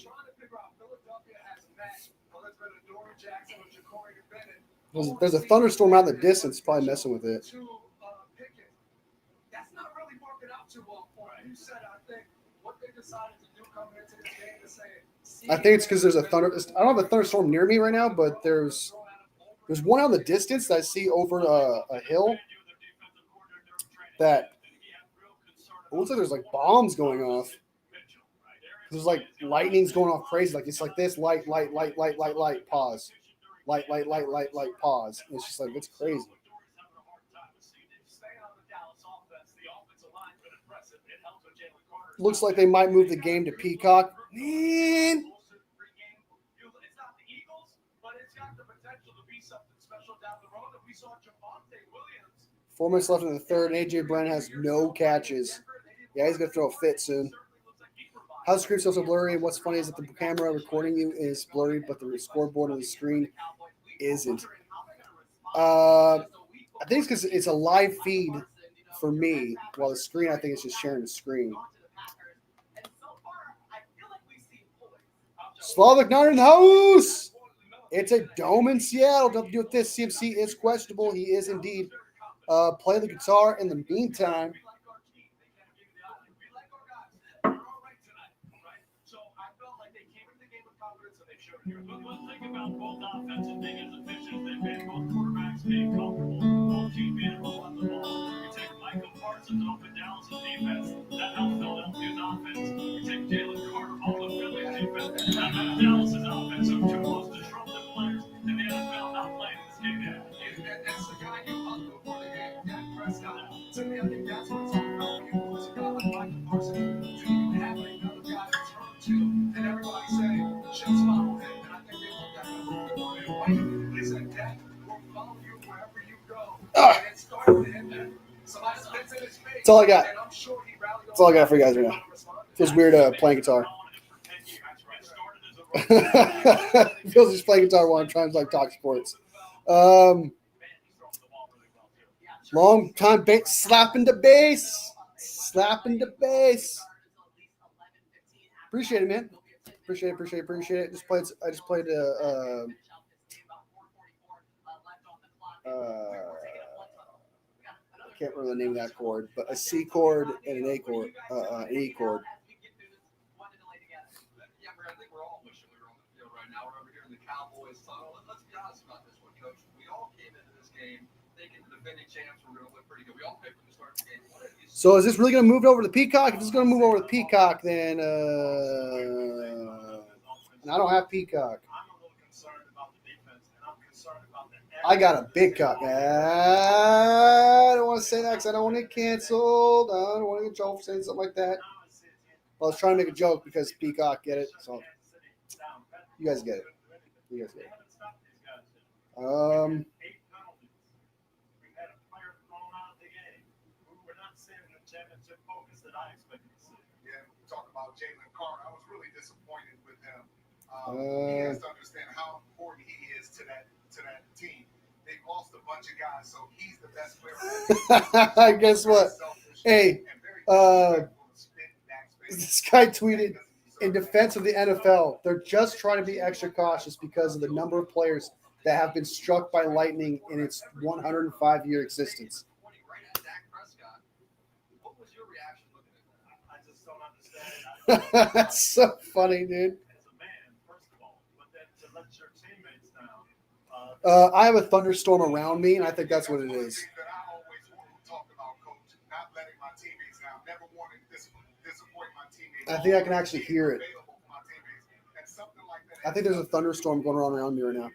There's a thunderstorm out in the distance, probably messing with it. That's not really working out too well for him. You said, I think, what they decided to do coming into this game to say. I think it's because there's a thunder. I don't have a thunderstorm near me right now, but there's one out in the distance that I see over a hill that it looks like there's like bombs going off. There's like lightning's going off crazy. Like it's like this light, pause. Light, pause. And it's just like, it's crazy. Looks like they might move the game to Peacock. Man. Four minutes left in the third. AJ Brown has no catches. Yeah, he's going to throw a fit soon. How the screen's so blurry, and what's funny is that the camera recording you is blurry, but the scoreboard on the screen isn't. I think it's because it's a live feed for me, while the screen, I think, is just sharing the screen. Slavic not in the house. It's a dome in Seattle. Nothing to do with this. CMC is questionable. He is indeed. Play the guitar in the meantime. One thing about both offensive being as efficient as they've been, both quarterbacks being comfortable, both teams being able to run the ball. You take Michael Parsons off of Dallas' defense, that helps Philadelphia's offense. You take Jalen Carter off of Philly's defense, that helps Dallas' offense. So two most disruptive players in the NFL not playing this game yet. That's the guy you love before the game, Dak Prescott. To me, I think that's what it's all about. When you lose a guy like Michael Parsons, wherever you go. Ah. And it started to hit that. Somebody spits in his face. That's all I got. And I'm sure he rallied That's all I got for you guys right now. Feels weird playing guitar. Feels just playing guitar while I'm trying to talk sports. Long time slapping the bass. Appreciate it, man. Appreciate it. I just played I can't remember the name of that chord, but a C chord and an A chord, an E chord. Yeah, I think we're all wishing we were on the field right now. We're over here in the Cowboys tunnel. Let's be honest about this one, Coach. We all came into this game thinking the defending champs were going to look pretty good. We all picked them to start the game. So is this really going to move over to the Peacock? If it's going to move over to the Peacock, then and I don't have Peacock. I got a big cock. I don't want to say that because I don't want to get canceled. I don't want to get in trouble for saying something like that. Well, I was trying to make a joke because Peacock get it. So you guys get it. Talk about Jalen Carter. I was really disappointed with him. He has to understand how important he is to that team. They've lost a bunch of guys, so he's the best player. Guess what? Hey, this guy tweeted, in defense of the NFL, they're just trying to be extra cautious because of the number of players that have been struck by lightning in its 105-year existence. That's so funny, dude. I have a thunderstorm around me, and I think that's what it is. I think I can actually hear it. I think there's a thunderstorm going on around me right now.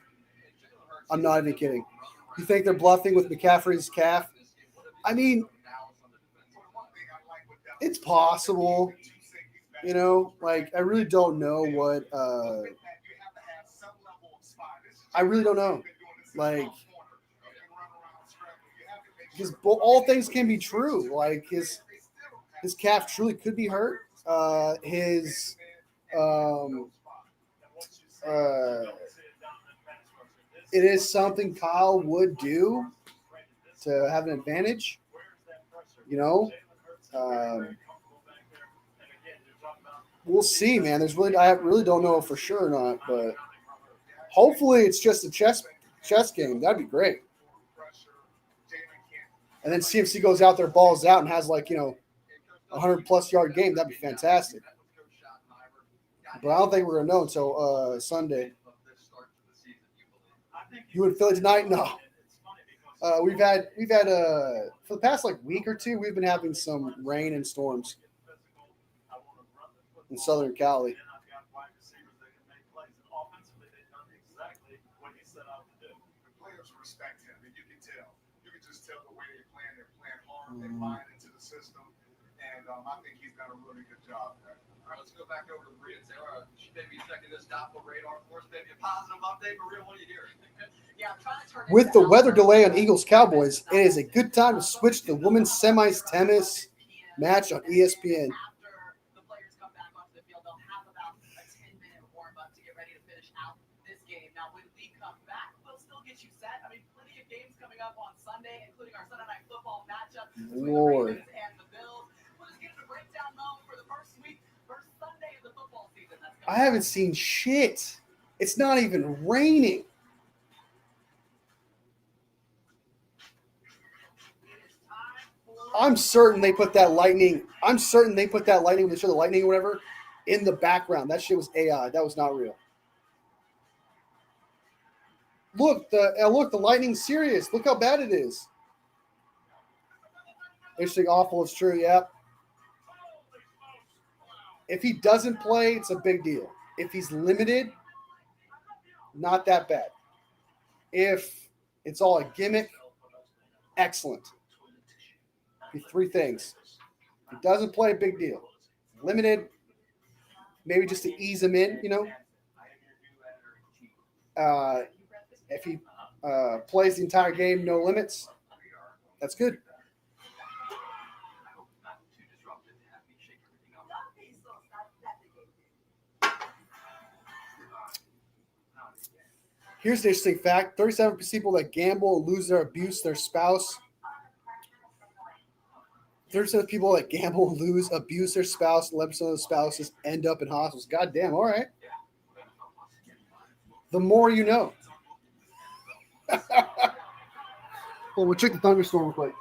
I'm not even kidding. You think they're bluffing with McCaffrey's calf? I mean, it's possible. You know, like, I really don't know what I really don't know. Like, because all things can be true. Like, his calf truly could be hurt. It is something Kyle would do to have an advantage. You know, we'll see, man. I really don't know for sure or not, but hopefully it's just a chess game. That'd be great. And then CMC goes out there, balls out, and has 100+ yard game. That'd be fantastic. But I don't think we're gonna know until Sunday. You in Philly tonight? No. We've had for the past week or two, we've been having some rain and storms in Southern Cali. They buy into the system, and I think he's done a really good job there. All right, let's go back over to Maria and say, all right, she may be checking this Doppler radar for us, maybe a positive update. Maria, what are you hearing? Yeah, I'm trying to turn With the weather delay on Eagles Cowboys, it is a good time to switch to the women's semis tennis match on ESPN. After the players come back onto the field, they'll have about a 10-minute warm-up to get ready to finish out this game. Now, when we come back, we'll still get you set. I mean, plenty of games coming up on Sunday, including our Sunday Night Football matchup between the Ravens and the Bills. We'll just give you a breakdown mode for the first Sunday of the football season. I haven't seen shit. It's not even raining. I'm certain they put that lightning. When they show the lightning or whatever in the background. That shit was AI. That was not real. Look, the lightning's serious. Look how bad it is. Interesting, awful. It's true. Yep. If he doesn't play, it's a big deal. If he's limited, not that bad. If it's all a gimmick, excellent. Three things. If he doesn't play, big deal. Limited, maybe just to ease him in, you know. If he plays the entire game, no limits. That's good. Here's the interesting fact: 37% of people that gamble lose their abuse their spouse. 30% of people that gamble lose abuse their spouse. 11% of the spouses end up in hospitals. God damn! All right. The more you know. Well, we'll check the thunderstorm real quick.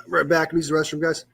Right back. Use the restroom, guys.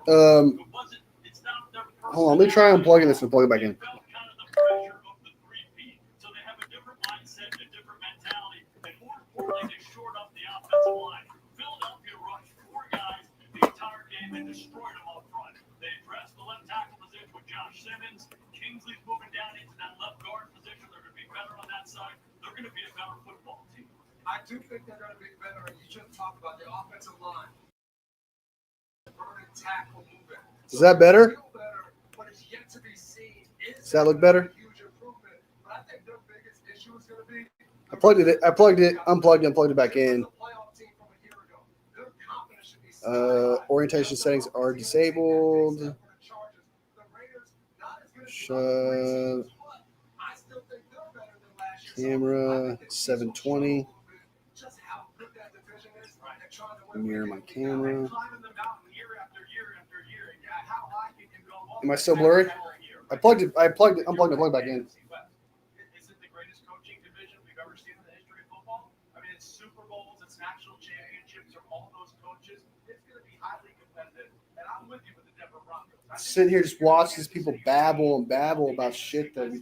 Hold on. Let me try unplugging this and plug it back in. So they have a different mindset, a different mentality, and more importantly, they shored up the offensive line. Philadelphia rushed 4 guys the entire game and destroyed them up front. They addressed the left tackle position with Josh Simmons. Kingsley's moving down into that left guard position. They're going to be better on that side. They're going to be a better football team. I do think they're going to be better, and you shouldn't talk about the offensive line. Tackle movement. Is that better? What is yet to be seen is Does that look better? huge improvement. But I think their biggest issue is going to be Unplugged it, unplugged it back in. Orientation settings are disabled. Shut. Camera 720. Mirror my camera. Am I still blurry? Unplugged it, unplugged it back in. Is it the greatest coaching division we've ever seen in the history of football? I mean, it's Super Bowls, it's national championships, or all those coaches. It's going to be highly competitive, and I'm with you with the Denver Broncos. Sit here, just watch these people babble and babble about shit that we.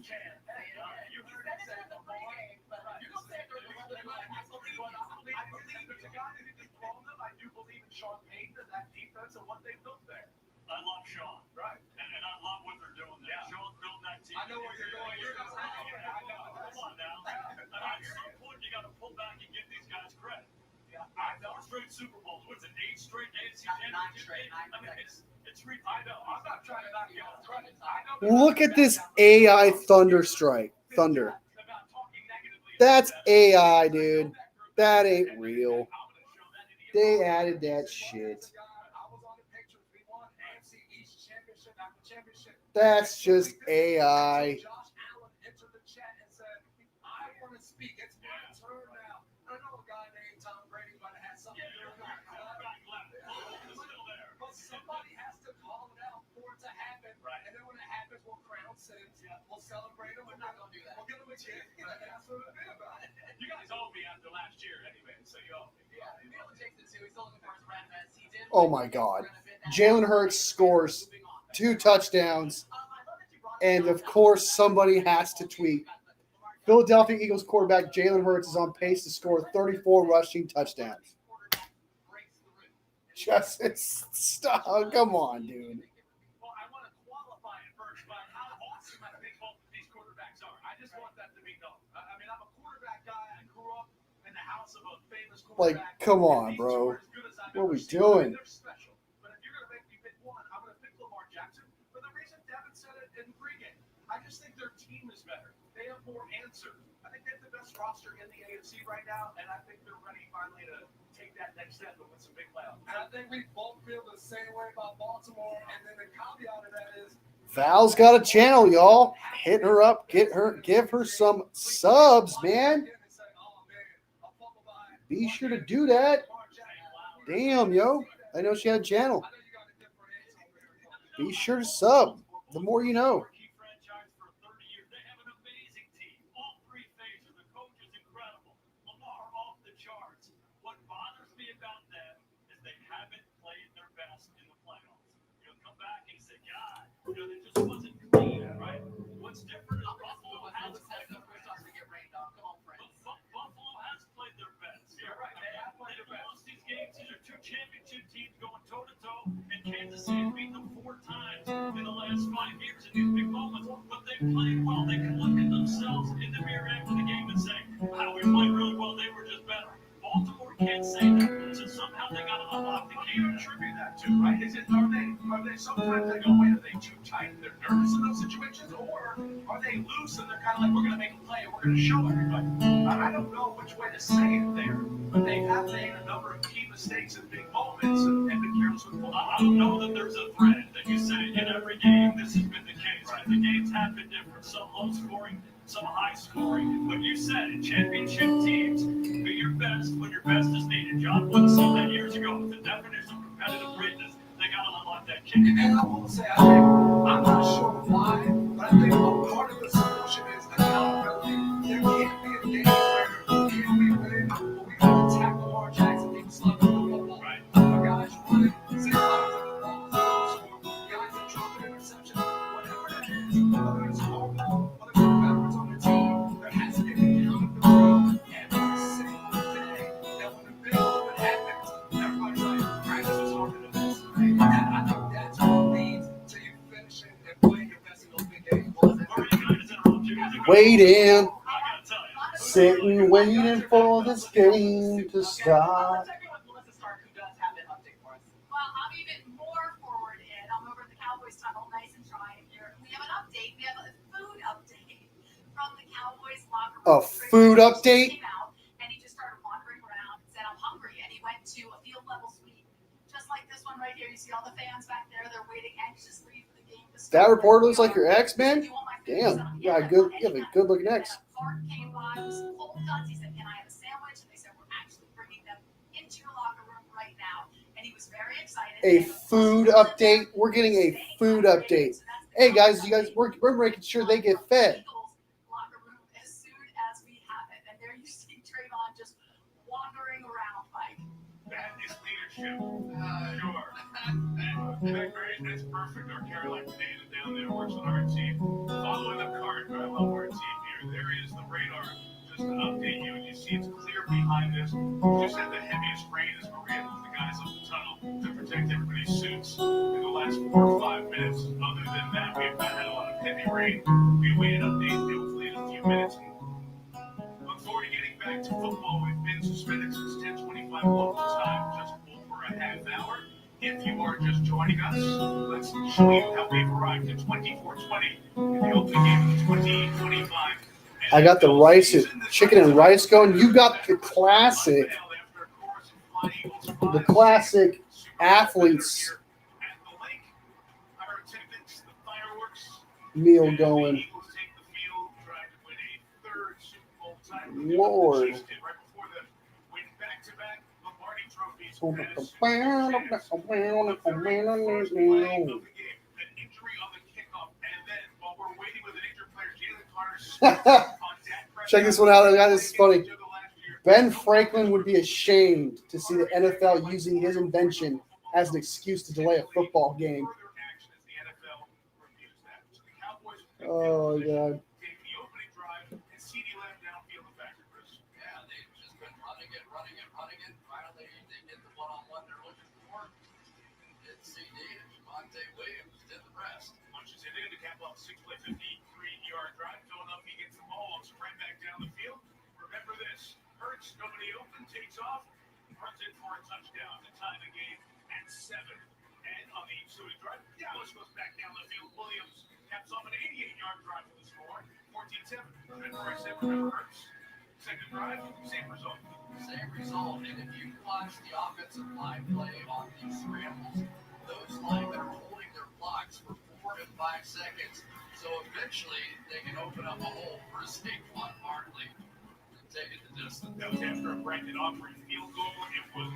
I love Sean, right? And I love what they're doing there. Sean's building that team. I know where you're going. Look at this AI Thunder strike. Thunder. That's AI, dude. That ain't real. They added that shit. That's just AI. Somebody has to call it out for it to happen, and then when it happens, we'll crown sins. We'll celebrate them. We're not gonna do that. We'll give them a chance. That's what it'll be about. You guys owe me after last year anyway, so you owe me. Yeah, Neil takes it too. He's still looking for his red vest. He did. Oh my God. Jalen Hurts scores 2 touchdowns, and of course somebody has to tweet. Philadelphia Eagles quarterback Jalen Hurts is on pace to score 34 rushing touchdowns. Just stop. Come on, dude. Well, I want to qualify it first by how awesome I think both of these quarterbacks are. I just want that to be known. I mean, I'm a quarterback guy. I grew up in the house of a famous Like, quarterback. come on, bro. What are we doing? They're special. But if you're going to make me pick one, I'm going to pick Lamar Jackson for the reason Devin said it in pregame. I just think their team is better. They have more answers. I think they have the best roster in the AFC right now, and I think they're ready finally to take that next step and win some big playoffs. And I think we both feel the same way about Baltimore. And then the caveat of that is Val's got a channel, y'all. Hit her up, give her some subs, man. Be sure to do that. Damn, yo. I know she had a channel. Be sure to sub. The more you know. It just wasn't clean, right? What's different is Buffalo has played their best. Buffalo has played their best. You're right. They have played their best. Lost these games. These are two championship teams going toe-to-toe, and Kansas City beat them 4 times in the last 5 years in these big moments. But they played well. They can look at themselves in the mirror after the game and say, wow, we played really well. They were just better. Baltimore can't say that. So somehow they got to unlock the key to attribute that to, right? Are they sometimes they go, wait, are they too tight? They're nervous in those situations, or are they loose and they're kind of like, we're going to make a play and we're going to show everybody? I don't know which way to say it there, but they have made a number of key mistakes in big moments and been careless with ball. I don't know that there's a thread that you say in every game this has been the case. Right? The games have been different, some low scoring, some high scoring. But you said in championship teams, do your best when your best is needed. John Wood said that years ago. The definition of competitive greatness, they got to unlock that kick. And I will say, I'm not sure why, but I think a part of the solution is accountability. There can't be a game where we win, but we can attack Lamar Jackson, people slugging the football. Right. The guys running 6 times in the ball, guys are dropping interceptions, whatever it is, whether it's home ball, whether it's veterans on the team, there has to be accountability every single day. And when the big moment happens, everybody's like, practice was harder than this. And I think that's what leads to you finishing and playing your best in those big games. Waiting. Sitting, waiting for this game to start. Well, I'm even more forward in. I'm over at the Cowboys tunnel, nice and dry in here. We have an update. We have a food update from the Cowboys locker room. A food update? He came out and he just started wandering around and said, I'm hungry. And he went to a field level suite, just like this one right here. You see all the fans back there. They're waiting anxiously for the game to start. That reporter looks like your ex, man. You want my food? Damn, So, you got a good, you have a good looking ex. Clark came by with some cold cuts. He said, can I have a sandwich? And they said, we're actually bringing them into your locker room right now. And he was very excited. A food update. We're getting a food update. Hey guys, we're making sure they get fed. Locker room as soon as we have it. And there you see Trayvon just wandering around like. That is leadership. Sure. That's perfect. Our Caroline Dana down there works on our team. Following the card, I love our team here. There is the radar. Just to update you, and you see it's clear behind this. We just had the heaviest rain as Maria put the guys up the tunnel to protect everybody's suits in the last 4 or 5 minutes. Other than that, we have not had a lot of heavy rain. We awaited updates hopefully in a few minutes. Look forward to getting back to football. We've been suspended since 10:25 local time, just over a half hour. If you are just joining us, let's show you how we've arrived at 24-20 in the opening game of the 2025. I got the chicken and rice going. You got the classic athletes meal going. Lord. Check this one out. This is funny. Ben Franklin would be ashamed to see the NFL using his invention as an excuse to delay a football game. Oh, God. Yeah, they've just been running it. Finally, they get the one-on-one they're looking for. Did CD and Javonte Williams did the rest. Punches it in to cap off 6-play 53-yard drive. Philadelphia gets the ball, looks right back down the field. Remember this. Hurts, nobody open, takes off, runs in for a touchdown to tie the game at 7. And on the ensuing drive, Dallas goes back down the field. Williams caps off an 88-yard drive for the score. 14-7. Remember I said remember Hurts. Second drive, same result. Same result. And if you watch the offensive line play on these scrambles, those linemen are holding their blocks for 4 to 5 seconds. So eventually they can open up a hole for a Saquon Barkley and take it the distance. That was after a Brandon Aubrey field goal. It was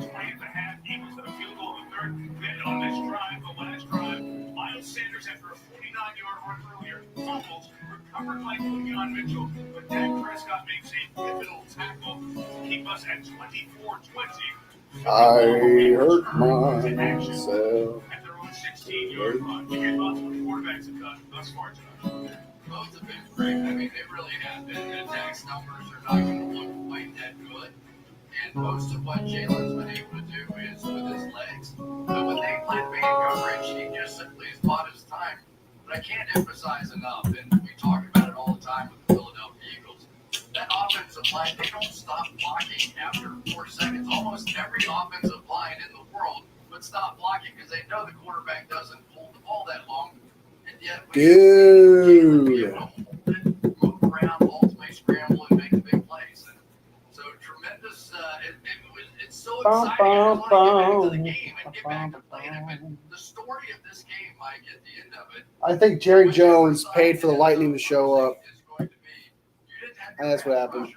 21-20 at the half. Eagles had a field goal in the third. Then on this drive, the last drive, Miles Sanders, after a 49-yard run earlier, fumbles, recovered by Le'Veon Mitchell, but Dak Prescott makes a pivotal tackle to keep us at 24-20. I hurt myself. At their own 16-yard line. We get lots of quarterbacks have done thus far tonight. Both have been great. I mean, they really have been. The Dak's numbers are not going to look quite that good. And most of what Jalen's been able to do is with his legs. But when they play man coverage, he just simply has bought his time. But I can't emphasize enough, and we talk about it all the time with the Philadelphia Eagles, that offensive line, they don't stop blocking after 4 seconds. Almost every offensive line in the world would stop blocking because they know the quarterback doesn't hold the ball that long. And yet, Dude. Move around, ultimately scramble, and make the big plays. And so tremendous. It's so exciting. I just want to get back to the game and get back to playing it. But the story of this game, Mike, at the end of it, I think Jerry Jones paid for the Lightning to show up. And that's what happened.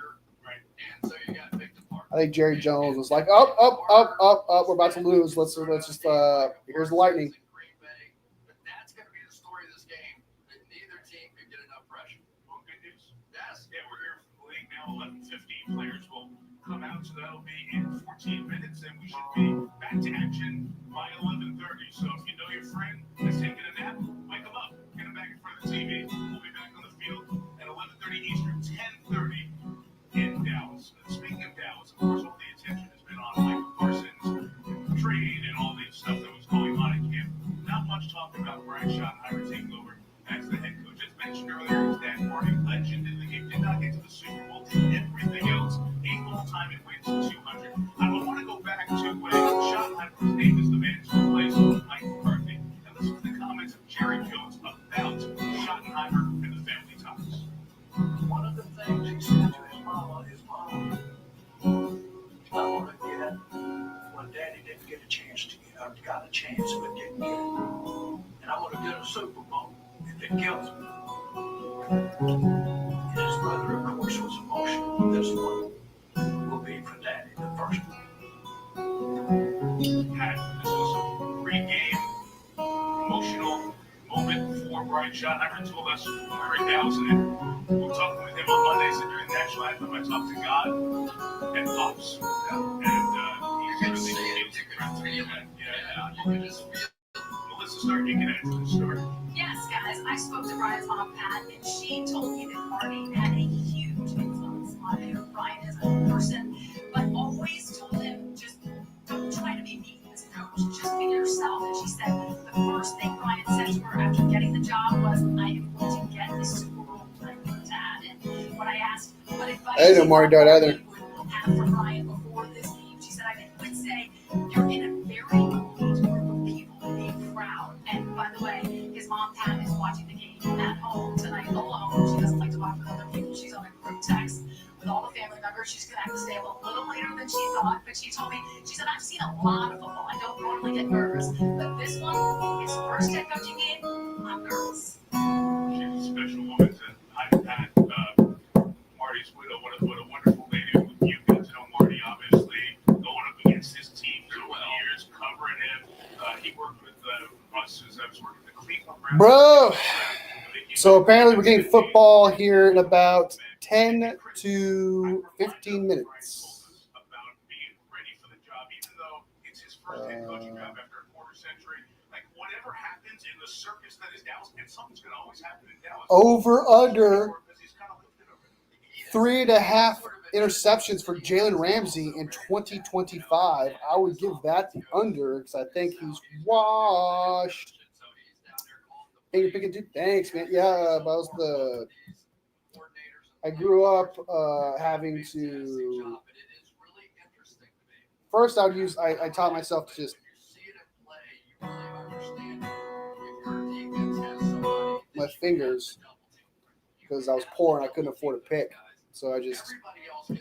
And so you got picked apart. I think Jerry Jones was like, up. We're about to lose. Let's just here's the Lightning. But that's going to be the story of this game. That neither team could get enough pressure. Well, good news. Yes. Yeah, we're here for the league now. 11:15 players will come out, so that'll be in 14 minutes, and we should be back to action by 11:30. So if you know your friend is taking a nap, wake them up. Get them back in front of the TV. We'll be back on the field at 11:30 Eastern, 10:30 in Dallas. And speaking of Dallas, of course, all the attention has been on Michael Parsons' trade and all the stuff that was going on in camp. Not much talk about Brian Schottenheimer taking over as the head coach. As mentioned earlier, his dad, Marty, legend in the game, did not get to the Super Bowl. Everything else, 8 all-time and wins 200. I want to go back to when Schottenheimer was named as the man to replace Mike McCarthy. And listen to the comments of Jerry Jones about Schottenheimer and the family ties. One of the things he said to his mama, I want to get what Daddy didn't get a chance to get. I got a chance but didn't get it. And I want to get a Super Bowl if it kills me. And his brother, of course, was emotional. This one will be for Daddy, the first one. This was a great game, emotional moment for Brian Schottenheimer. Told us we're in Dallas, and we were talking with him on Monday. Said during the national anthem, I talked to God and Pops, and You can see it. You can feel it. Yeah, you can just feel it. Melissa, start you can add to the story. Yes, guys, I spoke to Brian's mom, Pat, and she told me that Marty had a huge influence on him, Brian as a person, but always told him, just don't try to be me as a coach, just be yourself. And she said the first thing Brian said to her after getting the job was, I am going to get the Super Bowl like your dad. And when I asked what advice I didn't know Marty died either. would have for Brian before this game, she said, I think would say, you're in a very elite house with all the family members. She's going to have to stay up a little later than she thought, but she told me, she said, I've seen a lot of football. I don't normally get nervous, but this one, his first head coaching game, I'm nervous. She's a special woman to I've had Marty's widow. What a wonderful lady. You get to know Marty, obviously, going up against his team for years, covering him. He worked with us as I was working with the Cleveland Browns. Bro. So apparently we're getting football here in about 10 to 15 minutes. About being ready for the job, even though it's his first head coaching job after a quarter century. Like, whatever happens in the circus that is Dallas, and something's going to always happen in Dallas. Over under 3.5 interceptions for Jalen Ramsey in 2025. I would give that the under because I think he's washed. Hey, you're picking dude. Thanks, man. Yeah, I grew up having to. First, I taught myself to just my fingers because I was poor and I couldn't afford a pick. So I just, and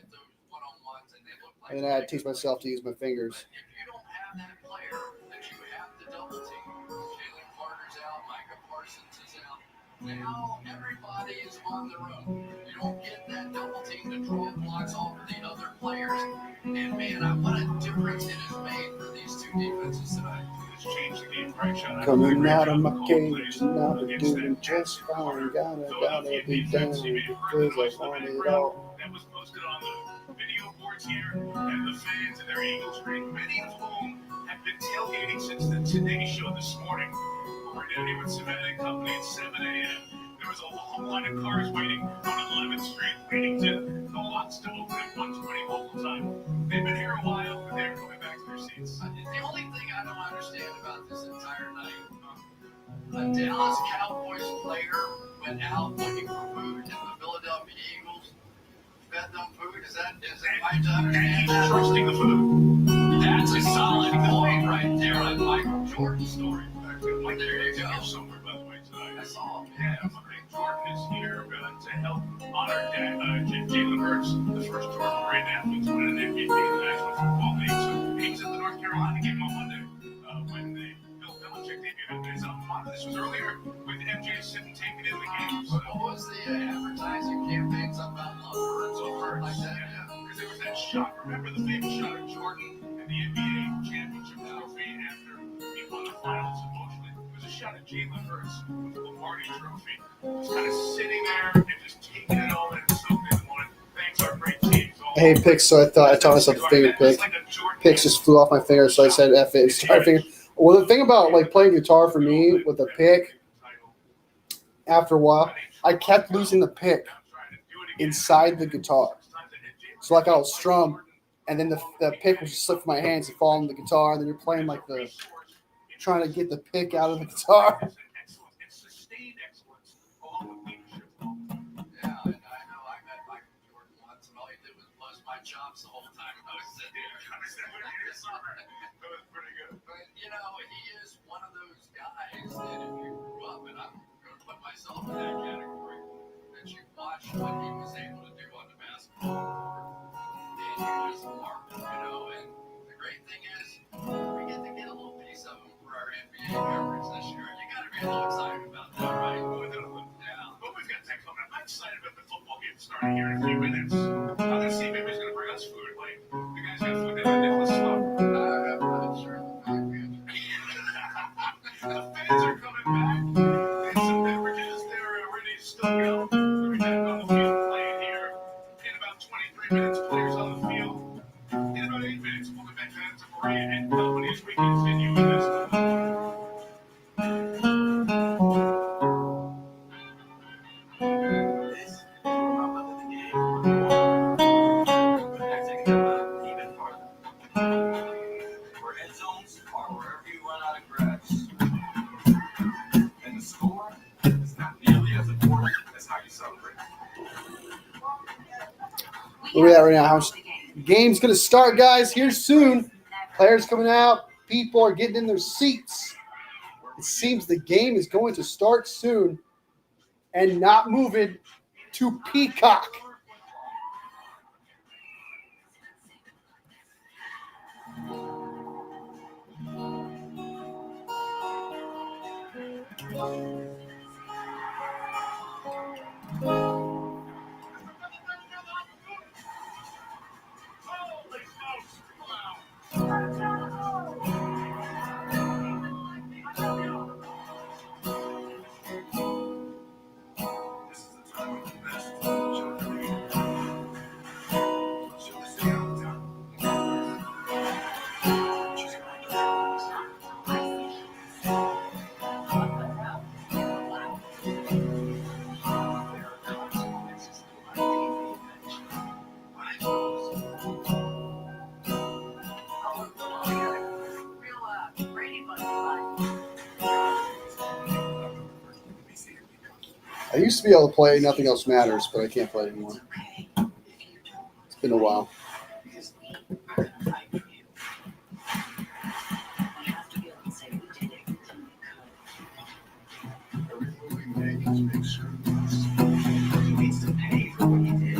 then I had to teach myself to use my fingers. If you don't have that player that you have to double team, Jalen Carter's out, Micah Parsons is out. Now everybody is on their own. You don't get that double team to draw blocks off of the other players. And man, what a difference it has made for these two defenses tonight. It's changed the game, right, Sean? Coming out of my cage, now we're doing just fine. Gotta be down because I want it all. That was posted on the video boards here, and the fans and their Eagles drink, many of whom have been tailgating since the Today Show this morning. We're down here with Savannah and Company at 7 a.m. There was a long line of cars waiting on 11th Street, waiting to the lots to open at 1:20 local time. They've been here a while, but they're coming back to their seats. The only thing I don't understand about this entire night, a Dallas Cowboys player went out looking for food, and the Philadelphia Eagles fed them food. Is that right to understand that? Trusting the food. That's a solid point right there on Michael Jordan's story. Mike, There you go. here somewhere, by the way, tonight. I saw him. Yeah, Mike Jordan is here to help honor Jalen Hurts, the first Jordan great athlete to win an MVP in the National Football League. So he was at the North Carolina game on Monday when the Bill Belichick debuted his alma mater. This was earlier with MJ sitting taking in the game. So What was the advertising campaign? Something about love Hurts or like that? yeah, because there was that shot. Remember the famous shot of Jordan and the NBA championship trophy after he won the finals emotionally? It was a shot of Jalen Hurts with the Lombardi trophy. Just kind of sitting there and just taking it all in. So good one. Thanks our great teams. Hey, picks. So I taught myself to finger pick. Picks just flew off my finger, so I said F it. Started finger. Well, the thing about like playing guitar for me with a pick, after a while, I kept losing the pick inside the guitar. So like I'll strum, and then the pick will just slip from my hands and fall on the guitar, and then you're playing like trying to get the pick out of the guitar. Yeah, and I know I met Michael Jordan once, and all he did was bust my chops the whole time I was sitting there. That was pretty good. But, he is one of those guys that if you grew up, and I'm going to put myself in that category, that you watch what he was able to do on the basketball court, and you just marvel, and the great thing is, we get to get a little piece of him for our NBA coverage this year. You got to be a little excited about that, right? Yeah. But we've got that coming up. I'm excited about the football game starting here in a few minutes. I'm going to see if anybody's going to bring us food. Like, the guys got food down at Nicholas Sloan. I'm not sure the fact we have The fans are coming back. And some beverages, they're ready to still go. We're heading on the field playing here. In about 23 minutes, players on the field. In about 8 minutes, we'll be back to Maria and Company as we continue with this. This is the rub of the game. They're taking them even farther. Where end zones are wherever you run out of grass. And the score is not nearly as important as how you celebrate. Where we at right now? Game's gonna start, guys. Here soon. Players coming out. People are getting in their seats. It seems the game is going to start soon, and not moving to Peacock. Holy smokes! Wow. This is the time of the best. Show the leader. Show the city all the time. She's I used to be able to play Nothing Else Matters, but I can't play it anymore. It's been a while. He needs to pay for what he did.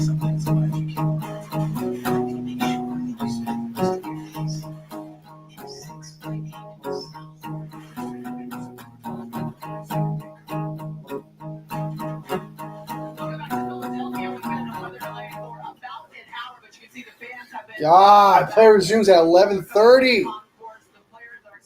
Sometimes I think make sure that you spend the rest of your days in 6 by 8. God, play resumes at 11:30.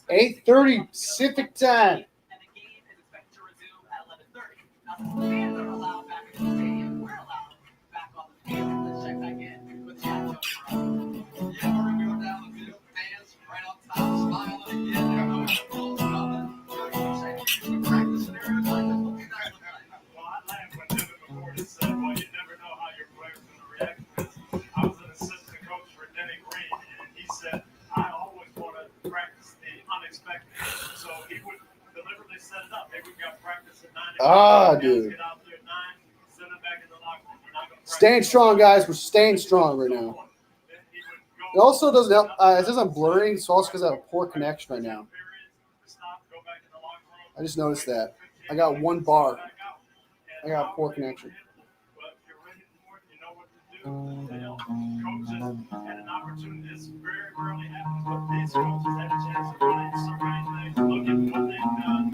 8:30 Pacific time. And the game is expected to resume at 11:30. Now, since the fans are allowed back in the stadium, we're allowed back on the field. Let's check back in with Jack Jones. Yeah, we're going down the field. Fans right on top, smiling again. They're going to close coming. Practice scenarios like this. What do you guys look like? Well, I laughed when Devin McCourt said, well, you never know how your player's going to react to this. I was an assistant coach for Denny Green, and he said, I always want to practice the unexpected. So he would deliberately set it up. Hey, we've got practice at 9 o'clock. Dude. Get out there at 9, send them back in the locker room. We're not going to Staying strong, guys. We're staying strong right now. It also doesn't help. It says I'm blurring, so also because I have a poor connection right now. I just noticed that. I got one bar. I got a poor connection. Well, if you're ready for it, you know what to do. Coaches had an opportunity. This very rarely happens, but these coaches had a chance to run into some right things. Look at what they've done.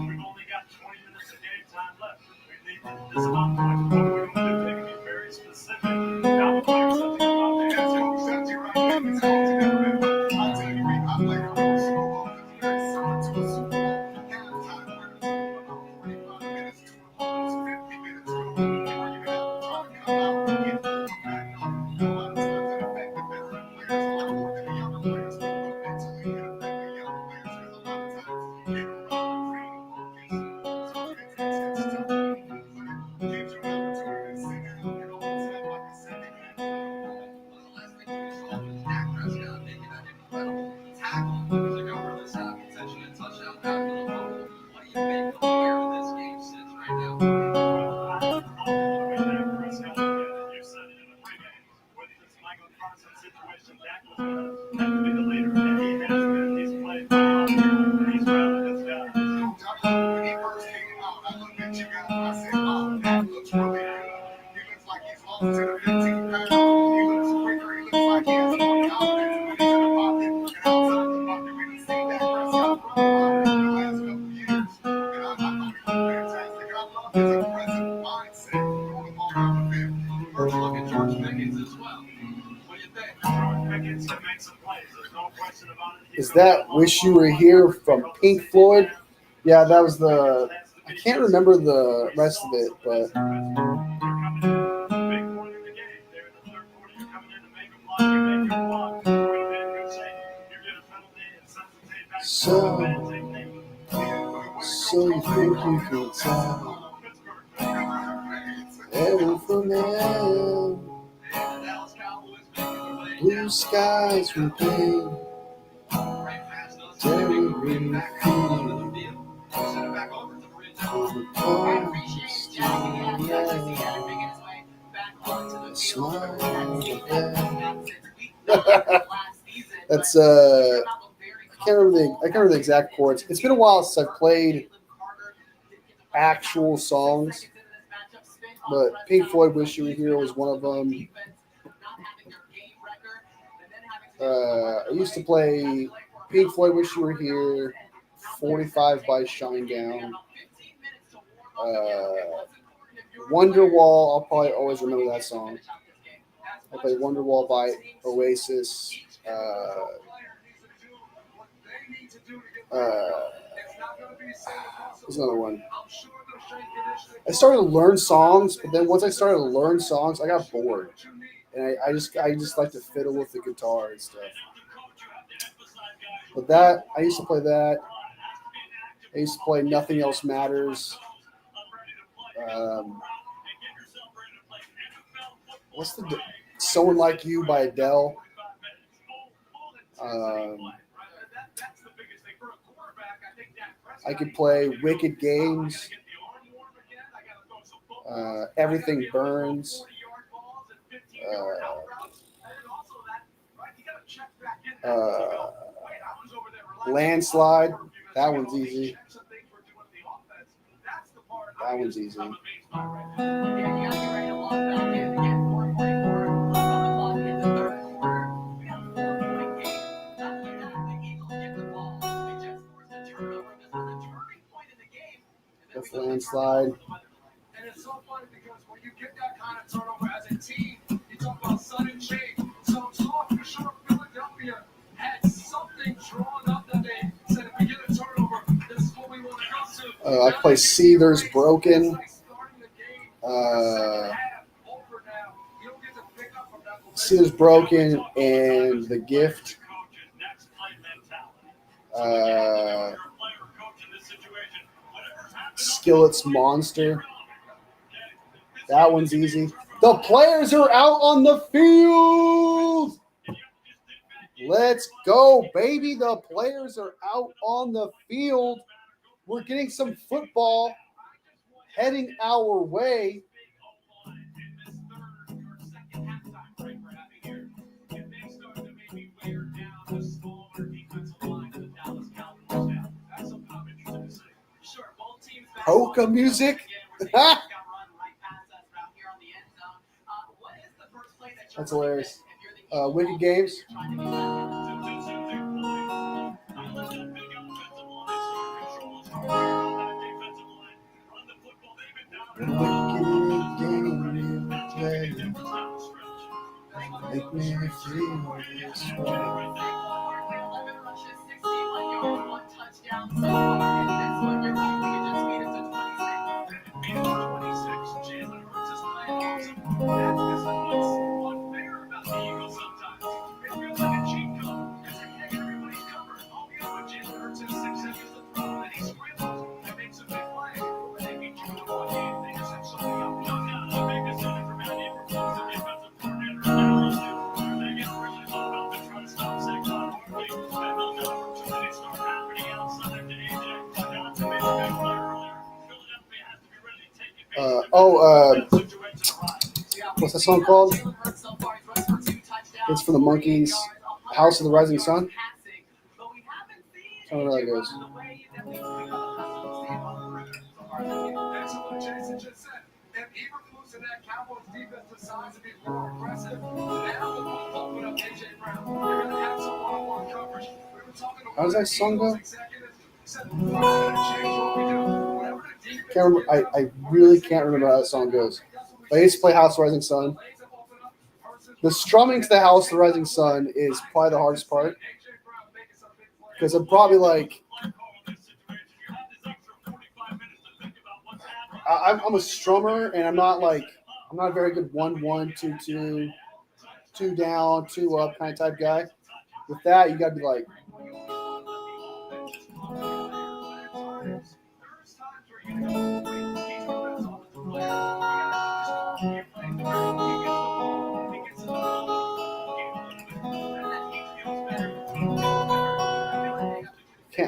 We've only got 20 minutes of game time left. We need this amount of points. What are we going to do? They can be very specific. Now we'll play something about that. That's what I'm saying to you right there. He's going to that man. I tell you, Reed, I played a pro Super Bowl that's very similar to a Super Bowl. Halftime where it's about 45 minutes to almost 50 minutes to where you have to try to come out and get back on. A lot of times it affects the veteran players a lot more than the younger players. But mentally it affects the younger players because a lot of times they don't know how to focus. So it takes time. But it gives you an opportunity to sit down and almost have like a second half. One of the last things we saw was Dak Prescott making that incredible tackle to go for the sack, potentially a touchdown back to the ball. What do you think of where this game sits right now? When he first came out, I looked at you guys and I said, oh, that looks really good. He looks like he's lost 10 or 15 pounds. He looks quicker. He looks like he has more confidence when he's in the pocket and outside the pocket. We didn't see that Prescott run a lot in the last couple of years. And I thought he was fantastic. I love his aggressive mindset on the ball down the field. First look at George Pickens as well. What do you think? Is that Wish You Were Here from Pink Floyd? Yeah, that was the. I can't remember the rest of it, but. So you think you could tell heaven from hell, And the Dallas Cowboys making their way blue down skies from pain, right past us. Terry Green back out onto the field. Send it back over to the red zone. I appreciate Jack again. Nice to see Jack making his way back onto the field. Smile. That season since week 9 of last season. That's But they're not very I can't remember the exact chords. It's been a while since I've played actual songs, but Pink Floyd "Wish You Were Here" was one of them. I used to play Pink Floyd "Wish You Were Here," 45 by Shinedown. Wonderwall, I'll probably always remember that song. I play Wonderwall by Oasis. There's another one. I started to learn songs, but then once I started to learn songs, I got bored, and I just like to fiddle with the guitar and stuff. But that I used to play that. I used to play Nothing Else Matters. What's the Someone Like You by Adele? I could play Wicked Games. Everything Burns. Landslide. That one's easy. That one's easy. That's Landslide. And it's so funny because when you get that kind of turnover as a team, you talk about sudden change. So I'm talking sure Philadelphia had something drawn up that they said if we get a turnover, this is what we want to go to. I play See There's Broken. See There's Broken and The Gift. Skillet's Monster. That one's easy. The players are out on the field. Let's go, baby. The players are out on the field. We're getting some football heading our way. Polka music. That's hilarious. Wicked Games. Make me feel this way. What's that song called? It's for the Monkees. House of the Rising Sun. I don't know how that goes. How does that song go? Can't remember. I really can't remember how that song goes. I used to play House of the Rising Sun. The strumming to the House of the Rising Sun is probably the hardest part. Because I'm probably like, I'm a strummer, and I'm not a very good 1-1, 2-2, 2 down, 2 up kind of type guy. With that, you got to be like.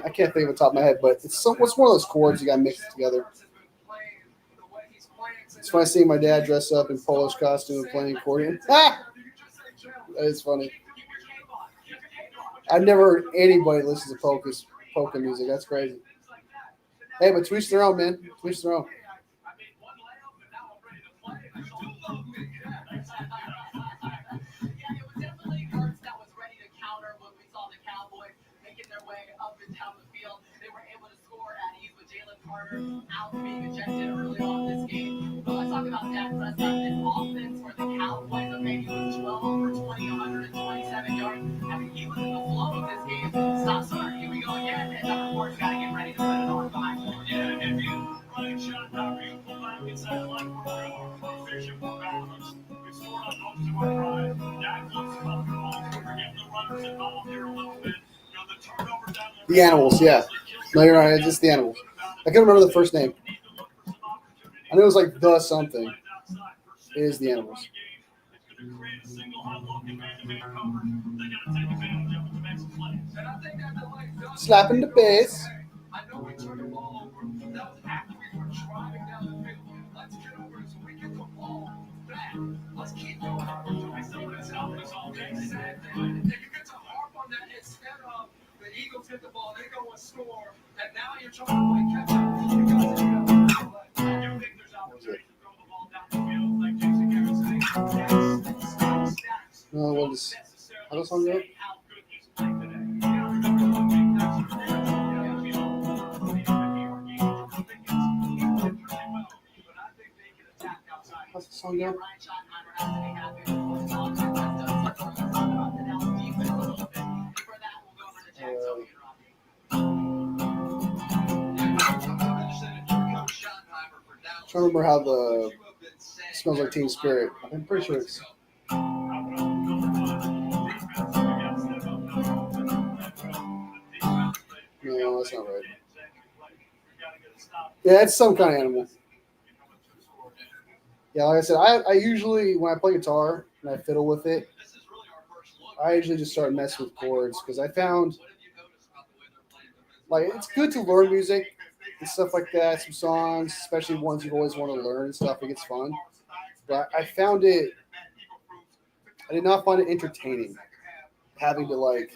I can't think of the top of my head, but it's one of those chords you got to mix it together. It's funny seeing my dad dress up in Polish costume and playing accordion. Ah! That is funny. I've never heard anybody listen to polka music. That's crazy. Hey, but to each their own, man. To each their own. Yeah, it was definitely Hurts that was ready to counter when we saw the Cowboys making their way up and down the field. They were The Animals, yeah. No, you're right. It's just The Animals. I can't remember the first name. I know it was like the something. It is The Animals. Slapping the bass. I know we turned the ball over. That was after we were driving down the field. Let's get over it so we get the ball back. Let's keep going. It's helping us all day. Exactly. If you get to harp on that instead of the Eagles get the ball, they go and score, and now you're trying to play catch up. You guys I do think there's opportunity to throw the ball down the field, like Jason Garrett saying. Yes, No, what is how does song go? how good he's playing today. You know, remember the big that's How's the song go? I'm trying to remember how the Smells Like Teen Spirit. I'm pretty sure it's. No, that's not right. Yeah, it's some kind of animal. Yeah, like I said, I usually, when I play guitar and I fiddle with it, I usually just start messing with chords because I found, like, it's good to learn music and stuff like that, some songs, especially ones you always want to learn and stuff. It gets fun. But I found it, I did not find it entertaining having to, like,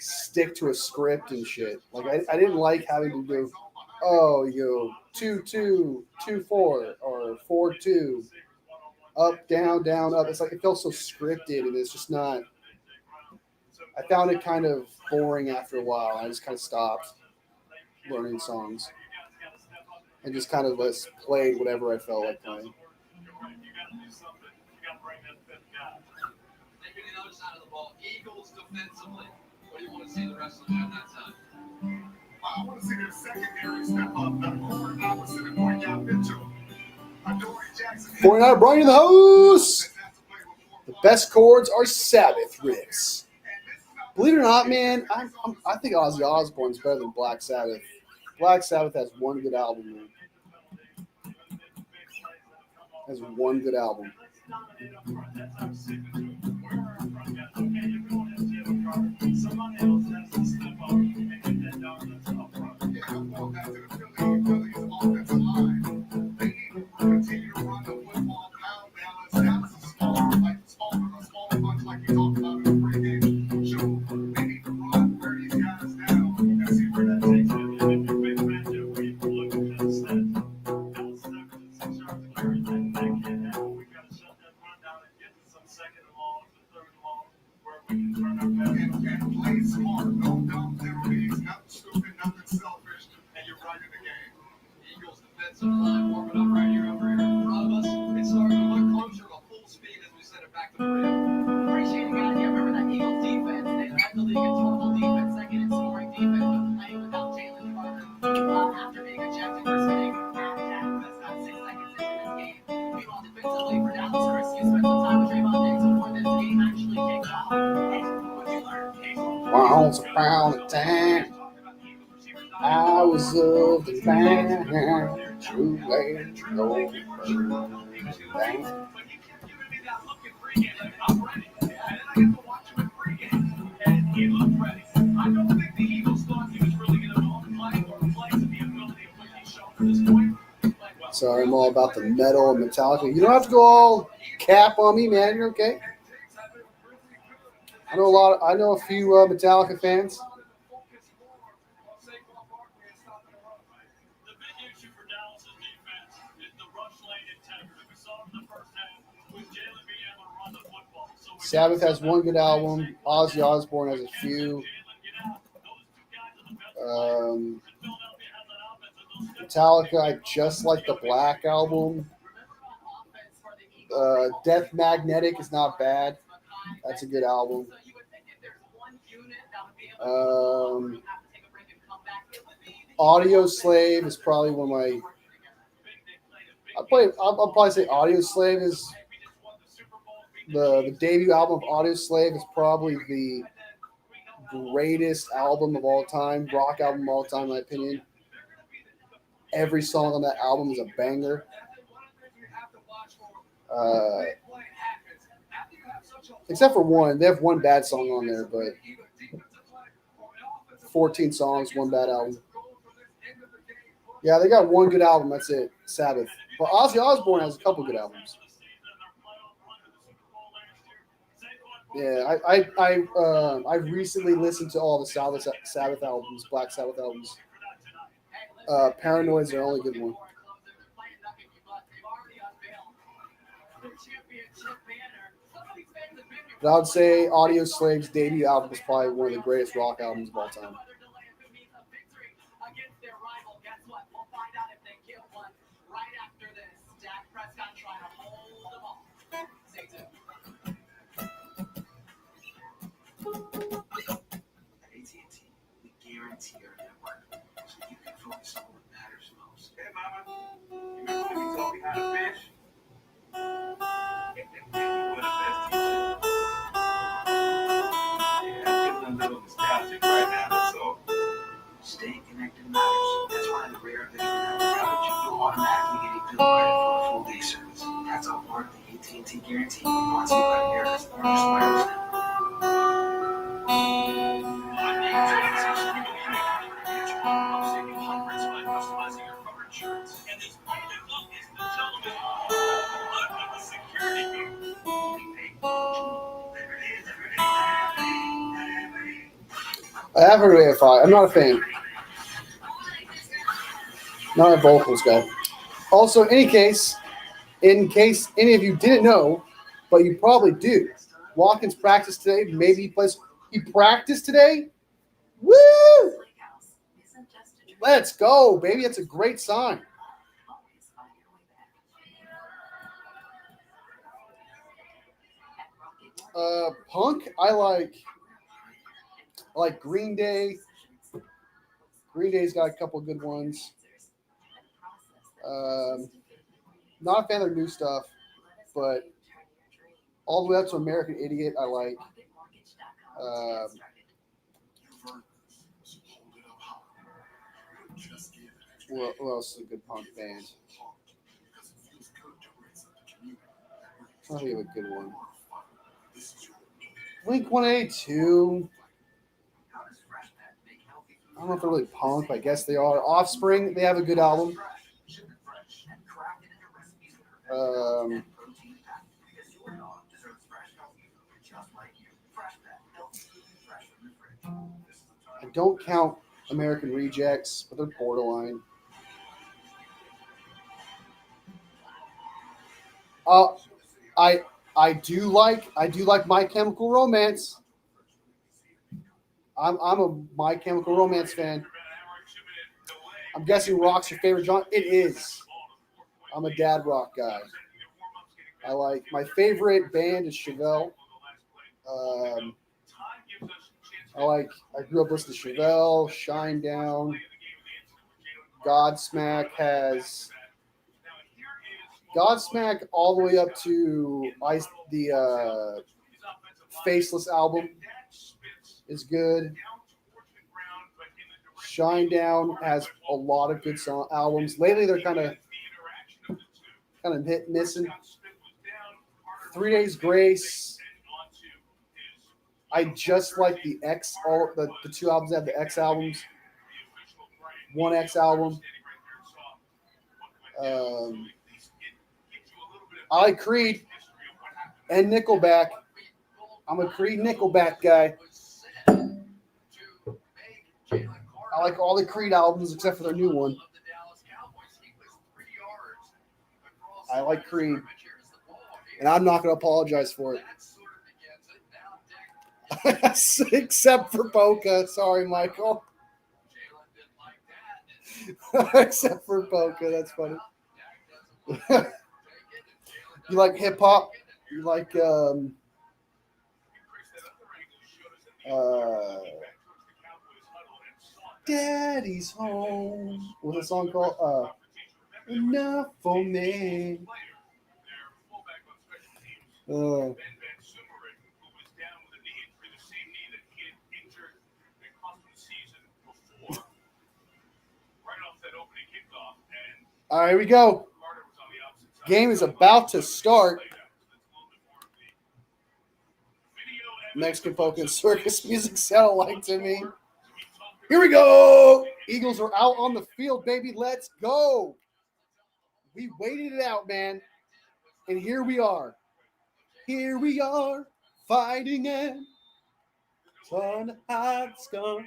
stick to a script and shit. Like, I didn't like having to do, oh, you 2-2, 2-4, or 4-2, up, down, up. It's like it felt so scripted, and it's just not. I found it kind of boring after a while. I just kind of stopped learning songs and just kind of just played whatever I felt like playing. Maybe the other side of the ball, Eagles defensively. What do you want to see the rest of them that side? I want to see their secondary step up. The corner opposite of Boyard Mitchell. 49 Brian in the house. The best chords are Sabbath riffs. Believe it or not, man, I think Ozzy Osbourne's better than Black Sabbath. Black Sabbath has one good album, man. Has one good album. Continue to run the football, pound balance. Dallas is small, like smaller bunch, like you talked about in the pregame show. They need to run, wear these guys down, and see where that takes them. If you big matchup, we look at the stats. Dallas 7 and 6 yards to carry. That can't happen. We got to shut that run down and get to some second and longs and third and longs where we can turn our back and play smart. No dumb liberties, nothing stupid, nothing selfish, and you're running the game. Eagles defensive line warming up right here over here in front of us. It's starting to look closer to full speed as we send it back to the field. Appreciate it, guys. Yeah, remember that Eagles defense? They led the league in total defense, second in scoring defense, but playing without Jalen Carter after being ejected for sitting at that. That's not 6 seconds into this game. Meanwhile, defensively for Dallas, Chris, you spent some time with Draymond Diggs before this game actually kicked off. Hey, what'd you learn? Once upon a time, I was of the band, true late, no band. I don't think the Eagles thought he was really going to play or play to the ability of what he showed at this point. Sorry, I'm all about the metal and Metallica. You don't have to go all cap on me, man. You're okay. I know a few Metallica fans. The big issue for Dallas' defense is the rush lane integrity. We saw it in the first half with Jalen being able to run the football. Sabbath has one good album. Ozzy Osbourne has a few. Metallica, I just like the Black album. Death Magnetic is not bad. That's a good album. Audio Slave is probably one of my. I'll probably say Audio Slave is the debut album of Audio Slave is probably greatest album of all time, rock album of all time, in my opinion. Every song on that album is a banger. Except for one. They have one bad song on there, but 14 songs, one bad album. Yeah, they got one good album. That's it, Sabbath. But Ozzy Osbourne has a couple good albums. Yeah, I recently listened to all the Sabbath albums, Black Sabbath albums. Paranoid's their only good one. But I would say Audio Slave's debut album is probably one of the greatest rock albums of all time. At AT&T, we guarantee our network so you can focus on what matters most. Hey, Mama. You remember when you taught me how to fish? You were the best teacher. Yeah, I'm feeling a little nostalgic right now, so. Staying connected matters. That's why in the rare event of an outage, you'll automatically get a bill credit for a full day service. That's all part of the AT&T guarantee brought to you by America's largest wireless network. I have heard of AFI. I'm not a fan. Not a vocals guy. Also, in case any of you didn't know, but you probably do, Watkins practiced today. Maybe he practiced today. Woo! Let's go, baby. That's a great sign. Punk, I like Green Day. Green Day's got a couple good ones. Not a fan of their new stuff, but all the way up to American Idiot, I like. What else is a good punk band? Trying to think of a good one. Blink-182. I don't know if they're really punk, but I guess they are. Offspring, they have a good album. I don't count American Rejects, but they're borderline. I do like My Chemical Romance. I'm a My Chemical Romance fan. I'm guessing rock's your favorite genre. It is. I'm a dad rock guy. I like my favorite band is Chevelle. I grew up listening to Chevelle, Shinedown. Godsmack has Godsmack all the way up to the Faceless album is good. Shinedown has a lot of good albums. Lately, they're kind of hit missing. 3 Days Grace. I just like the two albums that have the X albums. One X album. I like Creed and Nickelback. I'm a Creed Nickelback guy. I like all the Creed albums except for their new one. I like Creed. And I'm not going to apologize for it. Except for Boca. Sorry, Michael. Except for Boca. That's funny. You like hip hop? You like Daddy's Home. What's the song called? Enough for me. season before, right off that opening kickoff, and All right, here we go. Carter was on the opposite side. Game is about to start. Mexican folk and circus music sound like to me. Here we go. Eagles are out on the field, baby. Let's go. We waited it out, man. And here we are. Here we are, fighting and trying to hide the scar.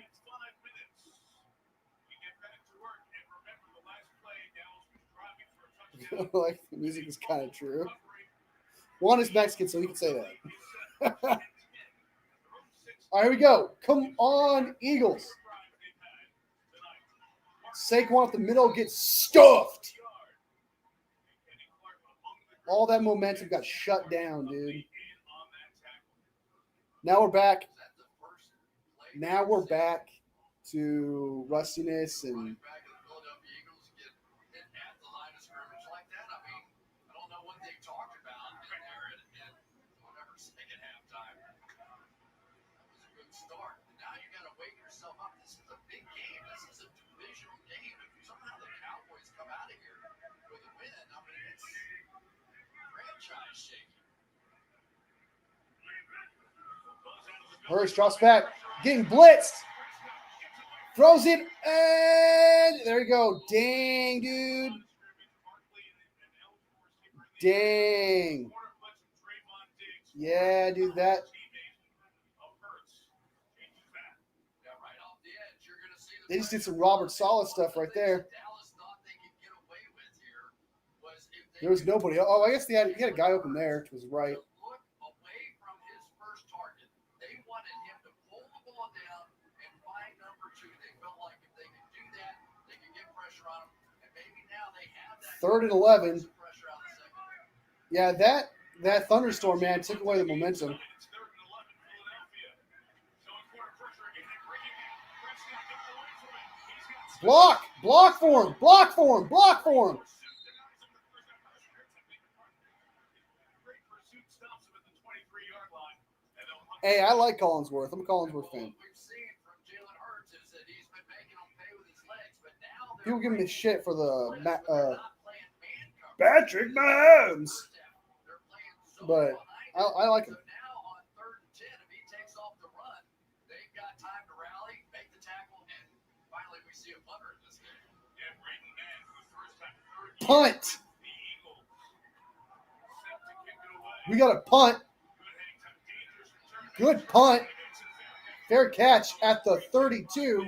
Like, the music is kind of true. Juan is Mexican, so he can say that. All right, here we go. Come on, Eagles. Saquon up the middle gets stuffed. All that momentum got shut down, dude. Now we're back. Now we're back to rustiness and Hurst drops back, getting blitzed, throws it, and there you go. Dang, dude. Dang. Yeah, dude, that. They just did some Robert Saleh stuff right there. There was nobody. Oh, I guess he had a guy open there to his right. Third and 11. Yeah, that thunderstorm, man, took away the momentum. Block for him. Hey, I like Collinsworth. I'm a Collinsworth fan. People give me shit for the Patrick Mahomes, but I like him. Punt. We got a punt. Good punt. Fair catch at the 32.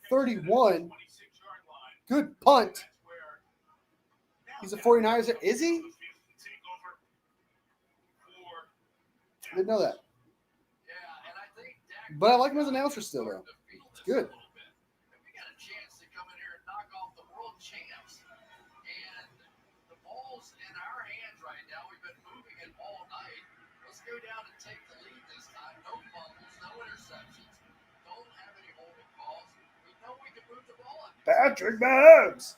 31. Good punt. He's a 49er. Is he? Didn't know that. But I like him as an announcer still, though. It's good. Patrick Mahomes.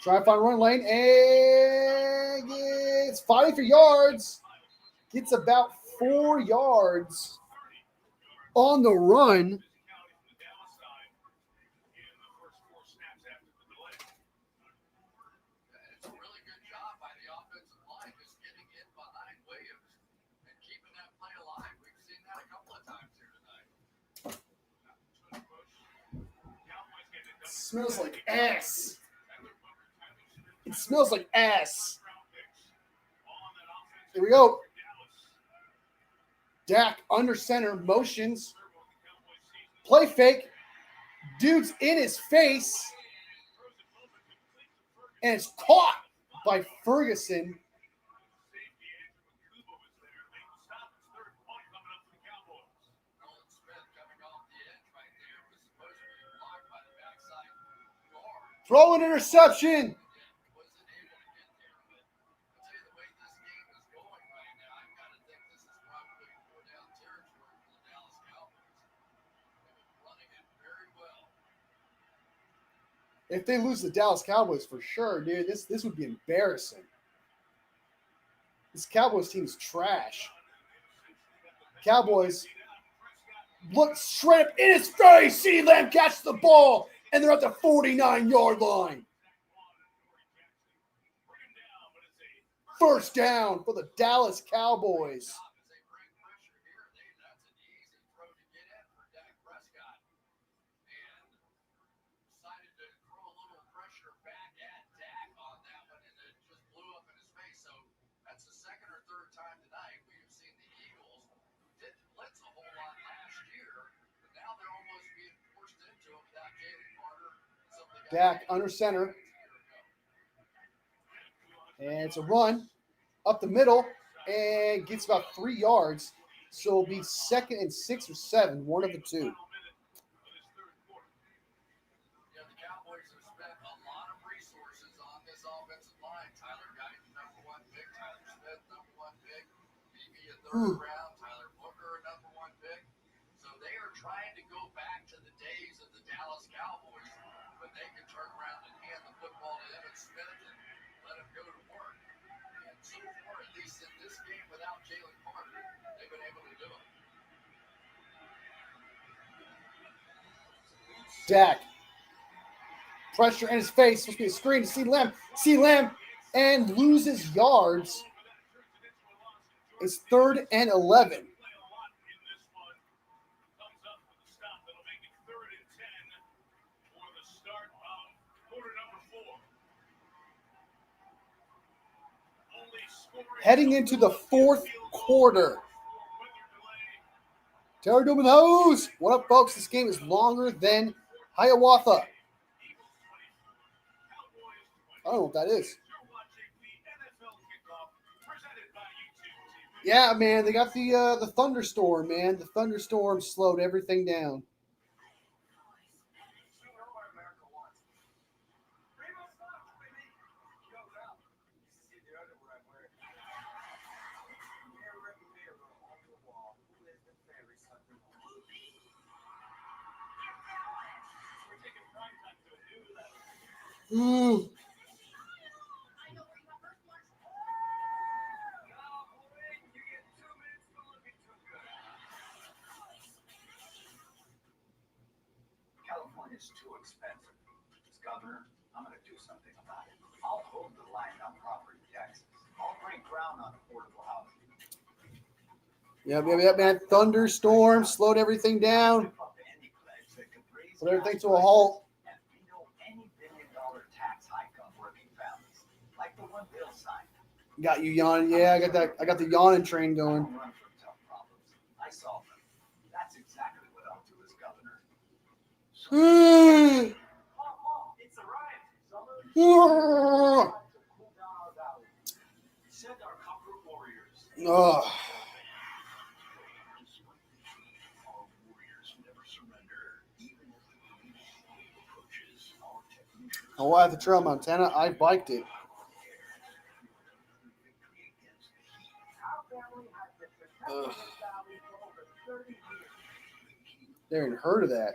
Try to find run lane, and it's fighting for yards. Gets about 4 yards on the run. It's a really good job by the offensive line just getting in behind Williams and keeping that play alive. We've seen that a couple of times here tonight. Smells like ass. It smells like ass. Here we go. Dak under center, motions. Play fake. Dude's in his face. And it's caught by Ferguson. Throw an interception. If they lose the Dallas Cowboys, for sure, dude, this would be embarrassing. This Cowboys team is trash. Cowboys Look straight up in his face. CeeDee Lamb catches the ball, and they're at the 49-yard line. First down for the Dallas Cowboys. That's the second or third time tonight we have seen the Eagles didn't blitz a whole lot last year, but now they're almost being forced into it without Jalen Carter. Dak under center. And it's a run up the middle and gets about 3 yards. So it'll be 2nd and 6 or 7, one of the two. Yeah, the Cowboys have spent a lot of resources on this offensive line. Tyler Guyton, number 1 pick. Tyler Smith, number 1 pick. BB a third round. Tyler Booker, number 1 pick. So they are trying to go back to the days of the Dallas Cowboys, but they can turn around and hand the football to Emmitt Smith and let him go to work. And so far, at least in this game without Jalen Carter, they've been able to do it. Dak. Pressure in his face. Supposed to be a screen to CeeDee Lamb. CeeDee Lamb and loses yards. It's 3rd and 11. Heading into the 4th quarter. Terry Dome in the house. What up, folks? This game is longer than Hiawatha. I don't know what that is. Yeah, man, they got the thunderstorm, man. The thunderstorm slowed everything down. California's too expensive. As governor, I'm going to do something about it. I'll hold the line on property taxes. I'll break ground on affordable housing. Yep, man. Thunderstorm slowed everything down. Put everything to a halt. And veto any billion-dollar tax hike on working families, like the one Bill signed. Got you yawning. Yeah, I got the yawning train I going. don't run from tough problems. I solve them. That's exactly what I'll do as governor. It's arrived. Summer. Send our comfort warriors. Ugh. Our warriors never surrender, even if the greatest approaches. Our technicians. Oh, I have the Trail Montana. I biked it. Ugh. Never even heard of that.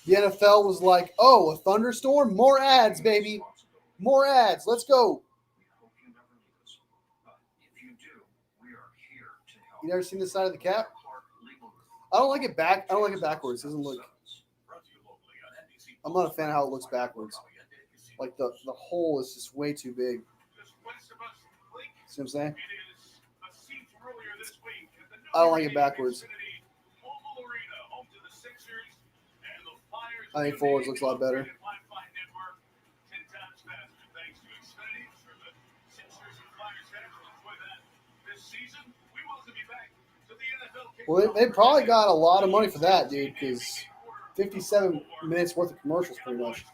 The NFL was like, oh, a thunderstorm? More ads, baby. More ads. Let's go. You never seen this side of the cap? I don't like it back. I don't like it backwards. It doesn't look. I'm not a fan of how it looks backwards. Like the hole is just way too big. See what I'm saying? I don't like it backwards. I think forwards looks a lot better. Well, they probably got a lot of money for that, dude, because 57 minutes worth of commercials, pretty much.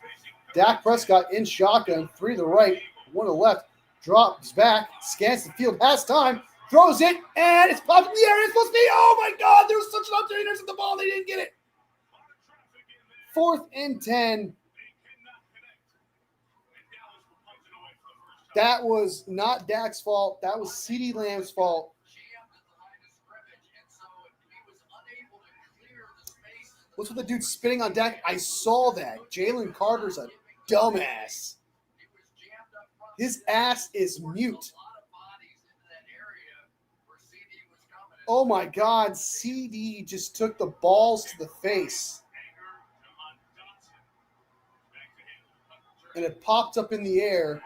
Dak Prescott in shotgun, 3 to the right, 1 to the left, drops back, scans the field, has time, throws it, and it's popped in the air. It's supposed to be, oh my God, there was such an opportunity to the ball, they didn't get it. 4th and 10. That was not Dak's fault. That was CeeDee Lamb's fault. What's with the dude spitting on Dak? I saw that. Jalen Carter's a dumbass. His ass is mute. Oh my God, CD just took the balls to the face. And it popped up in the air.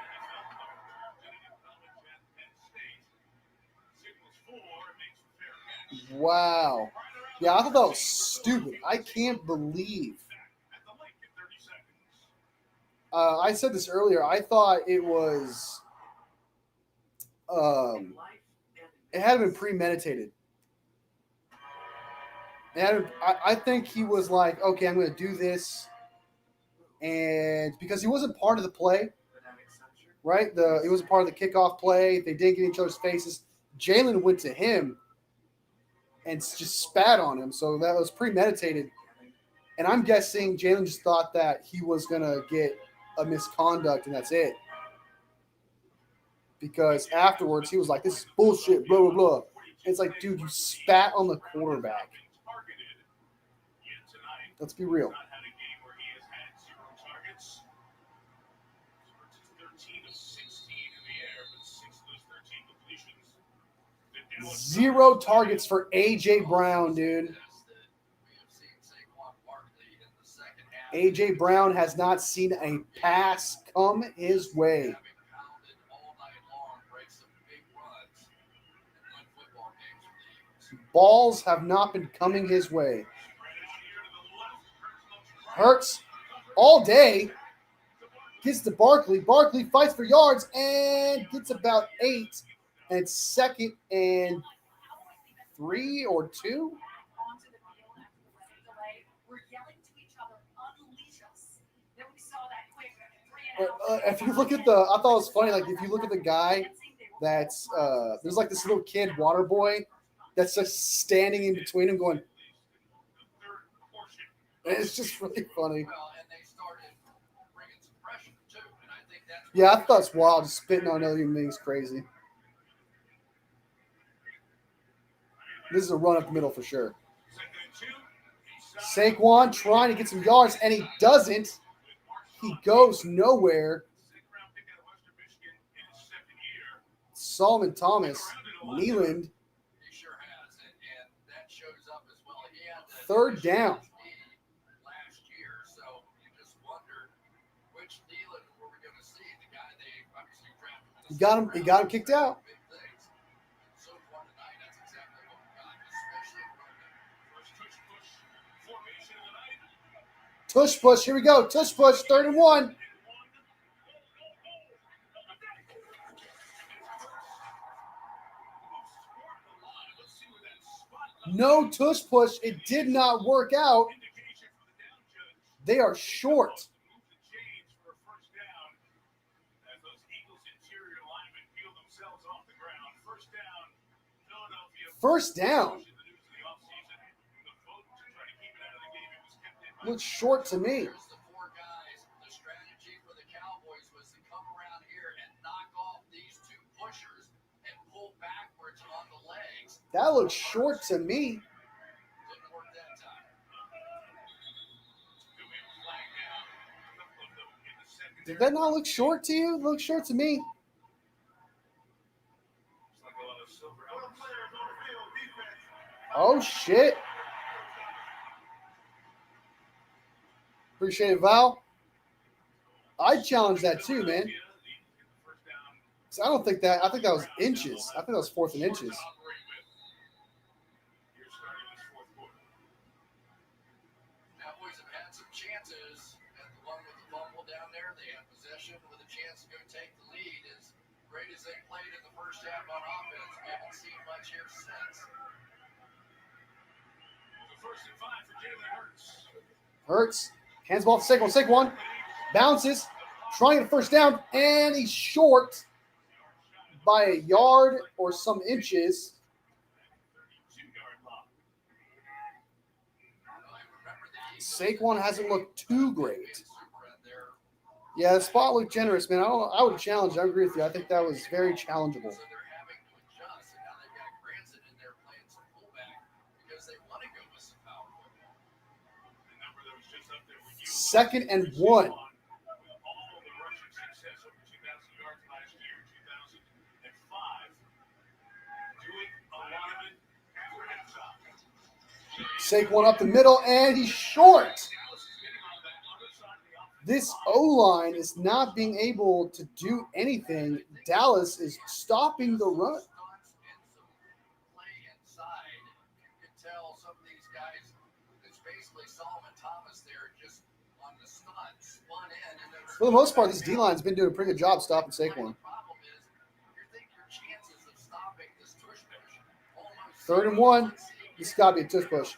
Wow. Yeah, I thought that was stupid. I can't believe. I said this earlier. I thought it was. It had been premeditated. I think he was like, okay, I'm going to do this. And because he wasn't part of the play, right? He wasn't part of the kickoff play. They didn't get in each other's faces. Jalen went to him and just spat on him. So that was premeditated. And I'm guessing Jalen just thought that he was going to get a misconduct and that's it. Because afterwards he was like, this is bullshit, blah, blah, blah. It's like, dude, you spat on the quarterback. Let's be real. 0 targets for A.J. Brown, dude. A.J. Brown has not seen a pass come his way. Balls have not been coming his way. Hurts all day. Gets to Barkley. Barkley fights for yards and gets about 8. And it's 2nd and 3 or 2. If you look at I thought it was funny. Like if you look at the guy that's there's like this little kid water boy that's just standing in between them going. It's just really funny. Yeah, I thought it's wild. Just spitting on other human beings crazy. This is a run up the middle for sure. Saquon trying to get some yards, and he doesn't. He goes nowhere. Solomon Thomas, Nealand. 3rd down. He got him kicked out. Tush push. Here we go. Tush push. 3rd and 1. No tush push. It did not work out. They are short. First down. Looks short to me. The 4 guys, the strategy for the Cowboys was to come around here and knock off these 2 pushers and pull backwards on the legs. That looks short to me. Didn't work that time. Did that not look short to you? It looks short to me. Oh, shit. Appreciate it, Val. I'd challenge that too, man. So I don't think that. I think that was inches. I think that was 4th and inches. Cowboys have had some chances, and the one with the fumble down there, they have possession with a chance to go take the lead. As great as they played in the first half on offense, we haven't seen much here since. First and 5 for Jalen Hurts. Hurts. Hands ball to Saquon. Saquon bounces. Trying to first down. And he's short by a yard or some inches. Saquon hasn't looked too great. Yeah, the spot looked generous, man. I would challenge. I agree with you. I think that was very challengeable. So they're having to adjust, and now they've got Granson in there playing some fullback because they want to go with some power football. 2nd and 1. Saquon up the middle, and he's short. This O-line is not being able to do anything. Dallas is stopping the run. For the most part, this D-line's been doing a pretty good job stopping Saquon. 3rd and 1. This has got to be a tush push.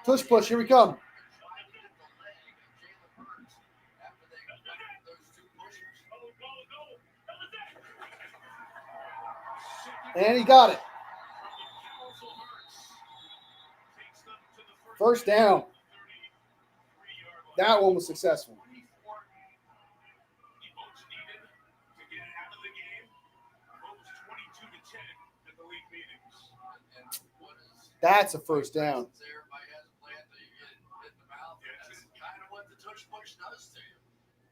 Tush push, here we come. And he got it. 1st down. That one was successful. That's a 1st down. Kind of what the tush push does to you.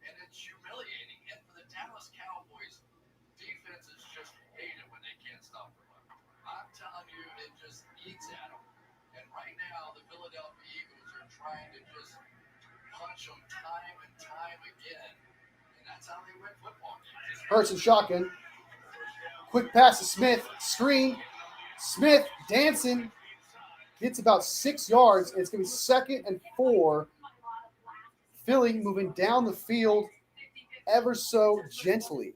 And it's humiliating. And for the Dallas Cowboys, defenses just hate it when they can't stop the run. I'm telling you, it just eats at them. And right now, the Philadelphia Eagles are trying to just punch them time and time again. And that's how they win football games. Hurts and shotgun. Quick pass to Smith. Screen. Smith dancing. Gets about 6 yards. It's going to be 2nd and 4. Philly moving down the field ever so gently.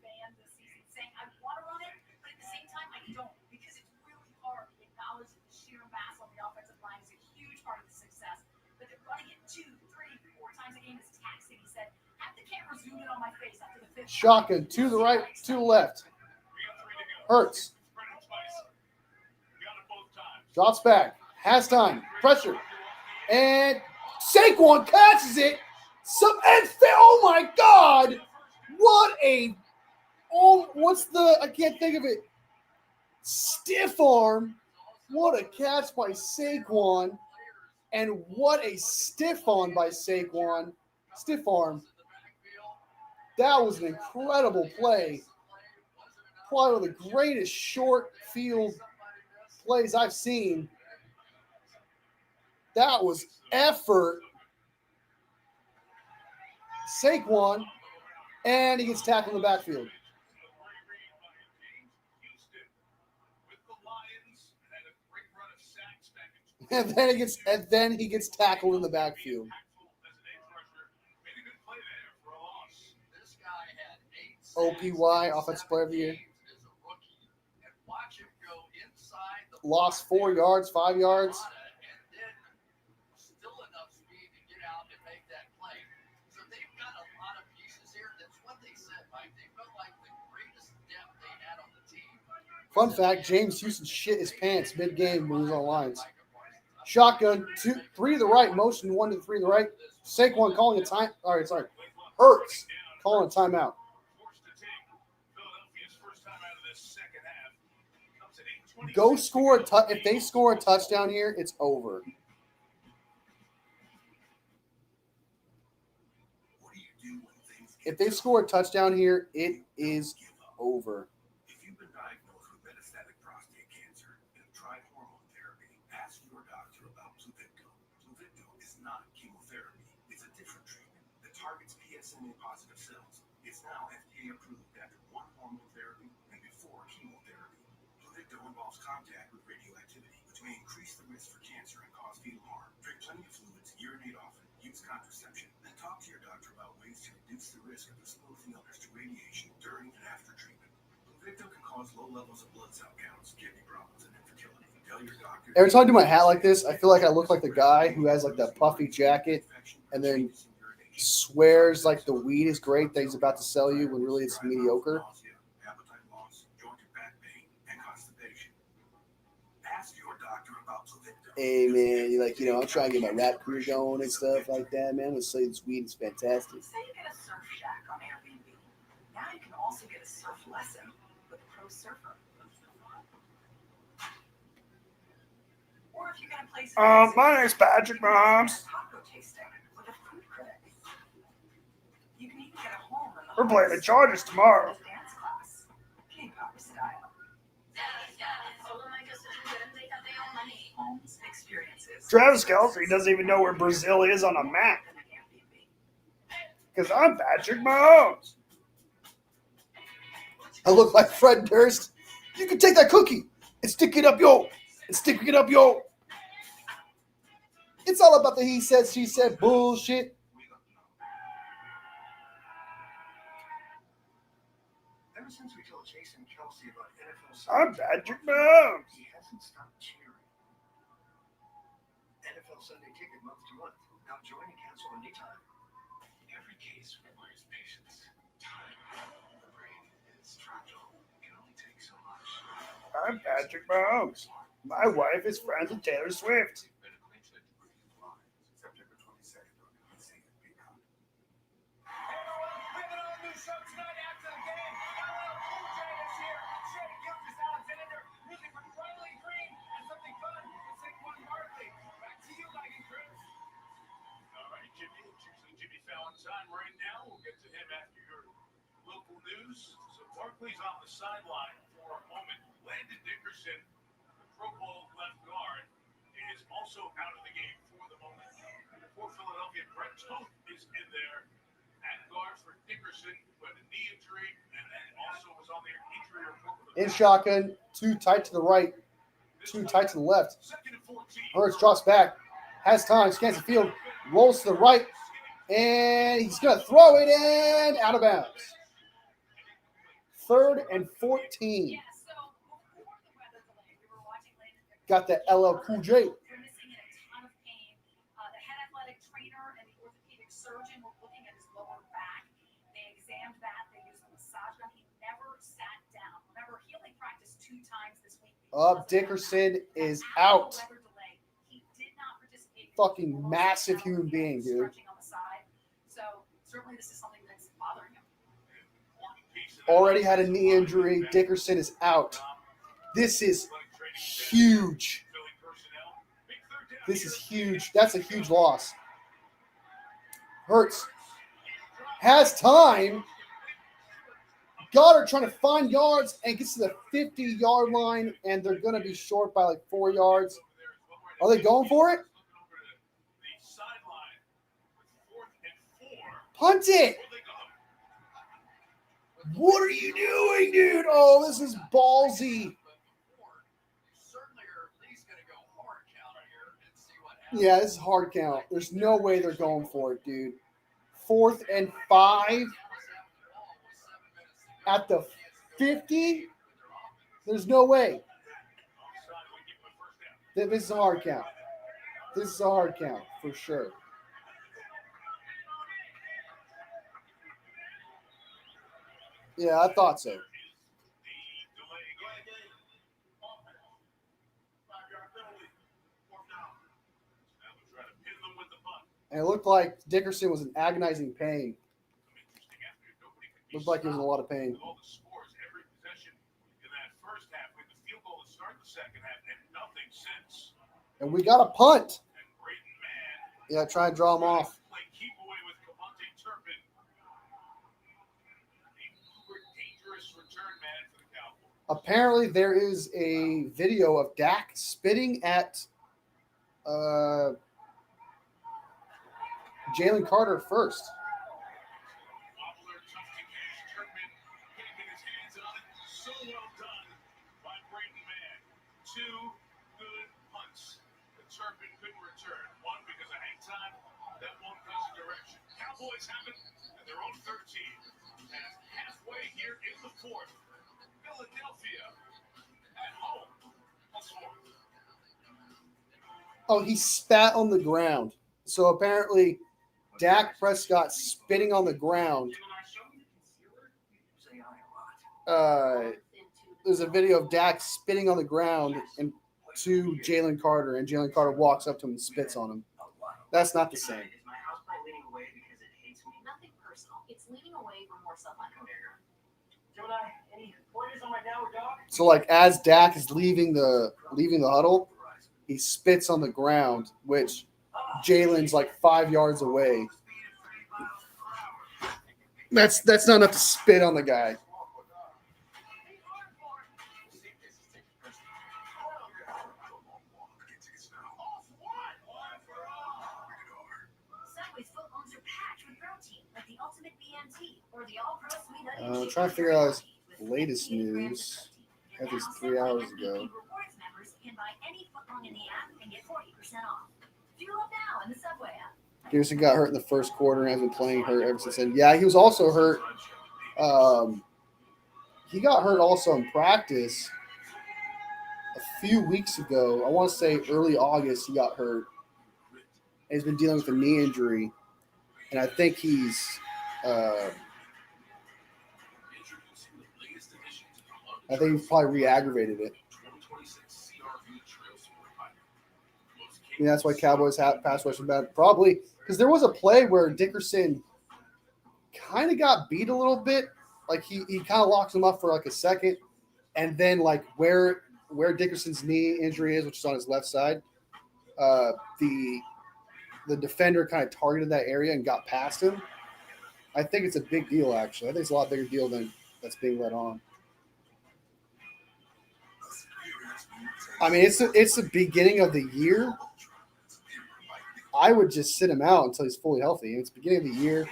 Shotgun to the right, to the left. Hurts. Drops back. Has time. Pressure. And Saquon catches it. Oh my God. I can't think of it. Stiff arm. What a catch by Saquon. And what a stiff arm by Saquon. Stiff arm. That was an incredible play. Probably one of the greatest short field plays I've seen. That was effort. Saquon, and he gets tackled in the backfield. And then he gets tackled in the backfield. OPY, Offensive Player of the Year. Lost 4 yards, 5 yards. Fun fact, James Houston shit his pants mid-game when he was on lines. Shotgun, 3 to the right, motion 1 to 3 to the right. Saquon calling a time. All right, sorry. Hurts calling a timeout. Go score if they score a touchdown here, it's over. If they score a touchdown here, it is over. If you've been diagnosed with metastatic prostate cancer and have tried hormone therapy, ask your doctor about Pluvicto. Pluvicto is not chemotherapy. It's a different treatment that targets PSMA-positive cells. It's now FDA approved after 1 hormone therapy and before chemotherapy. Pluvicto involves contact with radioactivity, which may increase the risk for cancer and cause fetal harm. Drink plenty of fluids, urinate often, use contraception, and talk to your doctor about ways to reduce the risk of exposing others to radiation during and after treatment. Pluvicto can cause low levels of blood cell counts, kidney problems, and infertility. Tell your doctor. Every time I do my hat like this, I feel like I look like the guy who has like that puffy jacket and then swears like the weed is great that he's about to sell you when really it's mediocre. Appetite loss, joint and back pain, and constipation. Ask your doctor about Pluvicto. Hey man, I'm trying to get my rap career going and stuff like that, man. I'm gonna sell you this weed, it's fantastic. Say you get a surf shack on Airbnb. Now you can also get a surf lesson with Pro Surfer. Or if you get a place. My name's Patrick Mahomes. Taco tasting with a food We're playing the Chargers tomorrow. Dance class. Kickoff style. Homes experiences. Travis Kelce doesn't even know where Brazil is on a map. Because I'm Patrick Mahomes. I look like Fred Durst. You can take that cookie and stick it up yo. It's all about the he said, she said bullshit. Ever since we told Jason Kelsey about NFL I'm Sunday, Patrick Mahomes. he hasn't stopped cheering. NFL Sunday Ticket month to month. Now join and cancel anytime. Every case requires patience. Time. The brain is fragile. It can only take so much. I'm Patrick Mahomes. My wife is friends with Taylor Swift. September 22nd, we're going to see it be out. All right, Jimmy. It's usually Jimmy Fallon time right now. We'll get to him after your local news. So Barkley's on the sideline for a moment. Landon Dickerson, the Pro Bowl left guard, is also out of the game for the moment. For Philadelphia, Brett Toth is in there at guard for Dickerson with a knee injury, and then also was on their injury report. In shotgun, too tight to the right, too tight to the left. Second and 14. Hurts drops back, has time, scans the field, rolls to the right, and he's going to throw it in, out of bounds. 3rd and 14. Got the LL Cool J. They're missing in a ton of pain. The head athletic trainer and the orthopedic surgeon were looking at his lower back. They examined that. They used a massage gun. He never sat down. Remember, he only practiced 2 times this week. Dickerson is out. He did not participate. Fucking massive human being, dude. Stretching on the side. So certainly this is something that's bothering him. Already had a knee injury. Dickerson is out. This is huge. This is huge. That's a huge loss. Hurts has time. Goddard trying to find yards and gets to the 50-yard line, and they're going to be short by like 4 yards. Are they going for it? Punt it. What are you doing, dude? Oh, this is ballsy. Yeah, this is hard count. There's no way they're going for it, dude. 4th and 5 at the 50. There's no way. This is a hard count. This is a hard count for sure. Yeah, I thought so. And it looked like Dickerson was in agonizing pain. Looked like he was in a lot of pain. And we got a punt. Yeah, try and draw him off. Apparently, there is a video of Dak spitting at Jalen Carter first. So well done by Brayton Mann. 2 good punts. The Turpin couldn't return. One because of hang time, that one because of direction. Cowboys have it at their own 13. And halfway here in the 4th. Philadelphia at home. Oh, he spat on the ground. So apparently, Dak Prescott spitting on the ground. There's a video of Dak spitting on the ground and to Jalen Carter, and Jalen Carter walks up to him and spits on him. That's not the same. Is my house plant leaning away because it hates me? Nothing personal. It's leaning away for more sunlight. Gemini, any pointers on my downward dog? So like as Dak is leaving the huddle, he spits on the ground, which Jalen's like 5 yards away. That's not enough to spit on the guy. Subway's footlongs are packed with protein, like the Ultimate BMT or the All-Pro Sweet Onion I'm Chicken trying to figure out his with latest 58 grams of news. protein. Had this Now, 3 hours Subway ago. MVP Rewards members can buy any footlong in the app and get 40% off. Fuel up now in the Subway app. Pearson got hurt in the first quarter and has been playing hurt ever since then. Yeah, he was also hurt. He got hurt also in practice a few weeks ago. I want to say early August he got hurt. And he's been dealing with a knee injury. And I think he's probably re-aggravated it. Yeah, that's why Cowboys have pass rushing bad. Probably because there was a play where Dickerson kind of got beat a little bit. Like he kind of locks him up for like a second, and then like where Dickerson's knee injury is, which is on his left side, the defender kind of targeted that area and got past him. I think it's a big deal, actually. I think it's a lot bigger deal than that's being let on. I mean, it's the beginning of the year. I would just sit him out until he's fully healthy. It's the beginning of the year.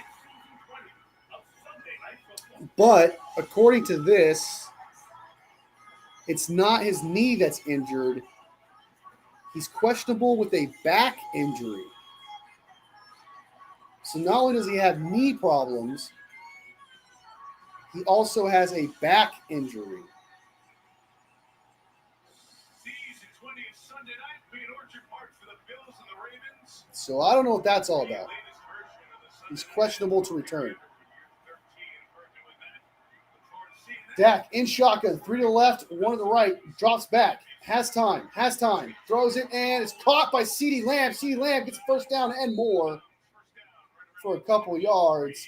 But according to this, it's not his knee that's injured. He's questionable with a back injury. So not only does he have knee problems, he also has a back injury. So I don't know what that's all about. He's questionable to return. Dak in shotgun, 3 to the left, 1 to the right, drops back, has time, throws it, and it's caught by CeeDee Lamb. CeeDee Lamb gets first down and more for a couple yards,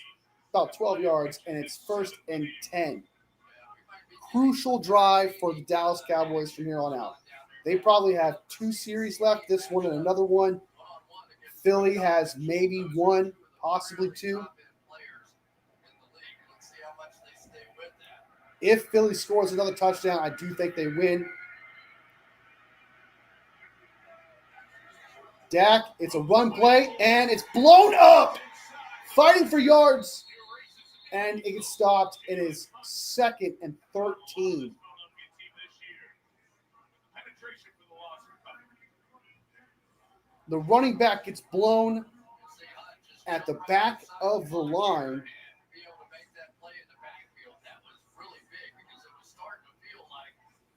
about 12 yards, and it's 1st and 10. Crucial drive for the Dallas Cowboys from here on out. They probably have 2 series left, this one and another one. Philly has maybe 1, possibly 2. If Philly scores another touchdown, I do think they win. Dak, it's a run play, and it's blown up. Fighting for yards, and it gets stopped. It is 2nd and 13. The running back gets blown at the back of the line.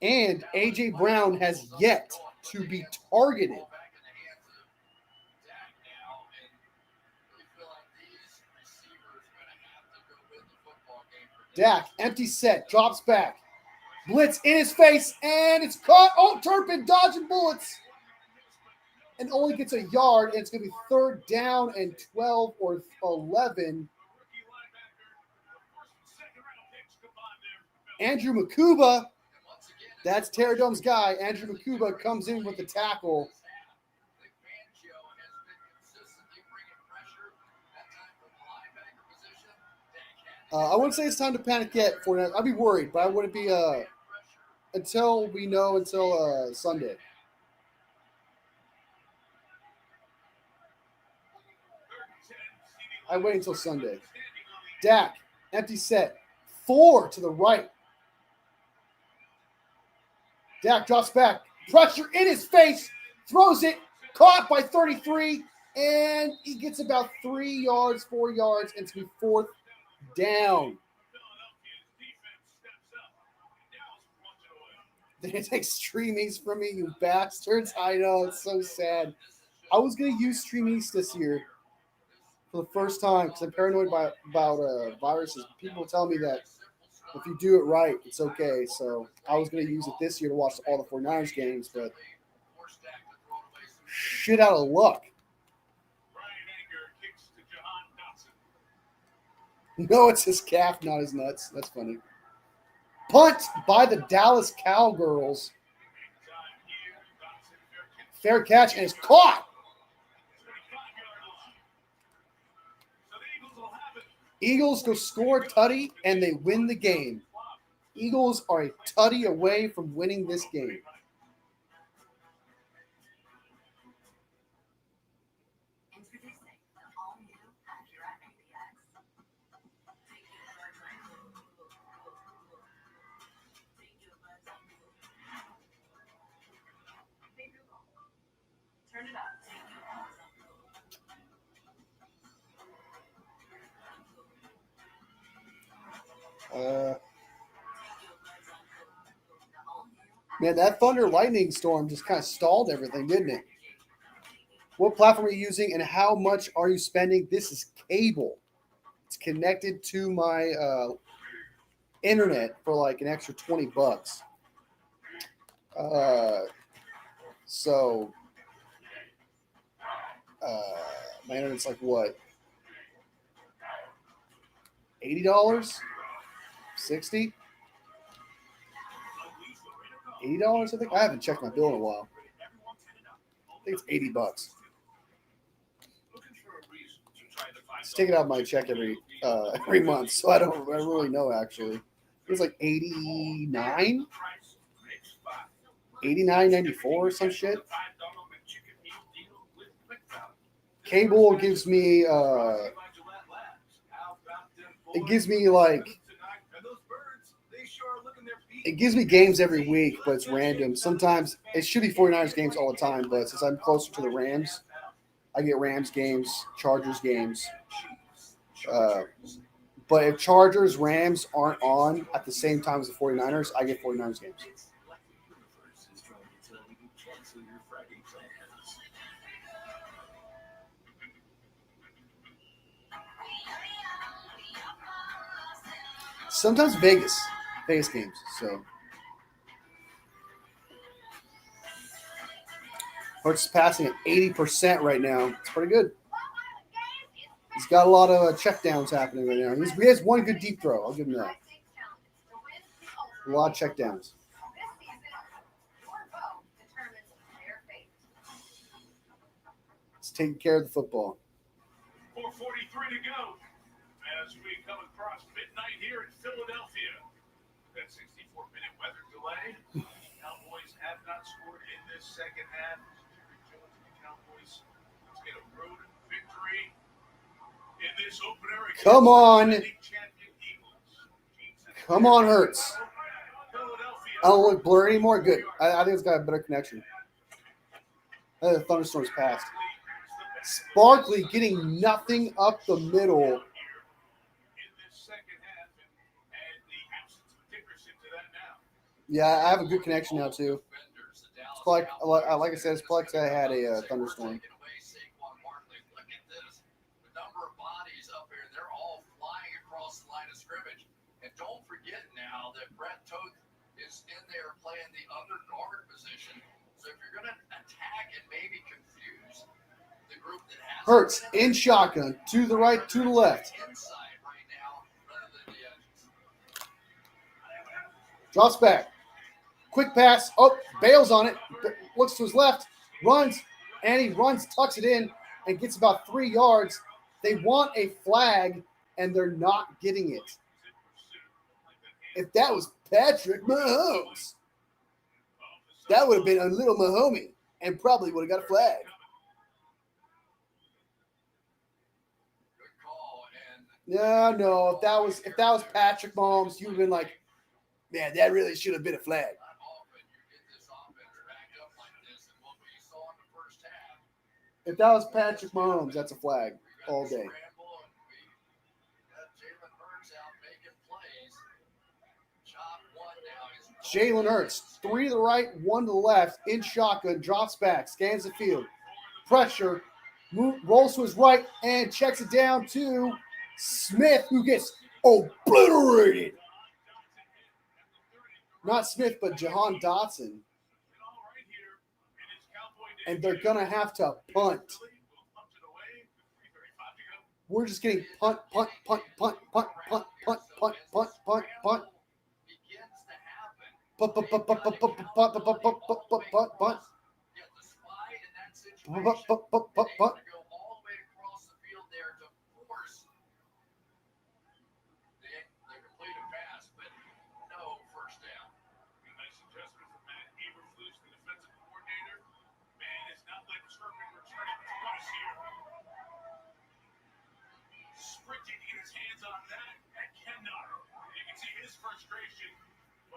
And A.J. Brown has yet to be targeted. Dak, empty set, drops back. Blitz in his face, and it's caught. Oh, Turpin dodging bullets. And only gets a yard, and it's going to be 3rd down and 12 or 11. Andrew Makuba, that's Terradome's guy. Andrew Makuba comes in with the tackle. I wouldn't say it's time to panic yet. I'd be worried, but I wouldn't be until we know until Sunday. I wait until Sunday. Dak, empty set, 4 to the right. Dak drops back, pressure in his face, throws it, caught by 33, and he gets about 3 yards, 4 yards, and it's going to be 4th down. They take Stream East from me, you bastards. I know, it's so sad. I was going to use Stream East this year for the first time because I'm paranoid about viruses. People tell me that if you do it right, it's okay. So I was going to use it this year to watch all the 49ers games, but shit out of luck. No, it's his calf, not his nuts. That's funny. Punt by the Dallas Cowgirls. Fair catch, and it's caught. Eagles go score a tutty, and they win the game. Eagles are a tutty away from winning this game. Introducing the all-new Acura ADX. Take your buzz on Take your buzz on Hey Google, turn it up. Take your buzz on Man, that thunder lightning storm just kind of stalled everything, didn't it? What platform are you using, and how much are you spending? This is cable. It's connected to my internet for like an extra $20. So my internet's like what? $80? $60? $80, I think. I haven't checked my bill in a while. I think it's $80. Just take it out of my check every month, so I don't really know actually. It was like 89, 89.94 or some shit. Cable gives me it gives me games every week, but it's random. Sometimes it should be 49ers games all the time, but since I'm closer to the Rams, I get Rams games, Chargers games. But if Chargers, Rams aren't on at the same time as the 49ers, I get 49ers games. Sometimes Vegas games. So Hurts is passing at 80% right now. It's pretty good. He's got a lot of checkdowns happening right now. He has one good deep throw. I'll give him that. A lot of checkdowns. It's taking care of the football. 4:43 to go as we come across midnight here in Philadelphia. That 64-minute weather delay. Cowboys have not scored in this second half. Cowboys let's get a road victory in this opener. Come on. Come on, Hurts. I don't look blurry anymore. Good. I think it's got a better connection. The thunderstorm's passed. Sparkly getting nothing up the middle. Yeah, I have a good connection now too. It's like I said, it's like I had a thunderstorm. And don't forget now that Brett Toth is in there playing the under guard position. So if you're going to attack and maybe confuse the group that has Hurts in shotgun to the right, to the left. Inside right now rather than the edges. Drops back. Quick pass. Oh, bails on it. Looks to his left. Runs. And he runs, tucks it in, and gets about 3 yards. They want a flag, and they're not getting it. If that was Patrick Mahomes, that would have been a little Mahomie and probably would have got a flag. No. If that was Patrick Mahomes, you'd have been like, man, that really should have been a flag. If that was Patrick Mahomes, that's a flag all day. Jalen Hurts, 3 to the right, 1 to the left, in shotgun, drops back, scans the field. Pressure, rolls to his right, and checks it down to Smith, who gets obliterated. Not Smith, but Jahan Dotson. And they're going to have to punt. We're just getting punt.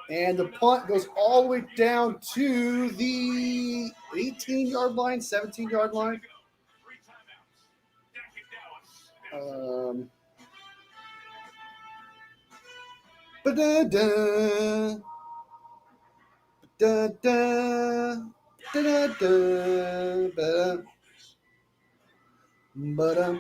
And the punt goes all the way down to the 18-yard line, 17-yard line. Ba-da-da. Da-da. Da-da-da. Ba-da. Ba-da.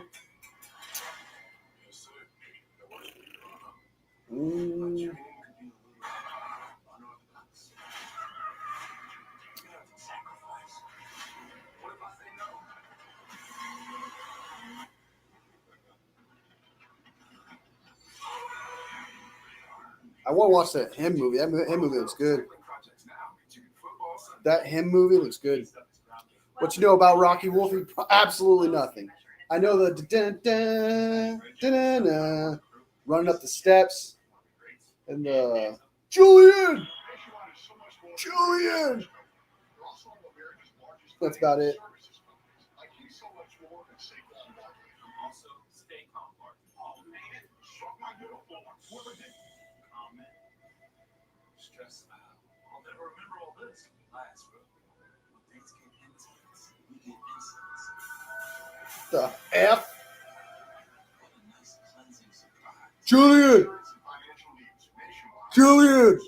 I want to watch that Him movie. That Him movie looks good. That Him movie looks good. What you know about Rocky Wolfie? Absolutely nothing. I know the running up the steps and the Julian. That's about it. I'll never remember all this. The F? Julian! Julian!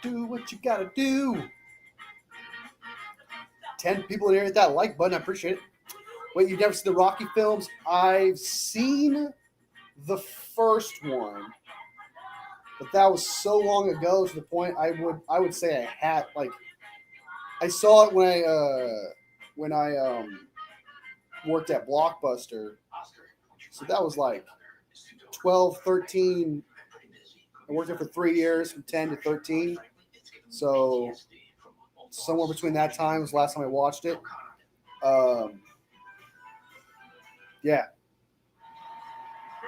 Do what you gotta do. 10 people in here hit that like button. I appreciate it. Wait, you've never seen the Rocky films? I've seen the first one, but that was so long ago to the point I would say I had I saw it when I worked at Blockbuster. So that was like 12, 13. I worked there for 3 years, from 10 to 13. So somewhere between that time was the last time I watched it. Yeah.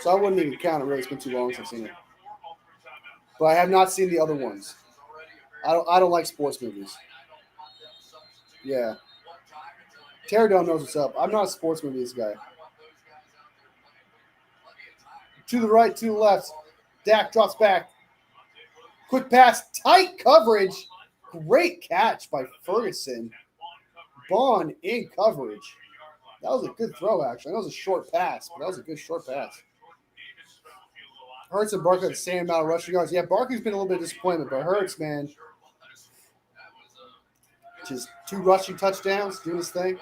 So I wouldn't even count it. Really, it's been too long since I've seen it. But I have not seen the other ones. I don't like sports movies. Yeah. Teardown knows what's up. I'm not a sports movies guy. To the right, to the left. Dak drops back. Quick pass. Tight coverage. Great catch by Ferguson. Bond in coverage. That was a good throw, actually. That was a short pass, but that was a good short pass. Hurts and Barkley had the same amount of rushing yards. Yeah, Barkley's been a little bit of disappointment, but Hurts, man, just 2 rushing touchdowns, doing his thing.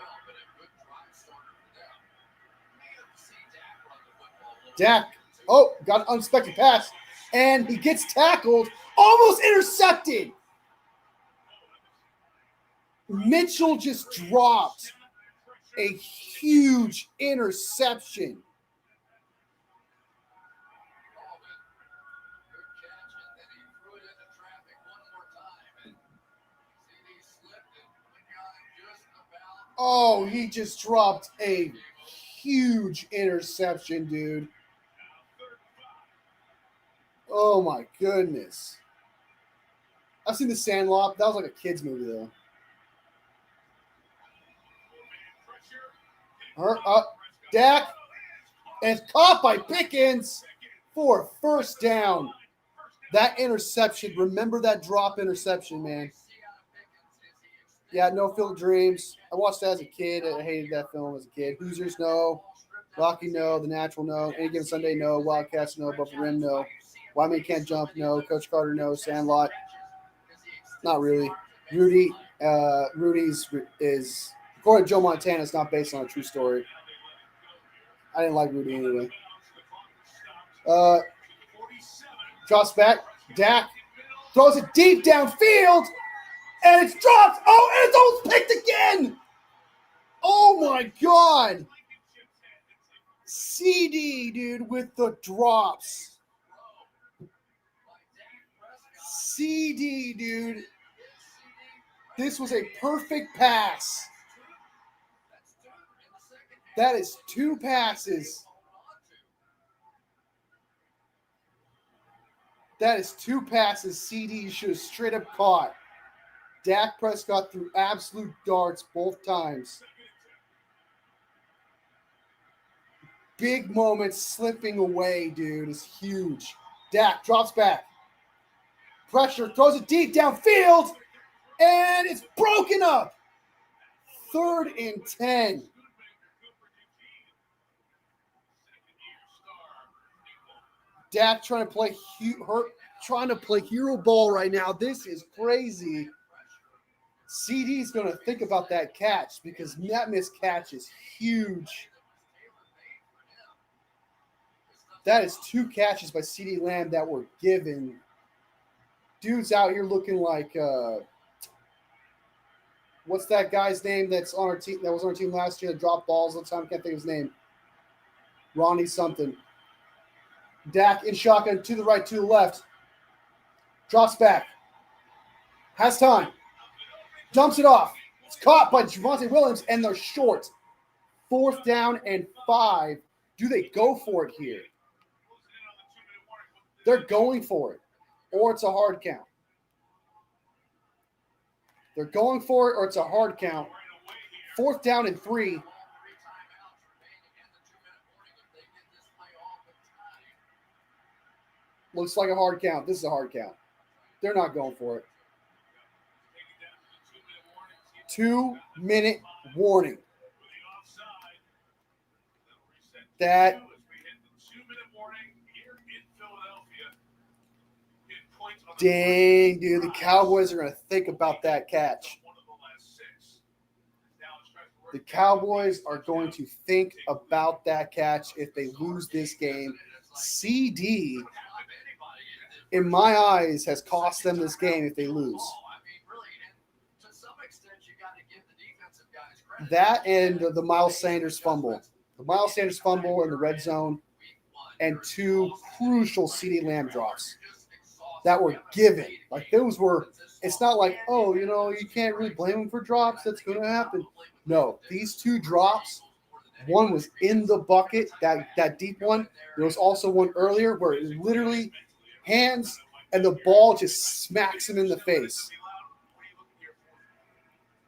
Dak, got an unexpected pass, and he gets tackled, almost intercepted. Mitchell just dropped a huge interception. Oh, he just dropped a huge interception, dude. Oh, my goodness. I've seen The Sandlot. That was like a kid's movie, though. Dak, and it's caught by Pickens for a first down. That interception, remember that drop interception, man. Yeah, No Field of Dreams. I watched that as a kid. I hated that film as a kid. Hoosiers, no. Rocky, no. The Natural, no. Any Given Sunday, no. Wildcats, no. Above the Rim, no. Why Man Can't Jump, no. Coach Carter, no. Sandlot, not really. Rudy's is, according to Joe Montana, it's not based on a true story. I didn't like Rudy anyway. Drops back. Dak throws it deep downfield. And it's dropped. Oh, and it's almost picked again. Oh, my God. CD, dude, with the drops. CD, dude. This was a perfect pass. That is 2 passes. That is 2 passes CD should have straight up caught. Dak Prescott threw absolute darts both times. Big moments slipping away, dude, is huge. Dak drops back. Pressure, throws it deep downfield, and it's broken up. 3rd and 10. Dak trying to play hero ball right now. This is crazy. CD's going to think about that catch because that missed catch is huge. That is 2 catches by CD Lamb that were given. Dude's out here looking like what's that guy's name that's on our team that was on our team last year that dropped balls all the time? I can't think of his name. Ronnie something. Dak in shotgun to the right, to the left. Drops back. Has time. Dumps it off. It's caught by Javonte Williams, and they're short. 4th down and 5. Do they go for it here? They're going for it. Or it's a hard count. They're going for it, or it's a hard count. 4th down and 3. Looks like a hard count. This is a hard count. They're not going for it. 2-minute warning. That dang, dude, the Cowboys are going to think about that catch. The Cowboys are going to think about that catch if they lose this game. CD, in my eyes, has cost them this game if they lose. That and the Miles Sanders fumble. The Miles Sanders fumble in the red zone and 2 crucial CD Lamb drops that were given. Like those were, it's not like, oh, you can't really blame them for drops. That's going to happen. No, these 2 drops, one was in the bucket, that deep one. There was also one earlier where it literally hands and the ball just smacks him in the face.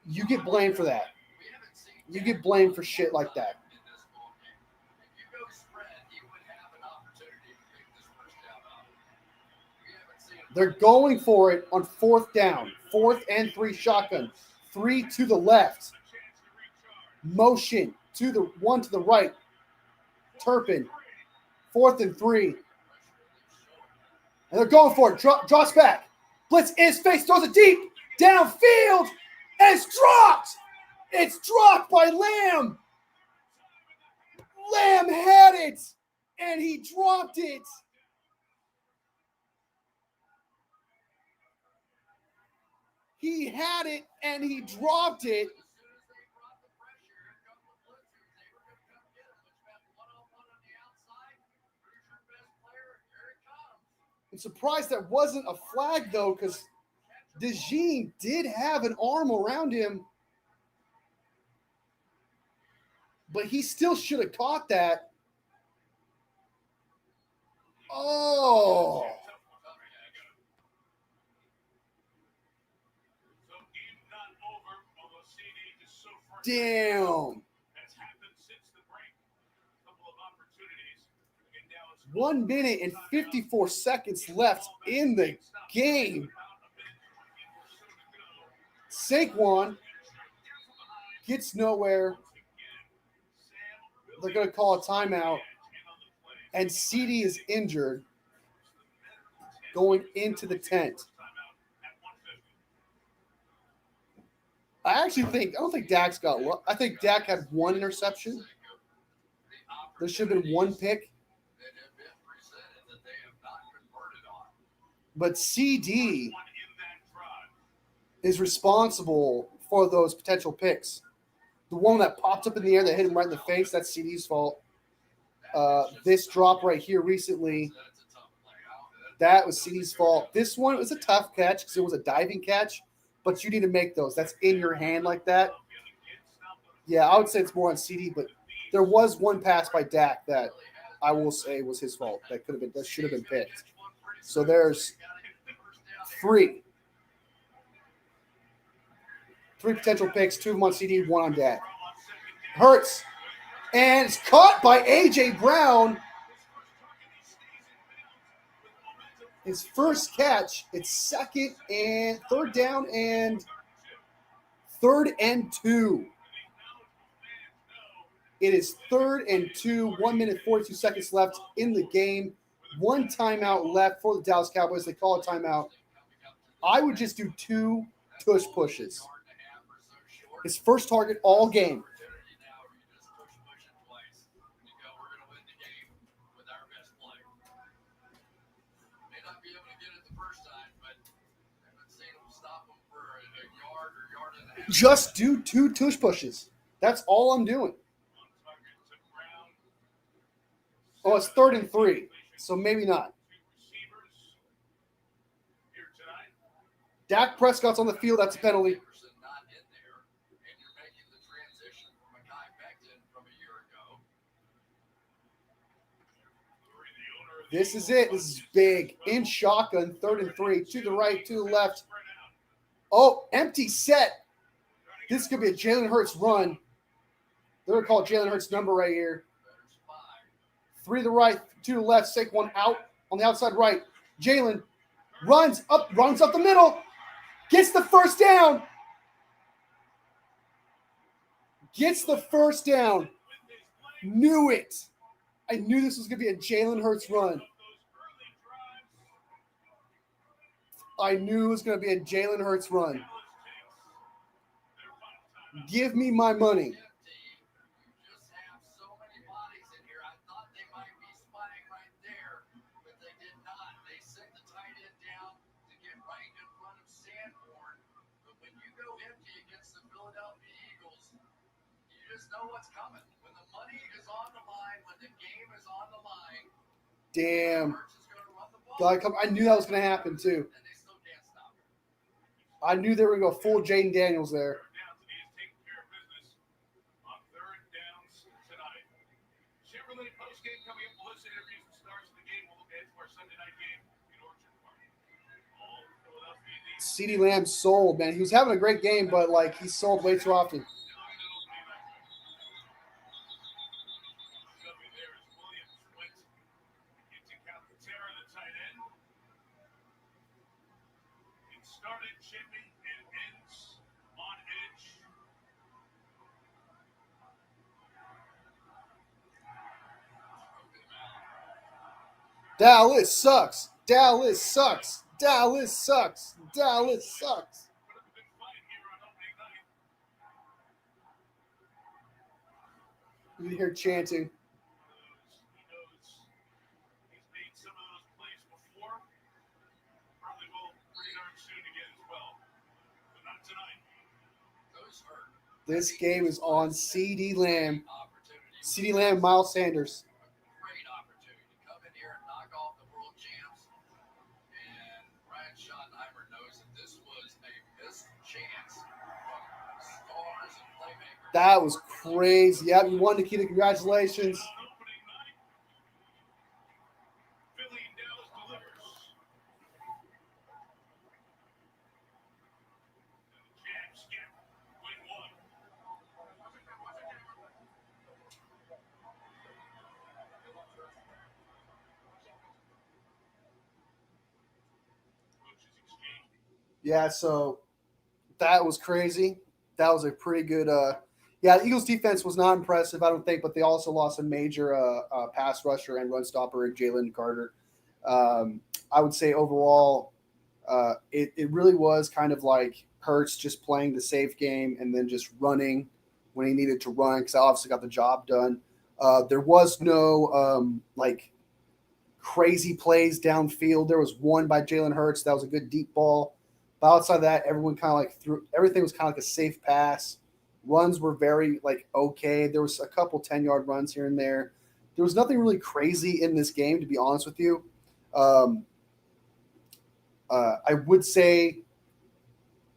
You get blamed for that. You get blamed for shit like that. They're going for it on 4th down. 4th and 3 shotgun. 3 to the left. Motion to the 1 to the right. Turpin. 4th and 3. And they're going for it. Drops back. Blitz in his face. Throws it deep. Downfield. And it's dropped. It's dropped by Lamb. Lamb had it. And he dropped it. He had it and he dropped it. I'm surprised that wasn't a flag, though, because DeJean did have an arm around him. But he still should have caught that. Oh. Damn. 1 minute and 54 seconds left in the game. Saquon gets nowhere. They're going to call a timeout. And CD is injured going into the tent. I don't think Dak's got – I think Dak had 1 interception. There should have been 1 pick. But CD is responsible for those potential picks. The one that popped up in the air that hit him right in the face, that's CD's fault. This drop right here recently, that was CD's fault. This one was a tough catch because it was a diving catch, but you need to make those. That's in your hand like that. Yeah, I would say it's more on CD, but There was one pass by Dak that I will say was his fault. That should have been picked. So there's three potential picks, 2 of them on CD, 1 on Dak. Hurts, and it's caught by A.J. Brown. His first catch. It's third down and 3rd and 2. It is 3rd and 2, 1 minute 42 seconds left in the game. 1 timeout left for the Dallas Cowboys. They call a timeout. I would just do 2 tush pushes. His first target all game. Just do 2 tush pushes. That's all I'm doing. Oh, it's 3rd and 3, so maybe not. Dak Prescott's on the field. That's a penalty. This is it. This is big. In shotgun, 3rd and 3. To the right, to the left. Oh, empty set. This could be a Jalen Hurts run. They're going to call Jalen Hurts number right here. 3 to the right, 2 to the left. Saquon out on the outside right. Jalen runs up the middle. Gets the first down. Gets the first down. Knew it. I knew this was going to be a Jalen Hurts run. I knew it was going to be a Jalen Hurts run. Give me my money. Damn. God, I knew that was going to happen, too. I knew they were going to go full Jaden Daniels there. CeeDee Lamb sold, man. He was having a great game, but, like, he sold way too often. Dallas sucks. Dallas sucks. Dallas sucks. Dallas sucks. You can hear chanting. This game is on CeeDee Lamb. CeeDee Lamb, Miles Sanders. That was crazy. Yeah, you won, Nikita. Congratulations. Yeah, so that was crazy. That was a pretty good the Eagles defense was not impressive, I don't think, but they also lost a major pass rusher and run stopper in Jalen Carter. I would say overall, it really was kind of like Hurts just playing the safe game and then just running when he needed to run because I obviously got the job done. There was no crazy plays downfield. There was one by Jalen Hurts. That was a good deep ball. But outside of that, everyone kind of like threw – everything was kind of like a safe pass. Runs were very, okay. There was a couple 10-yard runs here and there. There was nothing really crazy in this game, to be honest with you. I would say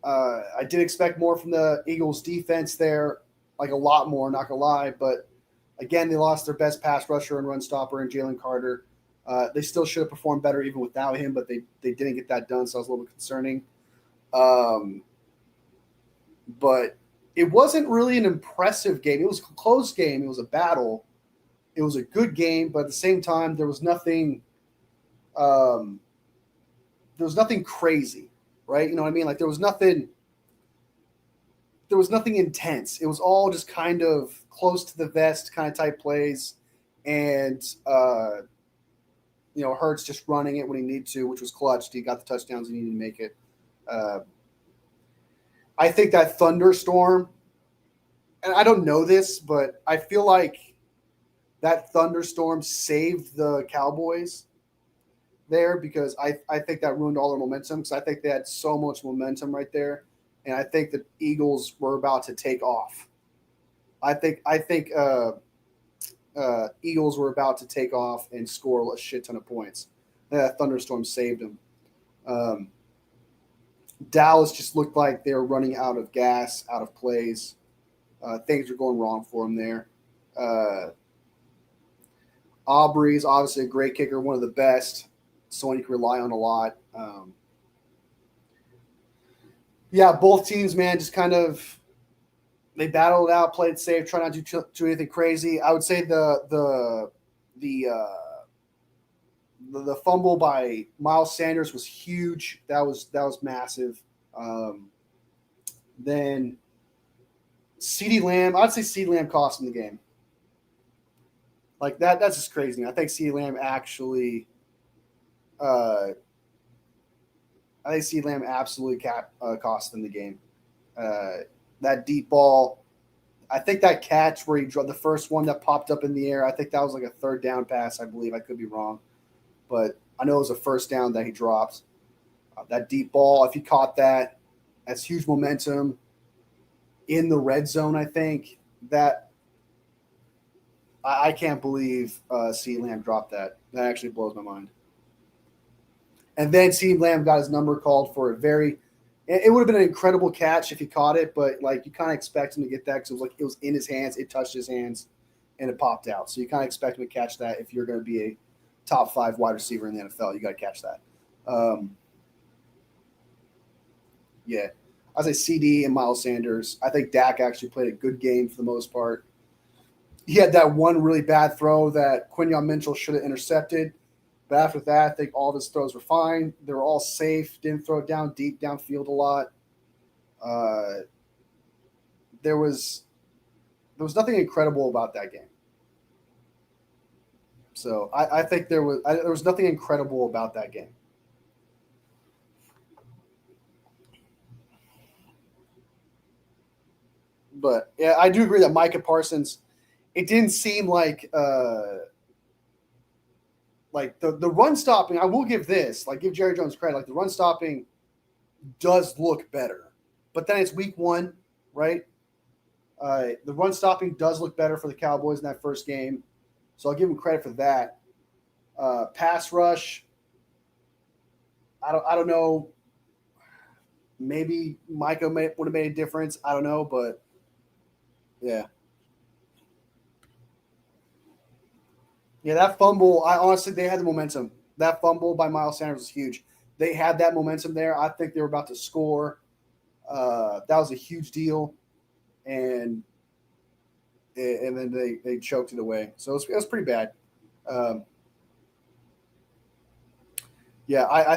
I did expect more from the Eagles defense there, like a lot more, not going to lie. But Again, they lost their best pass rusher and run stopper in Jalen Carter. They still should have performed better even without him, but they didn't get that done, so that was a little bit concerning. But it wasn't really an impressive game. It was a close game. It was a battle. It was a good game, but at the same time, there was nothing. There was nothing crazy, right? You know what I mean? Like there was nothing. There was nothing intense. It was all just kind of close to the vest kind of type plays, and Hurts just running it when he needed to, which was clutch. He got the touchdowns he needed to make it. I think that thunderstorm, and I don't know this, but I feel like that thunderstorm saved the Cowboys there because I think that ruined all their momentum because I think they had so much momentum right there, and I think the Eagles were about to take off. I think Eagles were about to take off and score a shit ton of points. That thunderstorm saved them. Dallas just looked like they were running out of gas, out of plays. Things were going wrong for them there. Aubrey's obviously a great kicker, one of the best, someone you can rely on a lot. Both teams, man, just kind of they battled it out, played safe, try not to do anything crazy. I would say the fumble by Miles Sanders was huge. That was massive. Then CeeDee Lamb, I'd say CeeDee Lamb cost him the game. Like that's just crazy. I think CeeDee Lamb actually, absolutely cost them the game. That deep ball, I think that catch where he dropped the first one that popped up in the air, I think that was like a third down pass, I believe. I could be wrong. But I know it was a first down that he dropped. That deep ball, if he caught that, that's huge momentum in the red zone, I think. That I can't believe CeeDee Lamb dropped that. That actually blows my mind. And then CeeDee Lamb got his number called for a very – it would have been an incredible catch if he caught it, but like you kind of expect him to get that because it was in his hands, it touched his hands, and it popped out. So you kind of expect him to catch that if you're going to be a top 5 wide receiver in the NFL. You got to catch that. I say CD and Miles Sanders. I think Dak actually played a good game for the most part. He had that one really bad throw that Quinyon Mitchell should have intercepted. But after that, I think all of his throws were fine. They were all safe. Didn't throw it down deep downfield a lot. There was nothing incredible about that game. So I think there was nothing incredible about that game. But yeah, I do agree that Micah Parsons. It didn't seem like the run stopping. I will give Jerry Jones credit. Like the run stopping does look better, but then it's week 1, right? The run stopping does look better for the Cowboys in that first game, so I'll give him credit for that. Pass rush. I don't know. Maybe Micah would have made a difference. I don't know, but yeah. Yeah, that fumble, they had the momentum. That fumble by Miles Sanders was huge. They had that momentum there. I think they were about to score. That was a huge deal. And then they choked it away. So it was pretty bad. I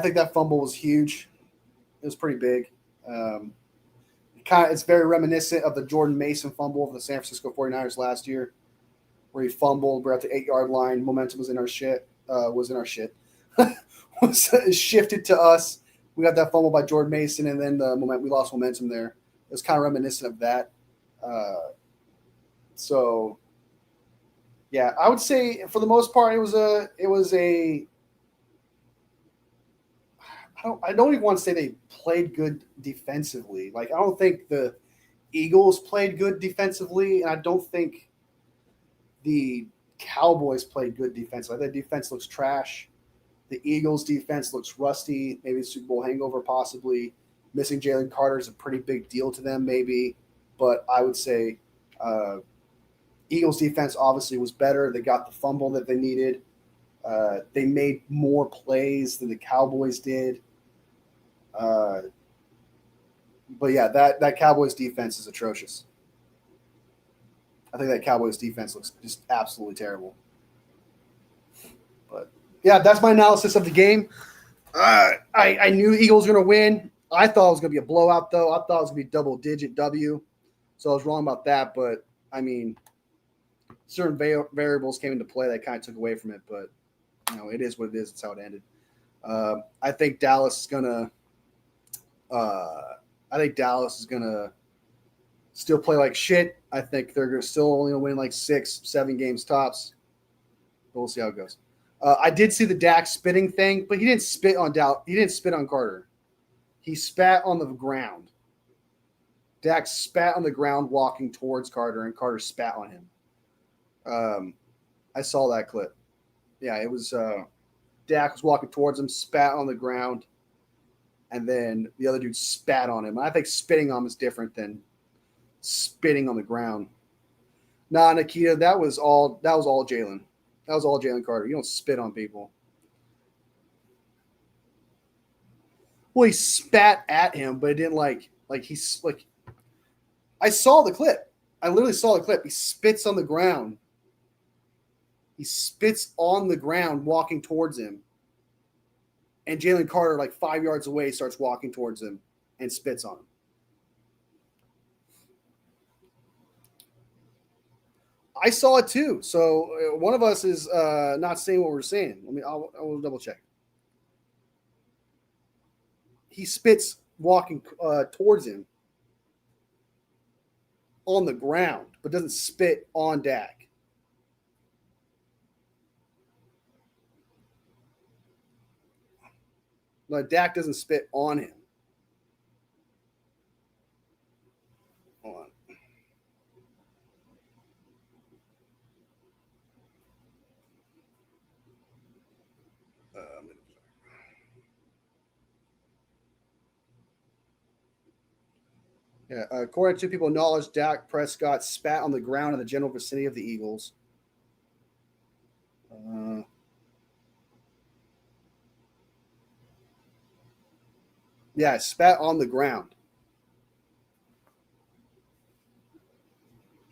think that fumble was huge. It was pretty big. It's very reminiscent of the Jordan Mason fumble of the San Francisco 49ers last year, where he fumbled. We're at the 8-yard line. Momentum was in our shit. Was shifted to us. We got that fumble by Jordan Mason, and then we lost momentum there. It was kind of reminiscent of that. I would say for the most part, I don't even want to say they played good defensively. Like I don't think the Eagles played good defensively, and I don't think the Cowboys played good defensively. That defense looks trash. The Eagles' defense looks rusty. Maybe a Super Bowl hangover, possibly. Missing Jalen Carter is a pretty big deal to them, maybe. But I would say Eagles defense obviously was better. They got the fumble that they needed. They made more plays than the Cowboys did. But yeah, that Cowboys defense is atrocious. I think that Cowboys defense looks just absolutely terrible. But yeah, that's my analysis of the game. I knew the Eagles were going to win. I thought it was going to be a blowout, though. I thought it was going to be double-digit W. So I was wrong about that. But, I mean, certain variables came into play that kind of took away from it. But, it is what it is. It's how it ended. I think Dallas is going to still play like shit. I think they're still only going to win like 6-7 games tops. But we'll see how it goes. I did see the Dak spitting thing, but he didn't spit on He didn't spit on Carter. He spat on the ground. Dak spat on the ground walking towards Carter, and Carter spat on him. I saw that clip. Yeah, it was Dak was walking towards him, spat on the ground, and then the other dude spat on him. I think spitting on him is different than spitting on the ground. Nah, Nikita, that was all Jalen. That was all Jalen Carter. You don't spit on people. Well, he spat at him, but it didn't like he's like. I saw the clip. I literally saw the clip. He spits on the ground. He spits on the ground, walking towards him. And Jalen Carter, like 5 yards away, starts walking towards him and spits on him. I saw it too. So one of us is not saying what we're saying. I'll double check. He spits walking towards him on the ground, but doesn't spit on Dak. No, Dak doesn't spit on him. Hold on. Yeah, according to people knowledge, Dak Prescott spat on the ground in the general vicinity of the Eagles. Yeah, spat on the ground.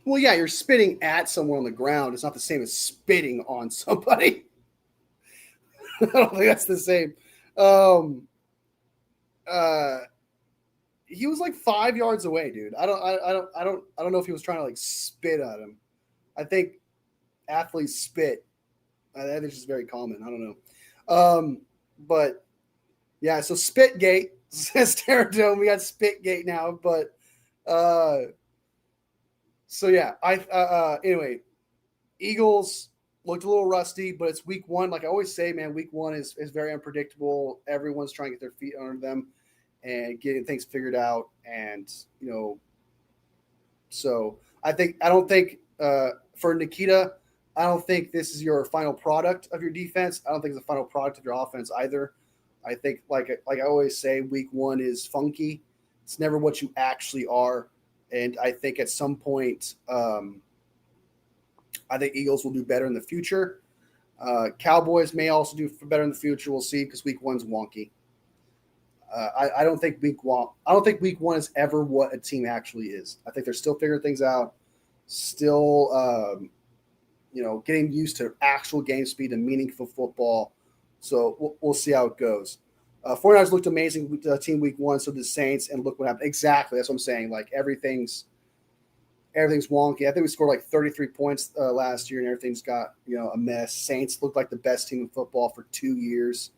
Well, yeah, you're spitting at someone on the ground. It's not the same as spitting on somebody. I don't think that's the same. He was like 5 yards away, dude. I don't know if he was trying to like spit at him. I think athletes spit. I think it's just very common. I don't know. But yeah, so Spitgate says Terradome. We got Spitgate now, but so yeah, anyway, Eagles looked a little rusty, but it's week one. Like I always say, man, week one is very unpredictable. Everyone's trying to get their feet under them and getting things figured out. And, so I don't think for Nikita, I don't think this is your final product of your defense. I don't think it's the final product of your offense either. I think, like I always say, week one is funky. It's never what you actually are. And I think at some point, I think Eagles will do better in the future. Cowboys may also do better in the future. We'll see because week one's wonky. I don't think week one is ever what a team actually is. I think they're still figuring things out, still, getting used to actual game speed and meaningful football. So we'll see how it goes. 49ers looked amazing with the team week one, so did the Saints, and look what happened. Exactly, that's what I'm saying. Like everything's wonky. I think we scored like 33 points last year, and everything's got a mess. Saints looked like the best team in football for 2 years.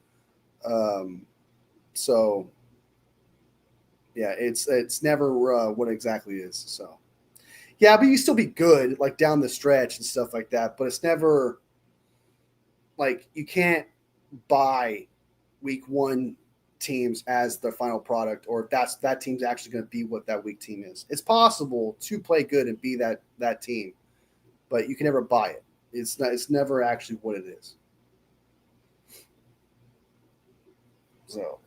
So yeah, it's never what it exactly is. So yeah, but you still be good like down the stretch and stuff like that. But it's never like you can't buy week one teams as the final product, or if that team's actually going to be what that week team is. It's possible to play good and be that team, but you can never buy it. It's never actually what it is. So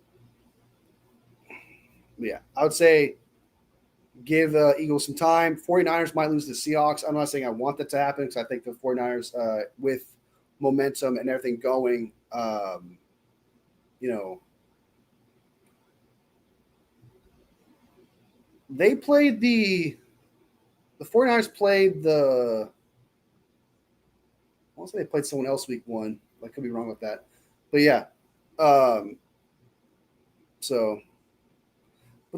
yeah, I would say Give Eagles some time. 49ers might lose the Seahawks. I'm not saying I want that to happen because I think the 49ers, with momentum and everything going, they played the 49ers played I want to say they played someone else week 1. I could be wrong with that. But yeah. But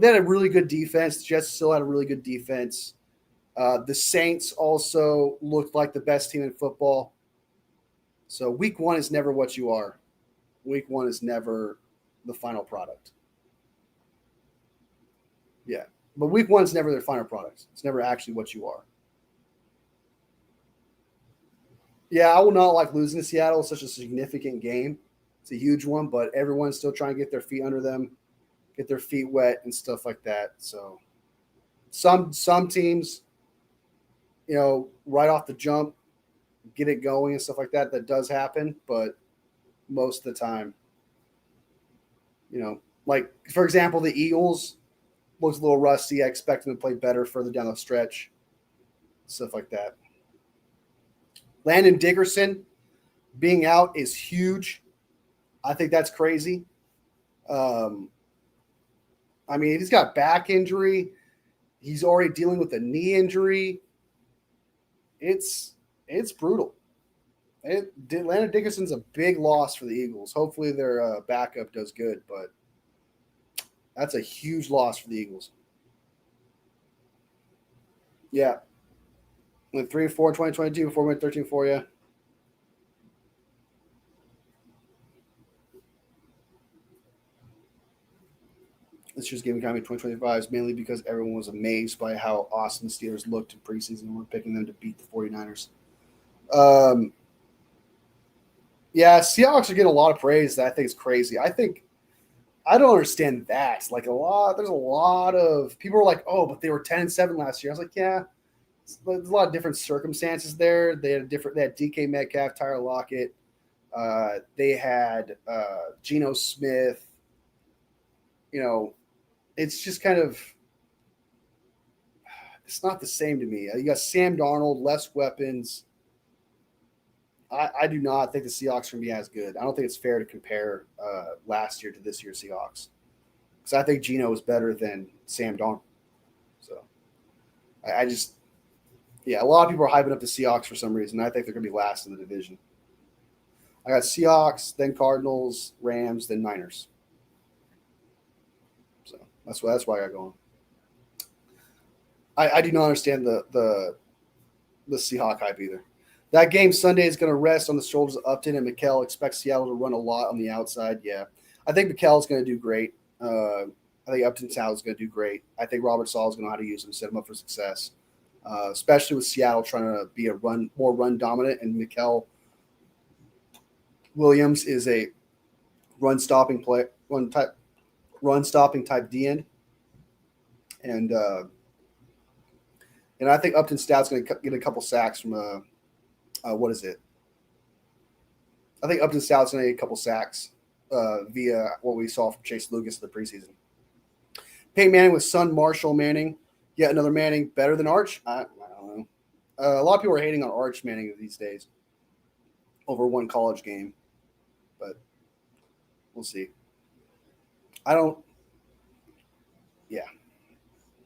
they had a really good defense. The Jets still had a really good defense. The Saints also looked like the best team in football. So week 1 is never what you are. Week 1 is never the final product. Yeah. But week 1 is never their final product. It's never actually what you are. Yeah, I will not like losing to Seattle. It's such a significant game. It's a huge one, but everyone's still trying to get their feet under them, get their feet wet and stuff like that. So some teams, right off the jump, get it going and stuff like that. That does happen, but most of the time, like for example, the Eagles looks a little rusty. I expect them to play better further down the stretch, stuff like that. Landon Dickerson being out is huge. I think that's crazy. He's got back injury. He's already dealing with a knee injury. It's brutal. Landon Dickerson's a big loss for the Eagles. Hopefully their backup does good, but that's a huge loss for the Eagles. Yeah. Went 3-4 in 2022 before we went 13-4, yeah. This year's game economy 2025 is mainly because everyone was amazed by how awesome the Steelers looked in preseason and we're picking them to beat the 49ers. Yeah, Seahawks are getting a lot of praise that I think is crazy. I don't understand that. There's a lot of people are like, oh, but they were 10-7 last year. I was like, yeah, there's a lot of different circumstances there. They had DK Metcalf, Tyler Lockett. They had Geno Smith. It's just kind of it's not the same to me. You got Sam Darnold, less weapons. I do not think the Seahawks are going to be as good. I don't think it's fair to compare last year to this year's Seahawks because I think Geno is better than Sam Darnold. So a lot of people are hyping up the Seahawks for some reason. I think they're going to be last in the division. I got Seahawks, then Cardinals, Rams, then Niners. So that's why I got going. I do not understand the Seahawk hype either. That game Sunday is going to rest on the shoulders of Upton and Mikel. Expect Seattle to run a lot on the outside. Yeah, I think Mikel is going to do great. I think Upton Town is going to do great. I think Robert Sala is going to know how to use him, set him up for success, especially with Seattle trying to be more run dominant. And Mikel Williams is a run stopping type D end, and I think Upton Stout's going to get a couple sacks from what is it? I think Upton Stout's going to get a couple sacks via what we saw from Chase Lucas in the preseason. Peyton Manning with son Marshall Manning. Yet another Manning better than Arch? I don't know. A lot of people are hating on Arch Manning these days over one college game, but we'll see. I don't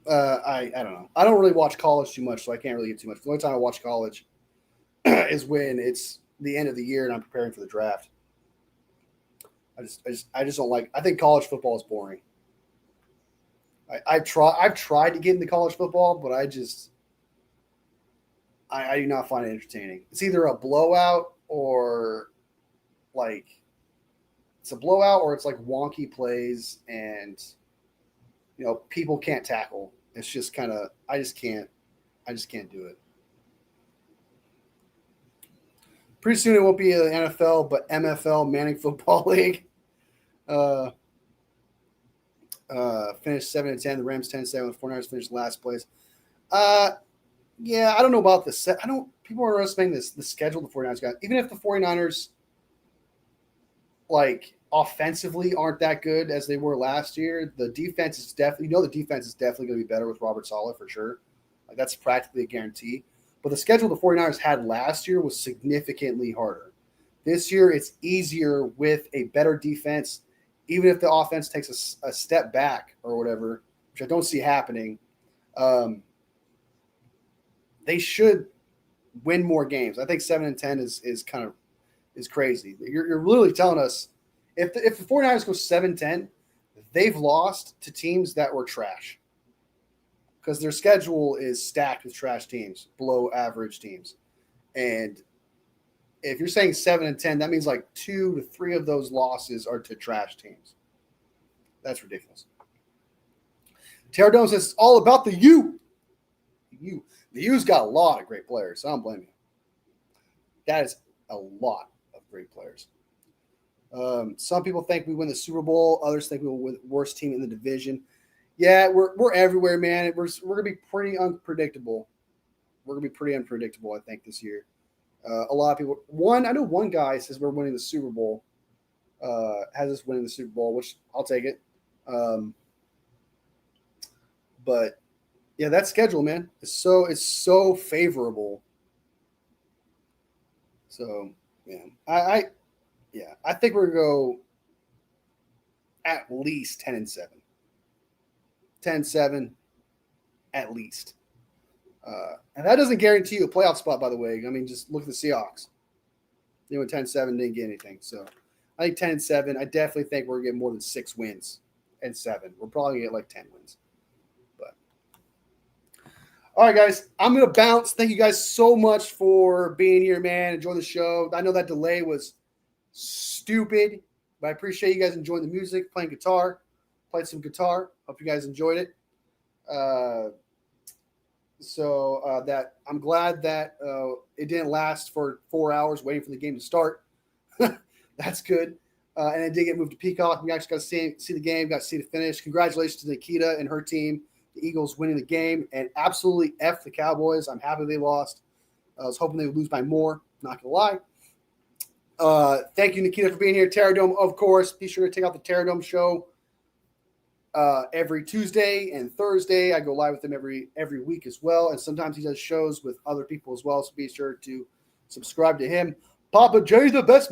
know. I don't really watch college too much, so I can't really get too much. The only time I watch college is when it's the end of the year and I'm preparing for the draft. I just don't like. I think college football is boring. I've tried to get into college football, but I do not find it entertaining. It's either a blowout or it's like wonky plays and people can't tackle. It's just kind of I just can't do it. Pretty soon it won't be the NFL, but MFL, Manning Football League. Finished 7-10. The Rams 10-7. The 49ers finished last place. Yeah, I don't know about this. People are estimating the schedule the 49ers got. Even if the 49ers offensively aren't that good as they were last year. The defense is definitely going to be better with Robert Saleh for sure. Like, that's practically a guarantee. But the schedule the 49ers had last year was significantly harder. This year, it's easier with a better defense, even if the offense takes a step back or whatever, which I don't see happening. They should win more games. I think 7-10 is crazy. You're literally telling us if the 49ers go 7-10, they've lost to teams that were trash because their schedule is stacked with trash teams, below average teams. And if you're saying 7-10, that means like 2 to 3 of those losses are to trash teams. That's ridiculous. Terradome says it's all about the U. The U's got a lot of great players, so I don't blame you. That is a lot of great players. Some people think we win the Super Bowl. Others think we will win the worst team in the division. Yeah, we're everywhere, man. We're going to be pretty unpredictable. I think, this year. A lot of people. I know one guy says we're winning the Super Bowl. Has us winning the Super Bowl, which I'll take it. But yeah, that schedule, man, it's so favorable. So yeah, I think we're gonna go at least 10-7. 10-7 at least. And that doesn't guarantee you a playoff spot, by the way. I mean, just look at the Seahawks. They went 10-7, didn't get anything. So I think 10-7. I definitely think we're gonna get more than 6 wins and 7. We're probably gonna get like 10 wins. But all right, guys, I'm gonna bounce. Thank you guys so much for being here, man. Enjoy the show. I know that delay was stupid, but I appreciate you guys enjoying the music, playing guitar. Played some guitar. Hope you guys enjoyed it. So that I'm glad that it didn't last for 4 hours waiting for the game to start. That's good. And it did get moved to Peacock. We actually got to see the game, got to see the finish. Congratulations to Nikita and her team, the Eagles winning the game, and absolutely F the Cowboys. I'm happy they lost. I was hoping they would lose by more, not going to lie. Thank you, Nikita, for being here. Terradome, of course. Be sure to check out the Terradome show every Tuesday and Thursday. I go live with him every week as well. And sometimes he does shows with other people as well. So be sure to subscribe to him. Papa J, the best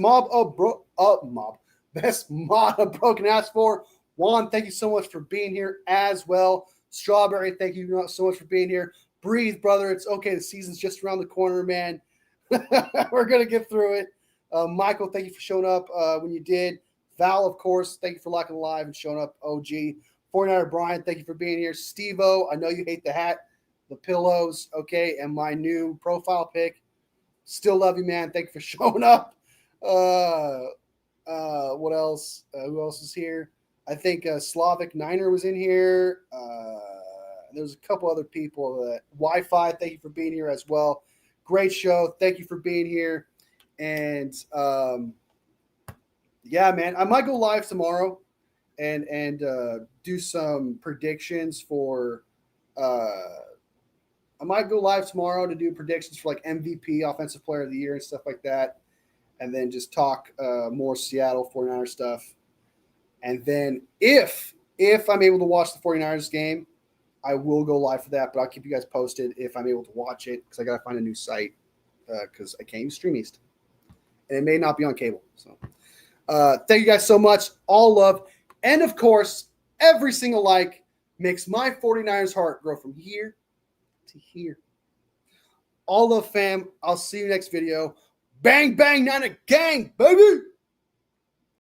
best mod of Broken Ass for. Juan, thank you so much for being here as well. Strawberry, thank you so much for being here. Breathe, brother. It's okay. The season's just around the corner, man. We're going to get through it. Michael, thank you for showing up when you did. Val, of course, thank you for locking live and showing up. OG. 49er Brian, thank you for being here. Steve-O, I know you hate the hat, the pillows, okay, and my new profile pic. Still love you, man. Thank you for showing up. What else? Who else is here? I think Slavic Niner was in here. There's a couple other people. Wi-Fi, thank you for being here as well. Great show. Thank you for being here. And yeah, man, I might go live tomorrow and do some predictions for I might go live tomorrow to do predictions for like MVP, Offensive Player of the Year and stuff like that. And then just talk more Seattle 49ers stuff. And then if I'm able to watch the 49ers game, I will go live for that, but I'll keep you guys posted if I'm able to watch it because I got to find a new site because I can't use StreamEast. And it may not be on cable. So thank you guys so much. All love. And, of course, every single like makes my 49ers heart grow from here to here. All love, fam. I'll see you next video. Bang, bang, Niner gang, baby.